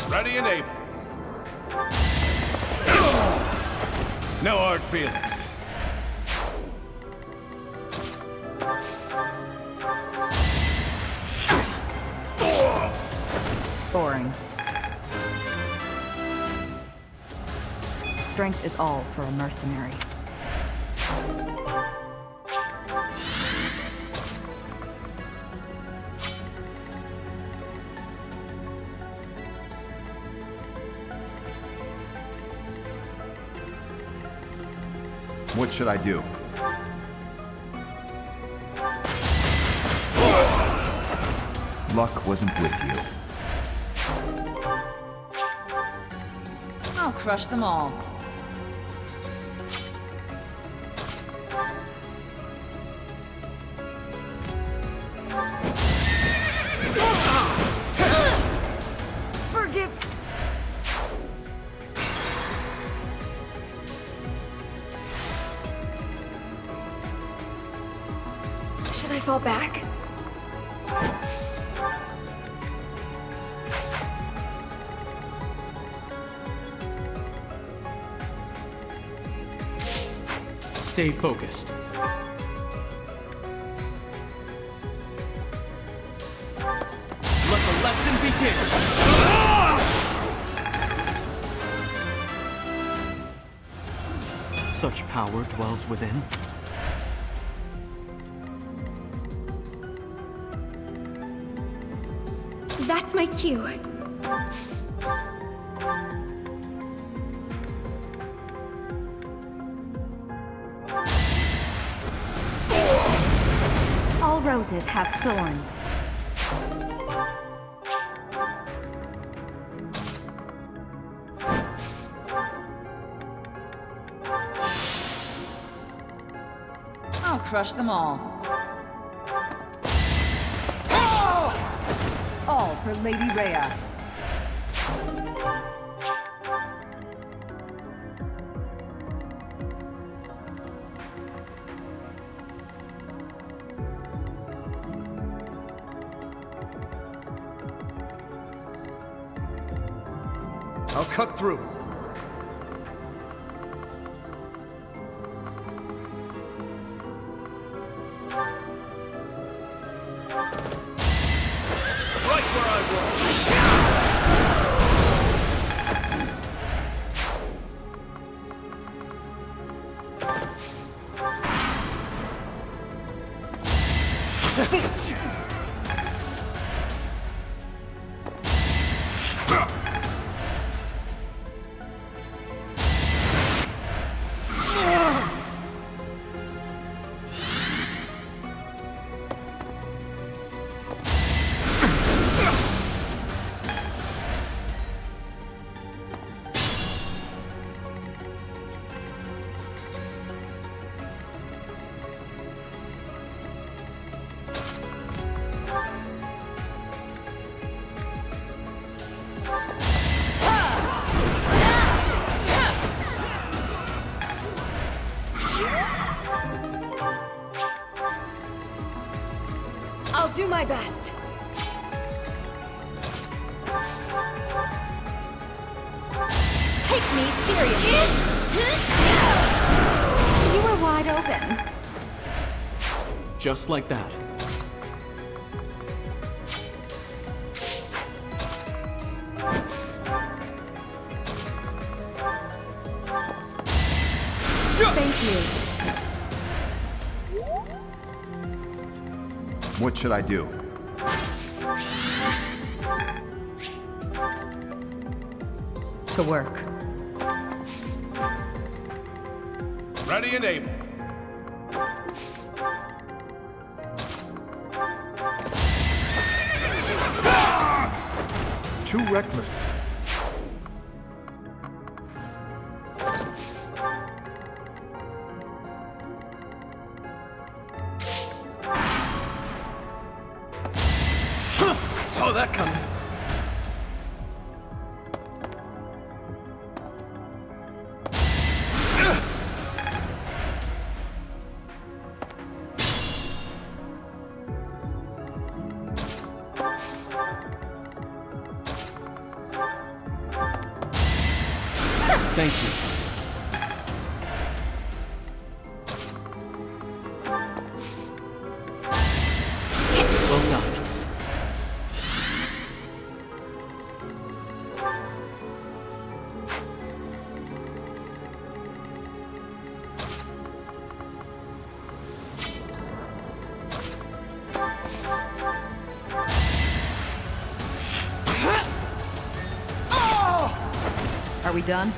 Ready and able. No hard feelings. Boring. Strength is all for a mercenary. What should I do? Luck wasn't with you. I'll crush them all. Forgive. Should I fall back? Stay focused. Let the lesson begin! Such power dwells within. That's my cue. All roses have thorns. I'll crush them all. All for Lady Rhea. I'll cut through. I'll do my best. Take me seriously. You were wide open. Just like that. Thank you. What should I do? To work. Ready and able. Too reckless. Saw that coming. Thank you. Well done. Are we done?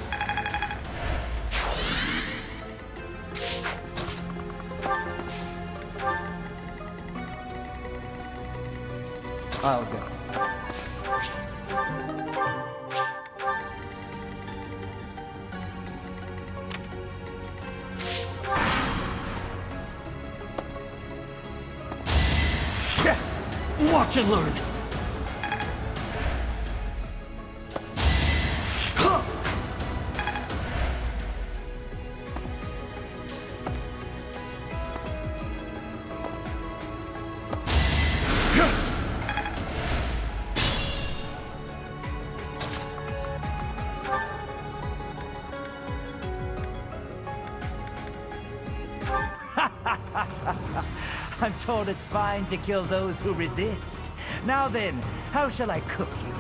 I'll go. Watch and learn. I'm told it's fine to kill those who resist. Now then, how shall I cook you?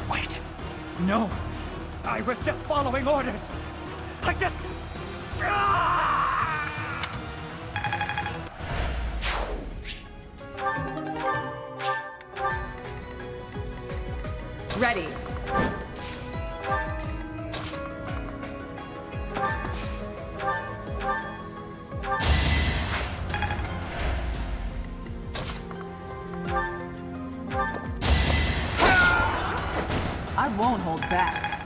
Wait. No. I was just following orders. I just... Ready. I won't hold back.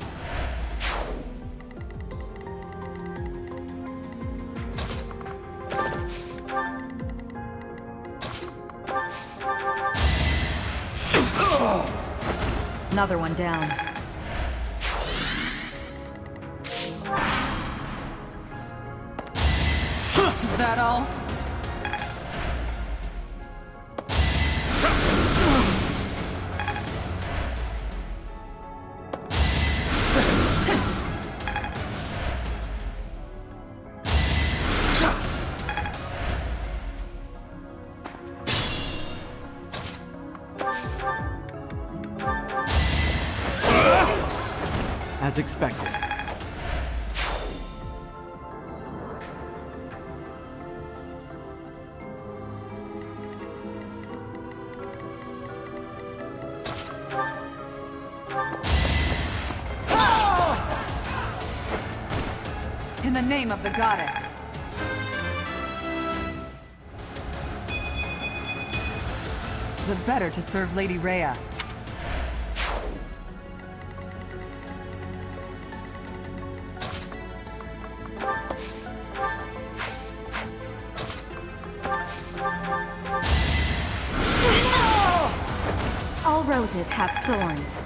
Another one down. Is that all? As expected. In the name of the goddess. The better to serve Lady Rhea. All roses have thorns.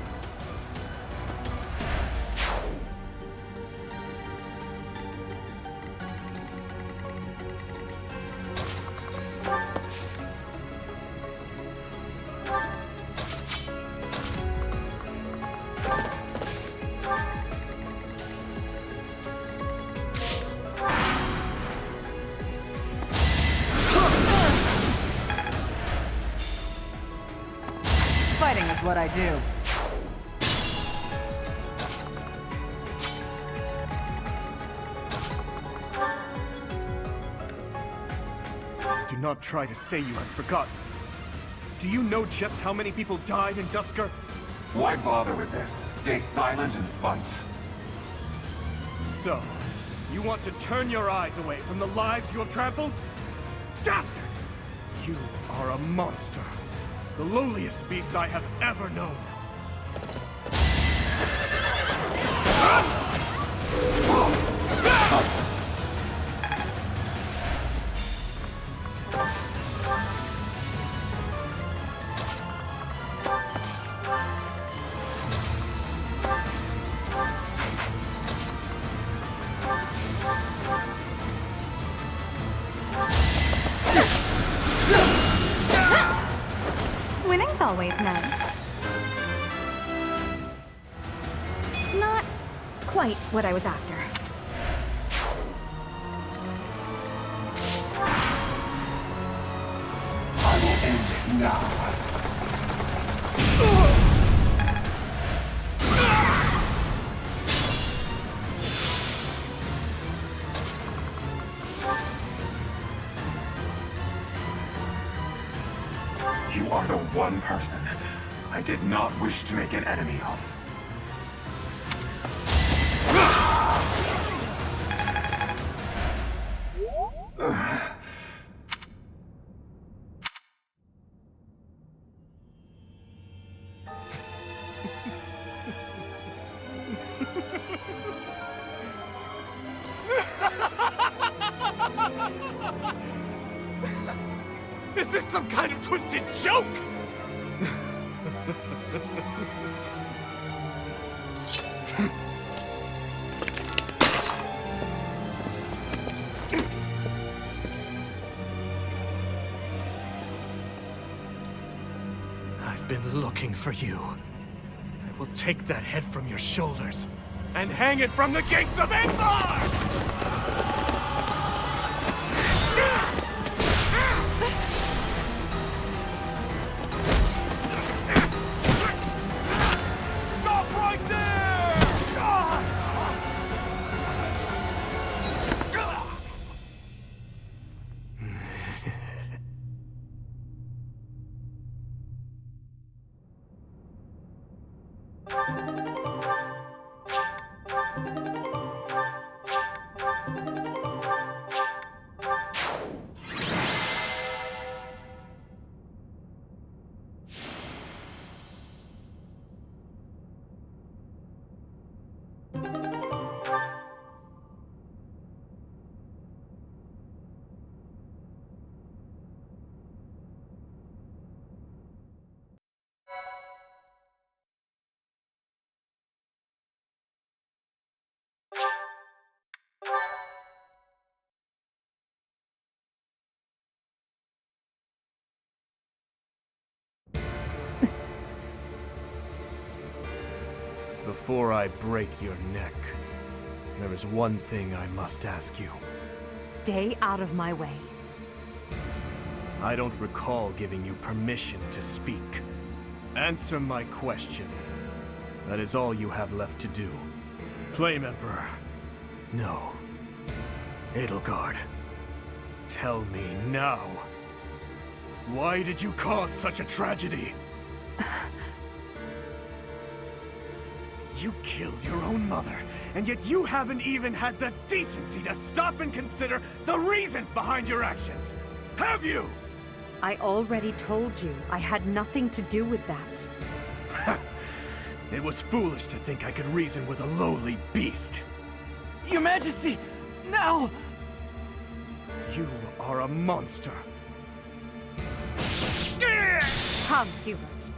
Fighting is what I do. Do not try to say you have forgotten. Do you know just how many people died in Dusker? Why bother with this? Stay silent and fight. So, you want to turn your eyes away from the lives you have trampled? Dastard! You are a monster. The lowliest beast I have ever known. Winning's always nice. Not quite what I was after. I will end it now. You are the one person I did not wish to make an enemy of. Is this some kind of twisted joke? I've been looking for you. I will take that head from your shoulders and hang it from the gates of Endor! Stop right there! Before I break your neck, there is one thing I must ask you. Stay out of my way. I don't recall giving you permission to speak. Answer my question. That is all you have left to do. Flame Emperor. No. Edelgard. Tell me now. Why did you cause such a tragedy? You killed your own mother, and yet you haven't even had the decency to stop and consider the reasons behind your actions! Have you? I already told you I had nothing to do with that. It was foolish to think I could reason with a lowly beast. Your Majesty, no! You are a monster. Come, Hubert.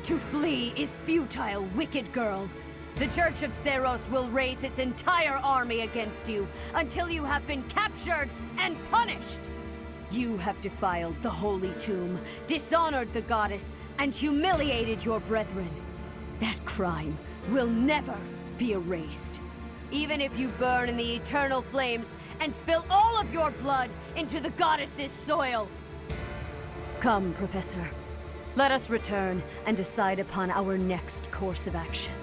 To flee is futile, wicked girl. The Church of Seros will raise its entire army against you until you have been captured and punished. You have defiled the Holy Tomb, dishonored the goddess, and humiliated your brethren. That crime will never be erased. Even if you burn in the eternal flames and spill all of your blood into the goddess's soil. Come, Professor. Let us return and decide upon our next course of action.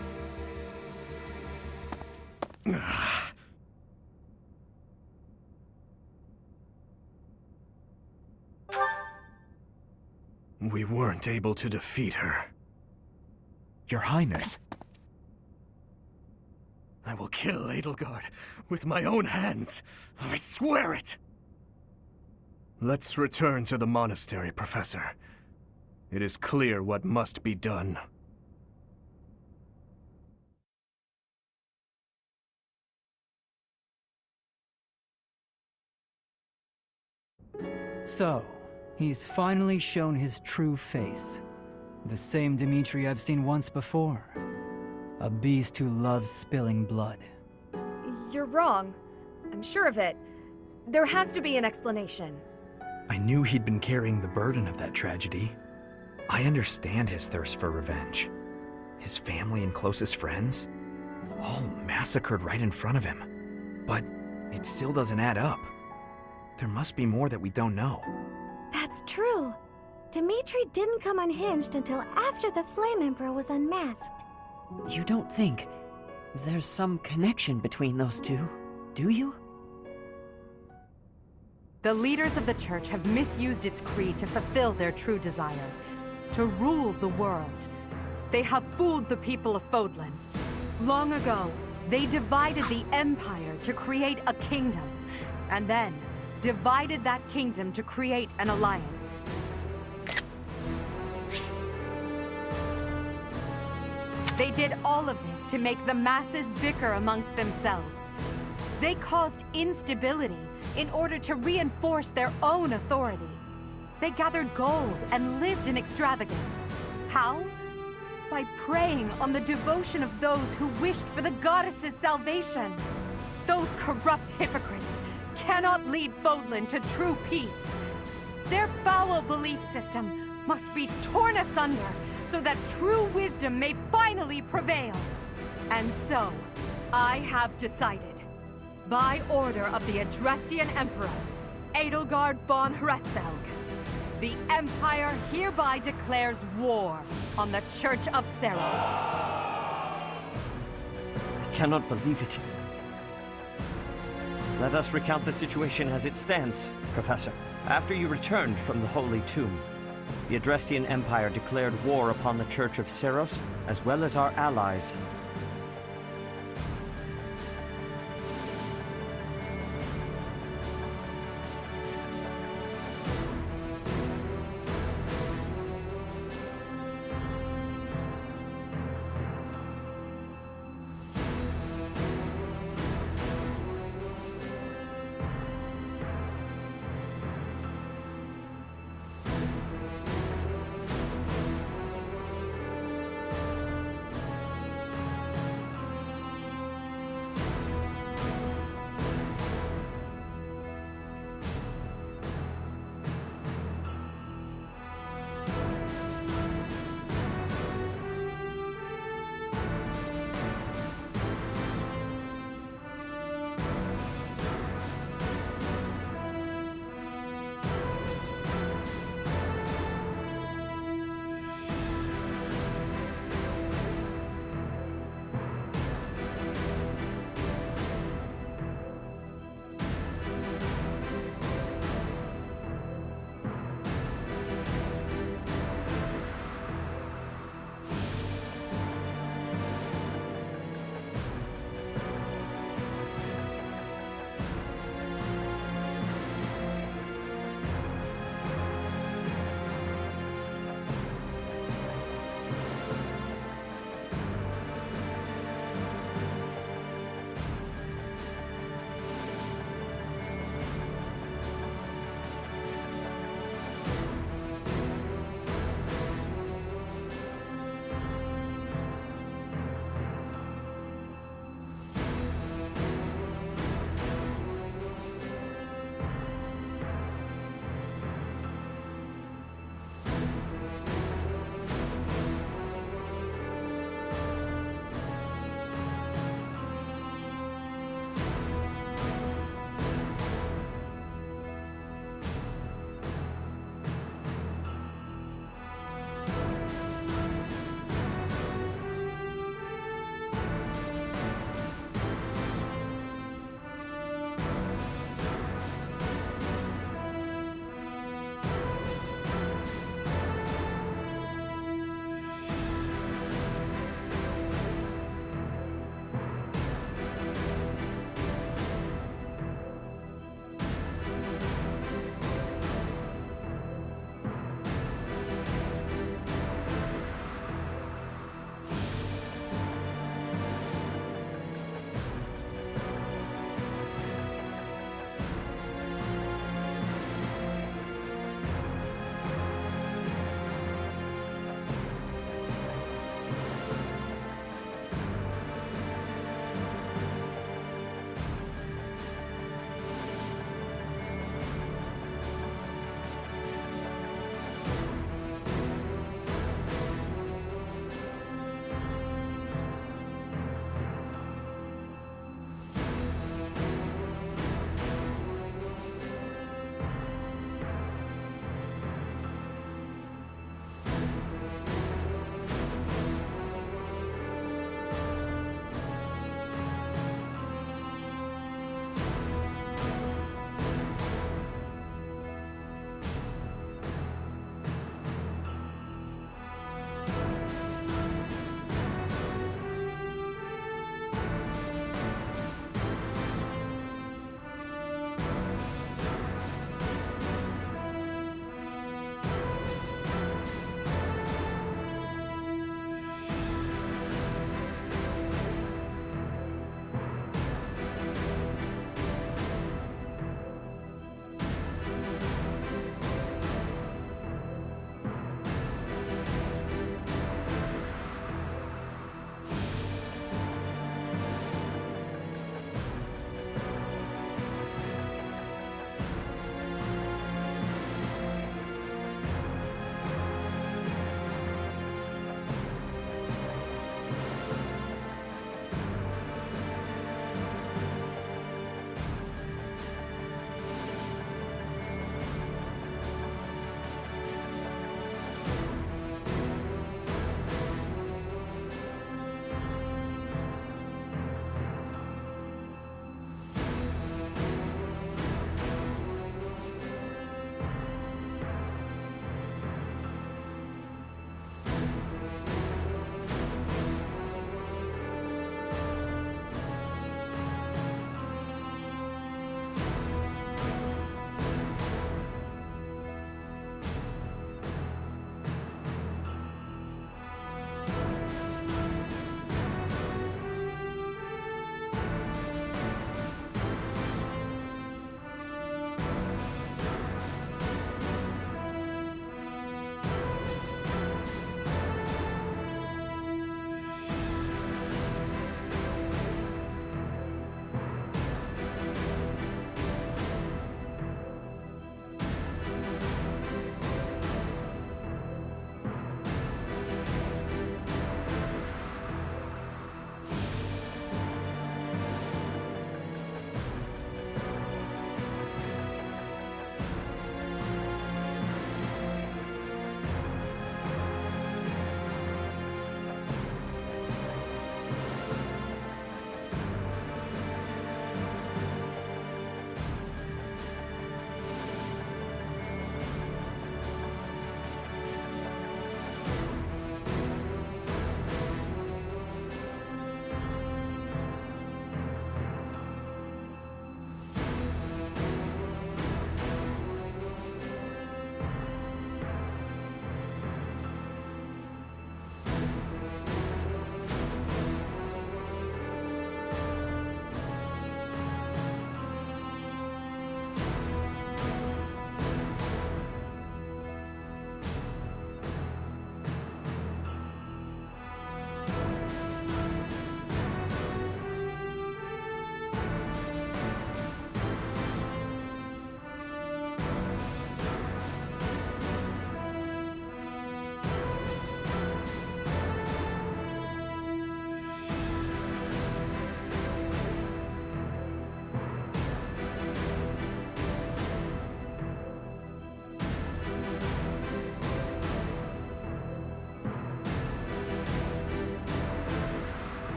We weren't able to defeat her. Your Highness. I will kill Edelgard with my own hands. I swear it! Let's return to the monastery, Professor. It is clear what must be done. So, he's finally shown his true face. The same Dmitri I've seen once before. A beast who loves spilling blood. You're wrong. I'm sure of it. There has to be an explanation. I knew he'd been carrying the burden of that tragedy. I understand his thirst for revenge. His family and closest friends, all massacred right in front of him. But it still doesn't add up. There must be more that we don't know. That's true. Dmitri didn't come unhinged until after the Flame Emperor was unmasked. You don't think there's some connection between those two, do you? The leaders of the Church have misused its creed to fulfill their true desire, to rule the world. They have fooled the people of Fodlan. Long ago, they divided the Empire to create a kingdom, and then divided that kingdom to create an alliance. They did all of this to make the masses bicker amongst themselves. They caused instability in order to reinforce their own authority. They gathered gold and lived in extravagance. How? By preying on the devotion of those who wished for the goddess's salvation. Those corrupt hypocrites cannot lead Fodlan to true peace. Their foul belief system must be torn asunder so that true wisdom may finally prevail. And so, I have decided, by order of the Adrestian Emperor, Edelgard von Hresvelg, the Empire hereby declares war on the Church of Seros. I cannot believe it. Let us recount the situation as it stands, Professor. After you returned from the Holy Tomb, the Adrestian Empire declared war upon the Church of Seros, as well as our allies.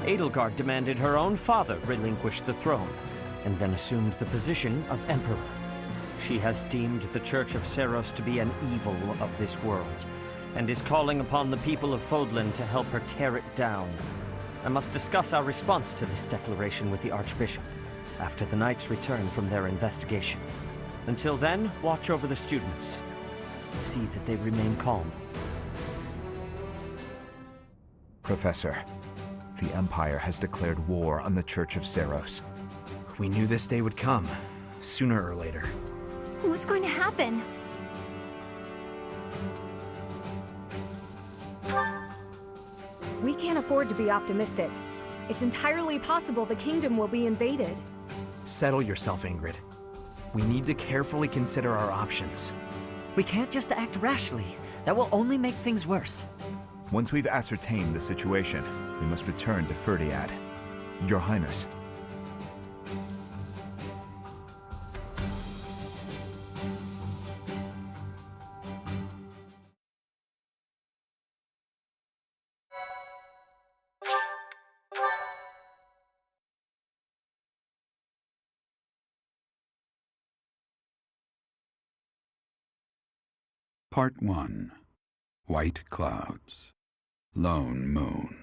Edelgard demanded her own father relinquish the throne, and then assumed the position of Emperor. She has deemed the Church of Seiros to be an evil of this world, and is calling upon the people of Fodlan to help her tear it down. I must discuss our response to this declaration with the Archbishop, after the Knights return from their investigation. Until then, watch over the students. See that they remain calm. Professor, the Empire has declared war on the Church of Seiros. We knew this day would come, sooner or later. What's going to happen? We can't afford to be optimistic. It's entirely possible the kingdom will be invaded. Settle yourself, Ingrid. We need to carefully consider our options. We can't just act rashly. That will only make things worse. Once we've ascertained the situation, we must return to Ferdiad. Your Highness. Part 1. White Clouds. Lone Moon.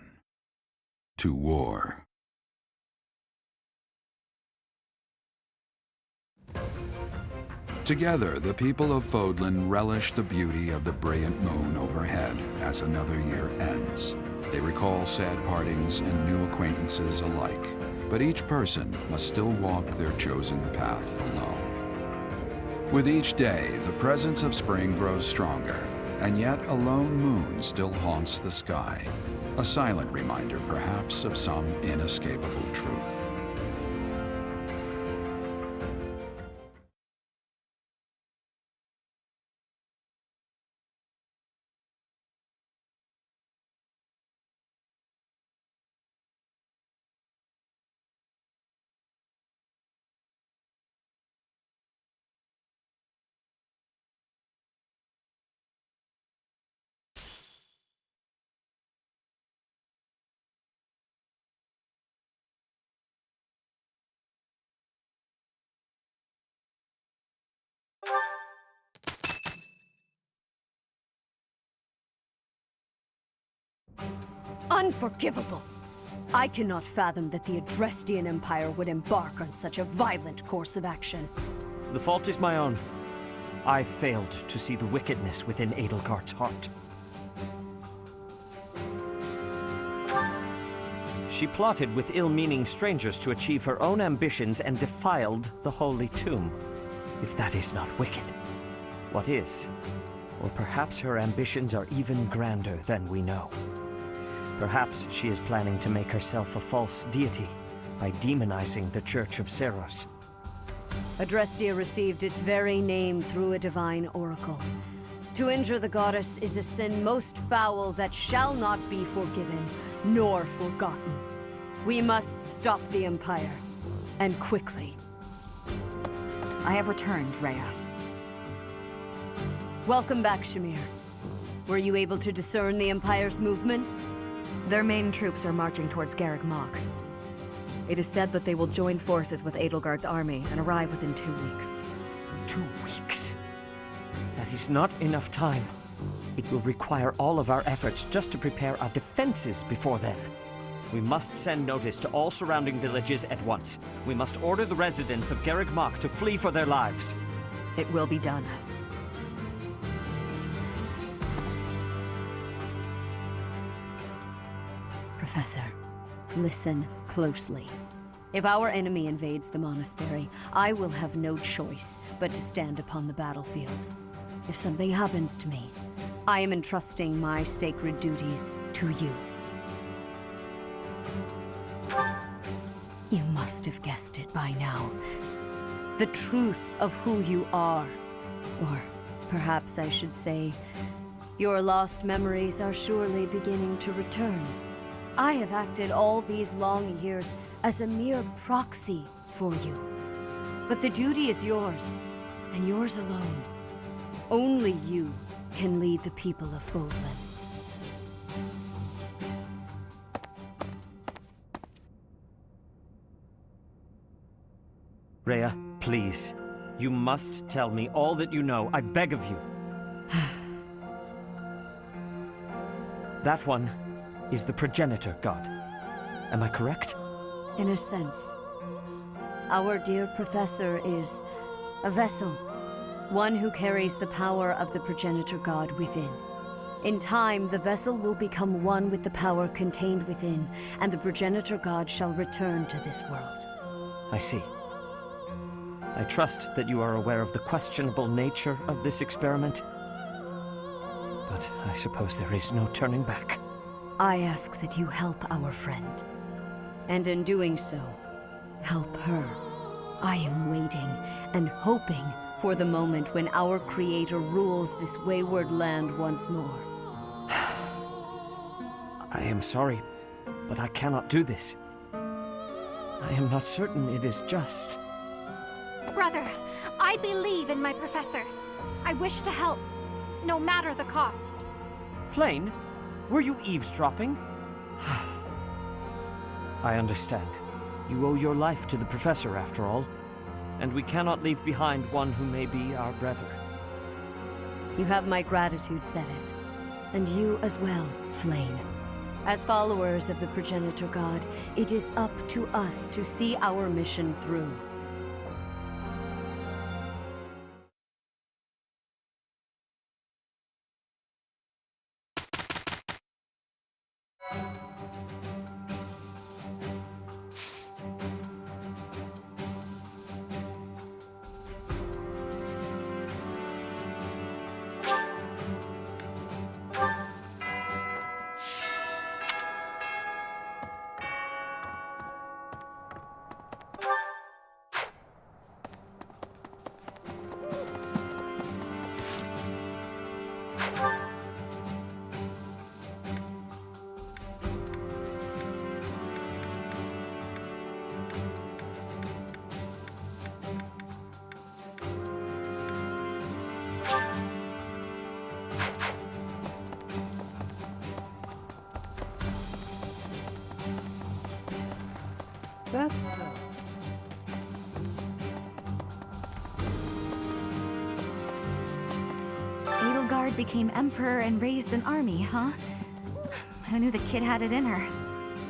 To War. Together, the people of Fodlan relish the beauty of the brilliant moon overhead as another year ends. They recall sad partings and new acquaintances alike, but each person must still walk their chosen path alone. With each day, the presence of spring grows stronger, and yet a lone moon still haunts the sky, a silent reminder, perhaps, of some inescapable truth. Unforgivable! I cannot fathom that the Adrestian Empire would embark on such a violent course of action. The fault is my own. I failed to see the wickedness within Edelgard's heart. She plotted with ill-meaning strangers to achieve her own ambitions and defiled the Holy Tomb. If that is not wicked, what is? Or perhaps her ambitions are even grander than we know. Perhaps she is planning to make herself a false deity by demonizing the Church of Seiros. Adrestia received its very name through a divine oracle. To injure the goddess is a sin most foul that shall not be forgiven, nor forgotten. We must stop the Empire, and quickly. I have returned, Rhea. Welcome back, Shamir. Were you able to discern the Empire's movements? Their main troops are marching towards Garreg Mach. It is said that they will join forces with Edelgard's army and arrive within 2 weeks. 2 weeks? That is not enough time. It will require all of our efforts just to prepare our defenses before then. We must send notice to all surrounding villages at once. We must order the residents of Garreg Mach to flee for their lives. It will be done. Professor, listen closely. If our enemy invades the monastery, I will have no choice but to stand upon the battlefield. If something happens to me, I am entrusting my sacred duties to you. You must have guessed it by now. The truth of who you are. Or perhaps I should say, your lost memories are surely beginning to return. I have acted all these long years as a mere proxy for you. But the duty is yours, and yours alone. Only you can lead the people of Fodlan. Please, you must tell me all that you know. I beg of you. That one is the progenitor god. Am I correct? In a sense. Our dear professor is a vessel, one who carries the power of the progenitor god within. In time, the vessel will become one with the power contained within, and the progenitor god shall return to this world. I see. I trust that you are aware of the questionable nature of this experiment. But I suppose there is no turning back. I ask that you help our friend. And in doing so, help her. I am waiting and hoping for the moment when our Creator rules this wayward land once more. I am sorry, but I cannot do this. I am not certain it is just. Brother, I believe in my professor. I wish to help, no matter the cost. Flayn, were you eavesdropping? I understand. You owe your life to the professor, after all. And we cannot leave behind one who may be our brother. You have my gratitude, Seteth. And you as well, Flayn. As followers of the progenitor god, it is up to us to see our mission through. That's Edelgard became emperor and raised an army, huh? Who knew the kid had it in her?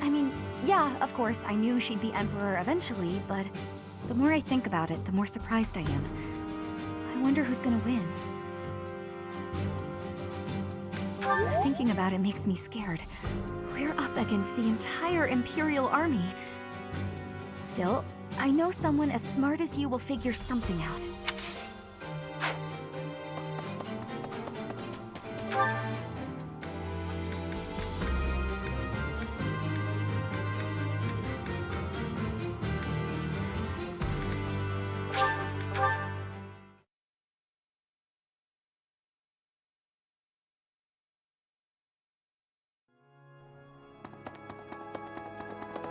I mean, yeah, of course, I knew she'd be emperor eventually, but the more I think about it, the more surprised I am. I wonder who's gonna win. Thinking about it makes me scared. We're up against the entire Imperial army. Still, I know someone as smart as you will figure something out.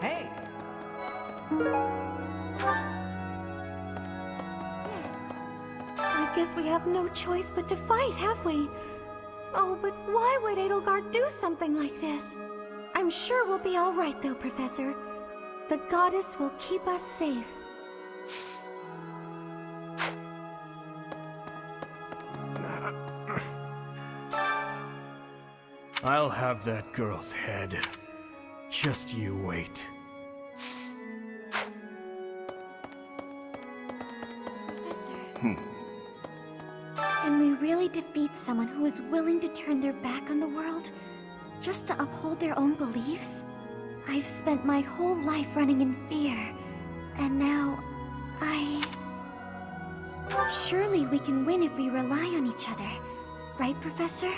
Hey! I guess we have no choice but to fight, have we? Oh, but why would Edelgard do something like this? I'm sure we'll be all right, though, Professor. The goddess will keep us safe. I'll have that girl's head. Just you wait. Professor. Can we really defeat someone who is willing to turn their back on the world just to uphold their own beliefs? I've spent my whole life running in fear, and now Surely we can win if we rely on each other, right, Professor?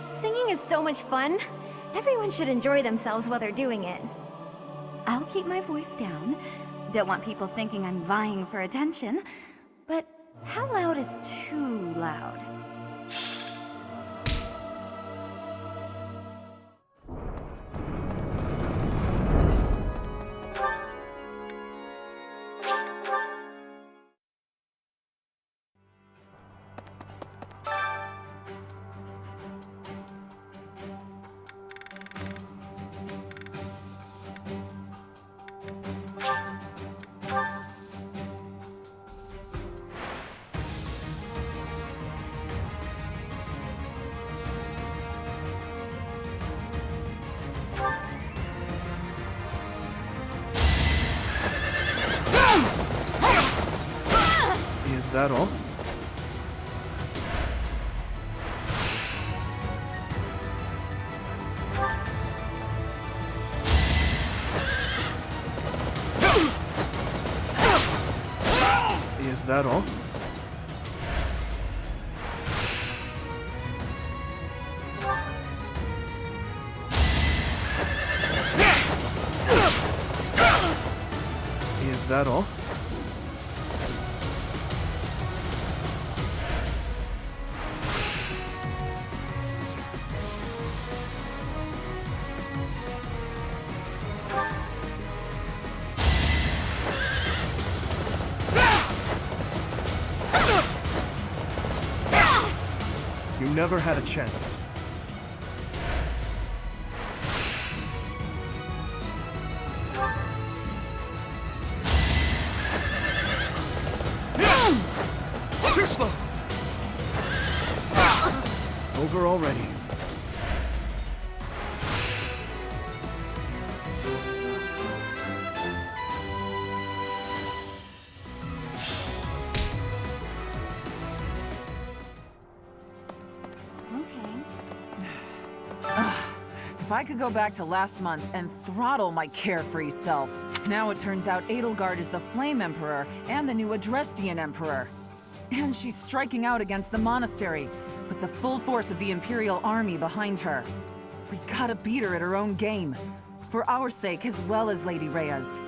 Singing is so much fun. Everyone should enjoy themselves while they're doing it. I'll keep my voice down. Don't want people thinking I'm vying for attention. But how loud is too loud? Is that all? Is that all? Is that all? You never had a chance. Too slow! Over already. If I could go back to last month and throttle my carefree self. Now it turns out Edelgard is the Flame Emperor and the new Adrestian Emperor. And she's striking out against the monastery, with the full force of the Imperial army behind her. We gotta beat her at her own game, for our sake as well as Lady Rhea's.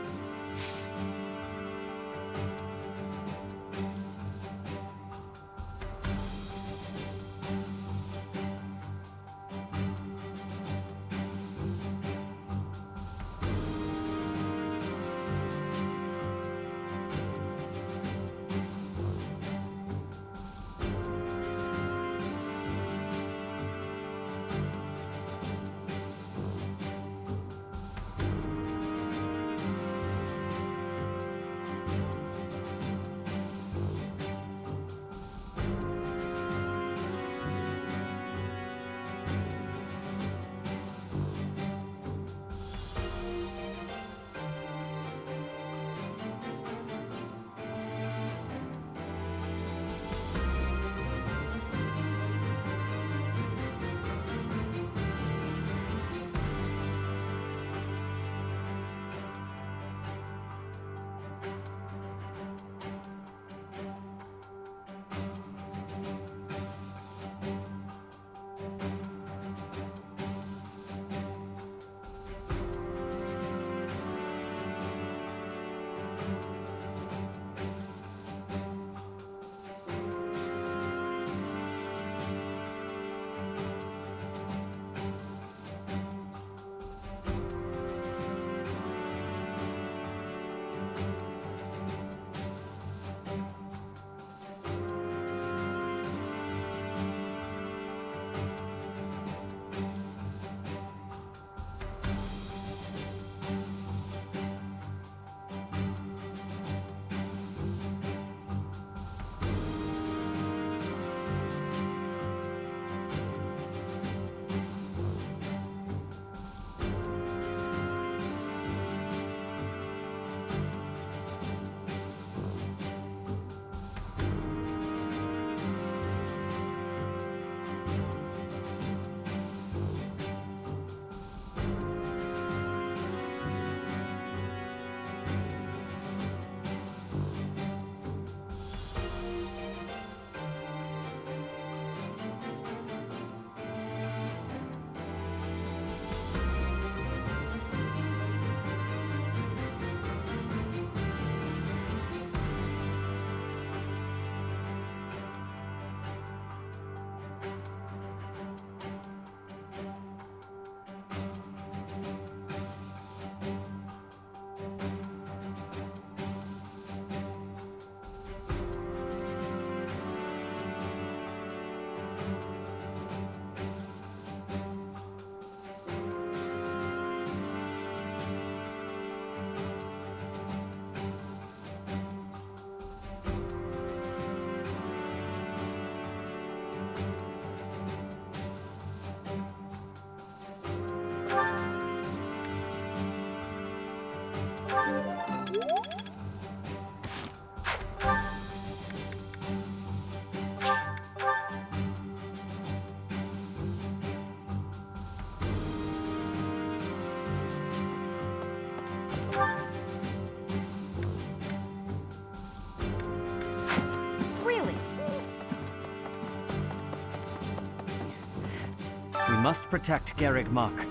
must protect Garreg Mach.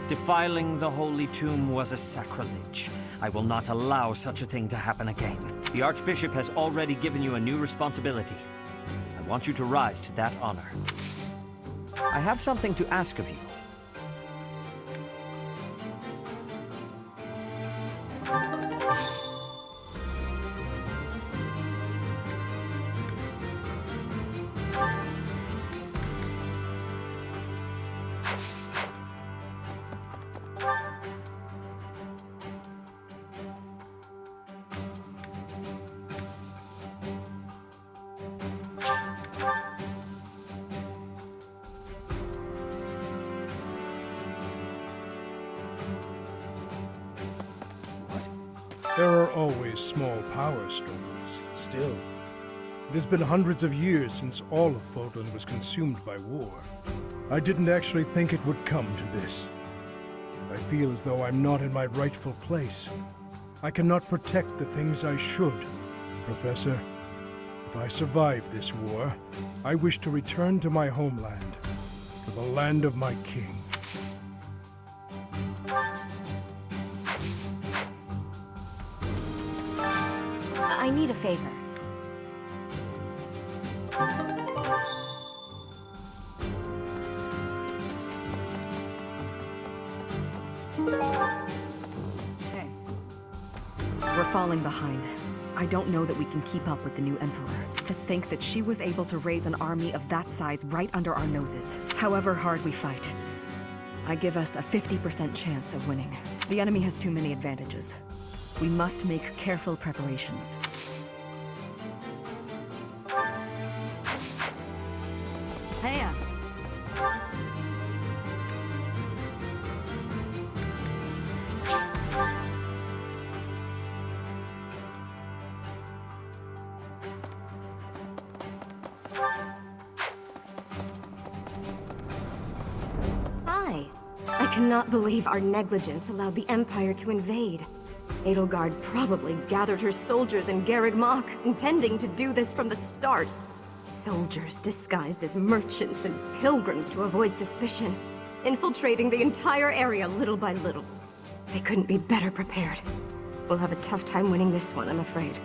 Defiling the Holy Tomb was a sacrilege. I will not allow such a thing to happen again. The Archbishop has already given you a new responsibility. I want you to rise to that honor. I have something to ask of you. There are always small power struggles, still. It has been hundreds of years since all of Fodlan was consumed by war. I didn't actually think it would come to this. I feel as though I'm not in my rightful place. I cannot protect the things I should. Professor, if I survive this war, I wish to return to my homeland, to the land of my king. I need a favor. Hey. We're falling behind. I don't know that we can keep up with the new Emperor. To think that she was able to raise an army of that size right under our noses. However hard we fight, I give us a 50% chance of winning. The enemy has too many advantages. We must make careful preparations. Heya. Hi. I cannot believe our negligence allowed the Empire to invade. Edelgard probably gathered her soldiers in Garreg Mach, intending to do this from the start. Soldiers disguised as merchants and pilgrims to avoid suspicion, infiltrating the entire area little by little. They couldn't be better prepared. We'll have a tough time winning this one, I'm afraid.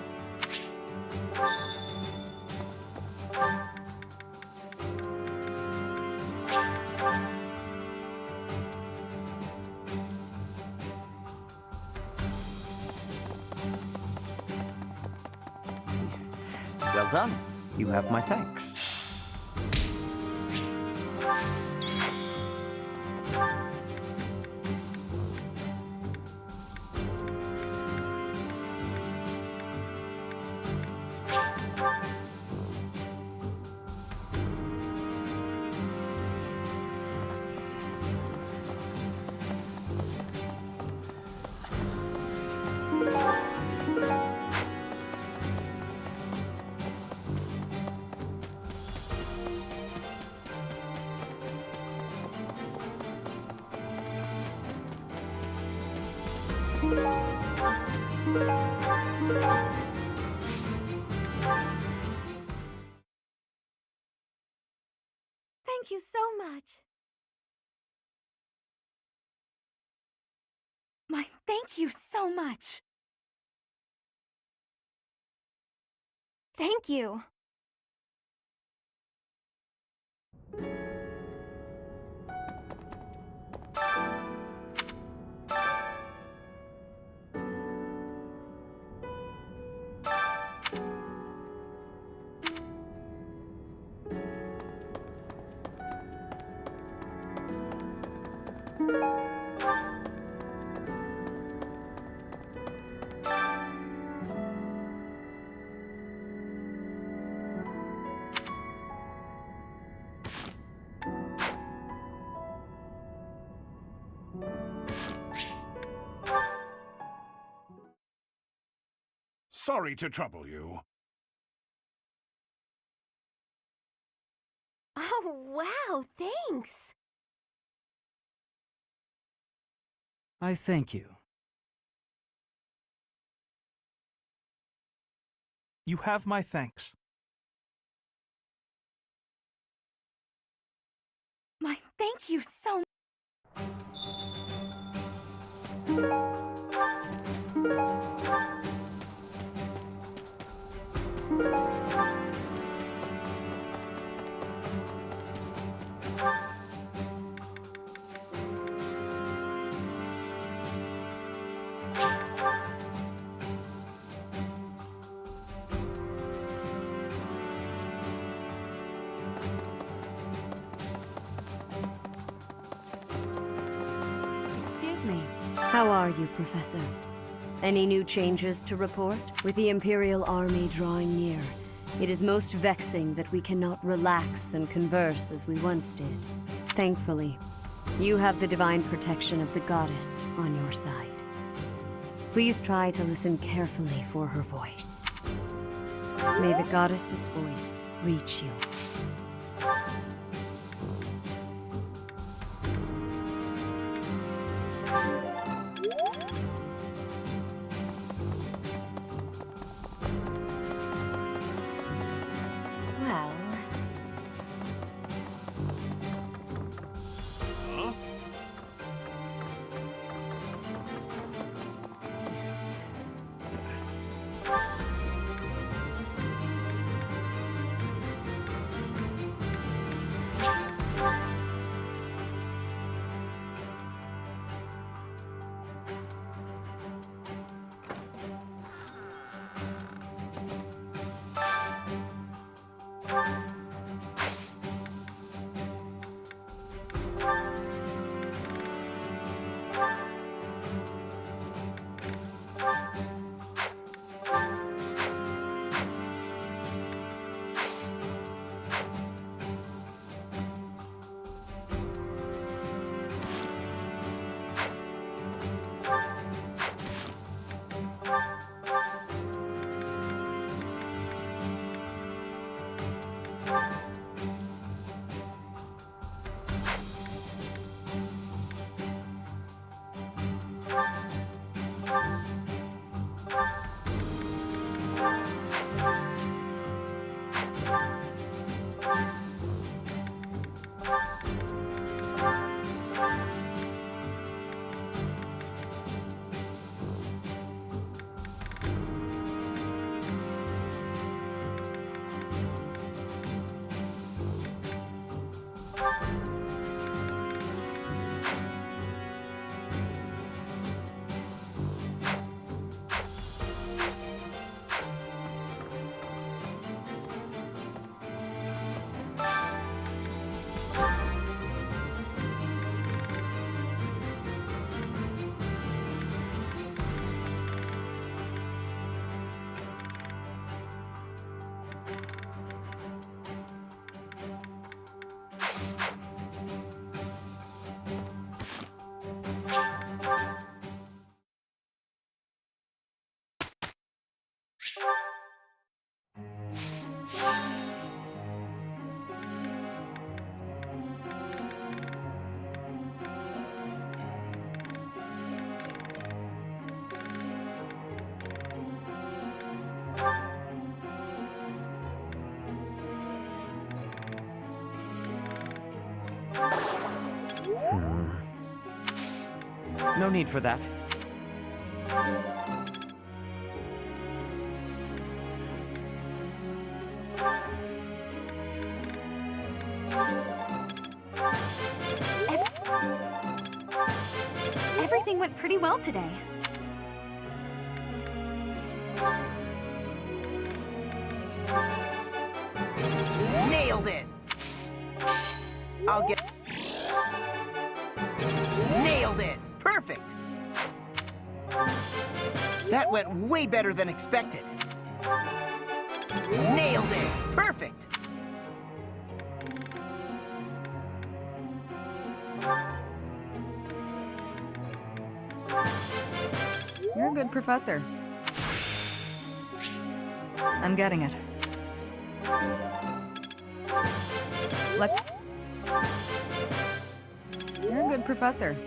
Well done. You have my thanks. Thank you so much. Thank you so much. Thank you. Sorry to trouble you. Oh, wow, thanks. I thank you. You have my thanks. Thank you so much. Excuse me. How are you, Professor? Any new changes to report? With the Imperial Army drawing near, it is most vexing that we cannot relax and converse as we once did. Thankfully, you have the divine protection of the goddess on your side. Please try to listen carefully for her voice. May the goddess's voice reach you. Well, No need for that. everything went pretty well today. Nailed it! I'll get... Nailed it! Perfect! That went way better than expected. Nailed it! Perfect! You're a good professor. I'm getting it. Let's... You're a good professor.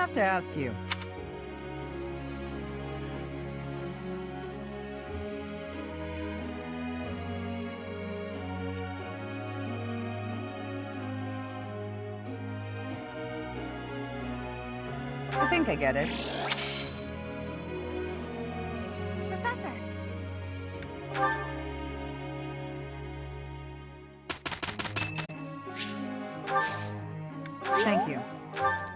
have to ask you. I think I get it. Professor! Thank you.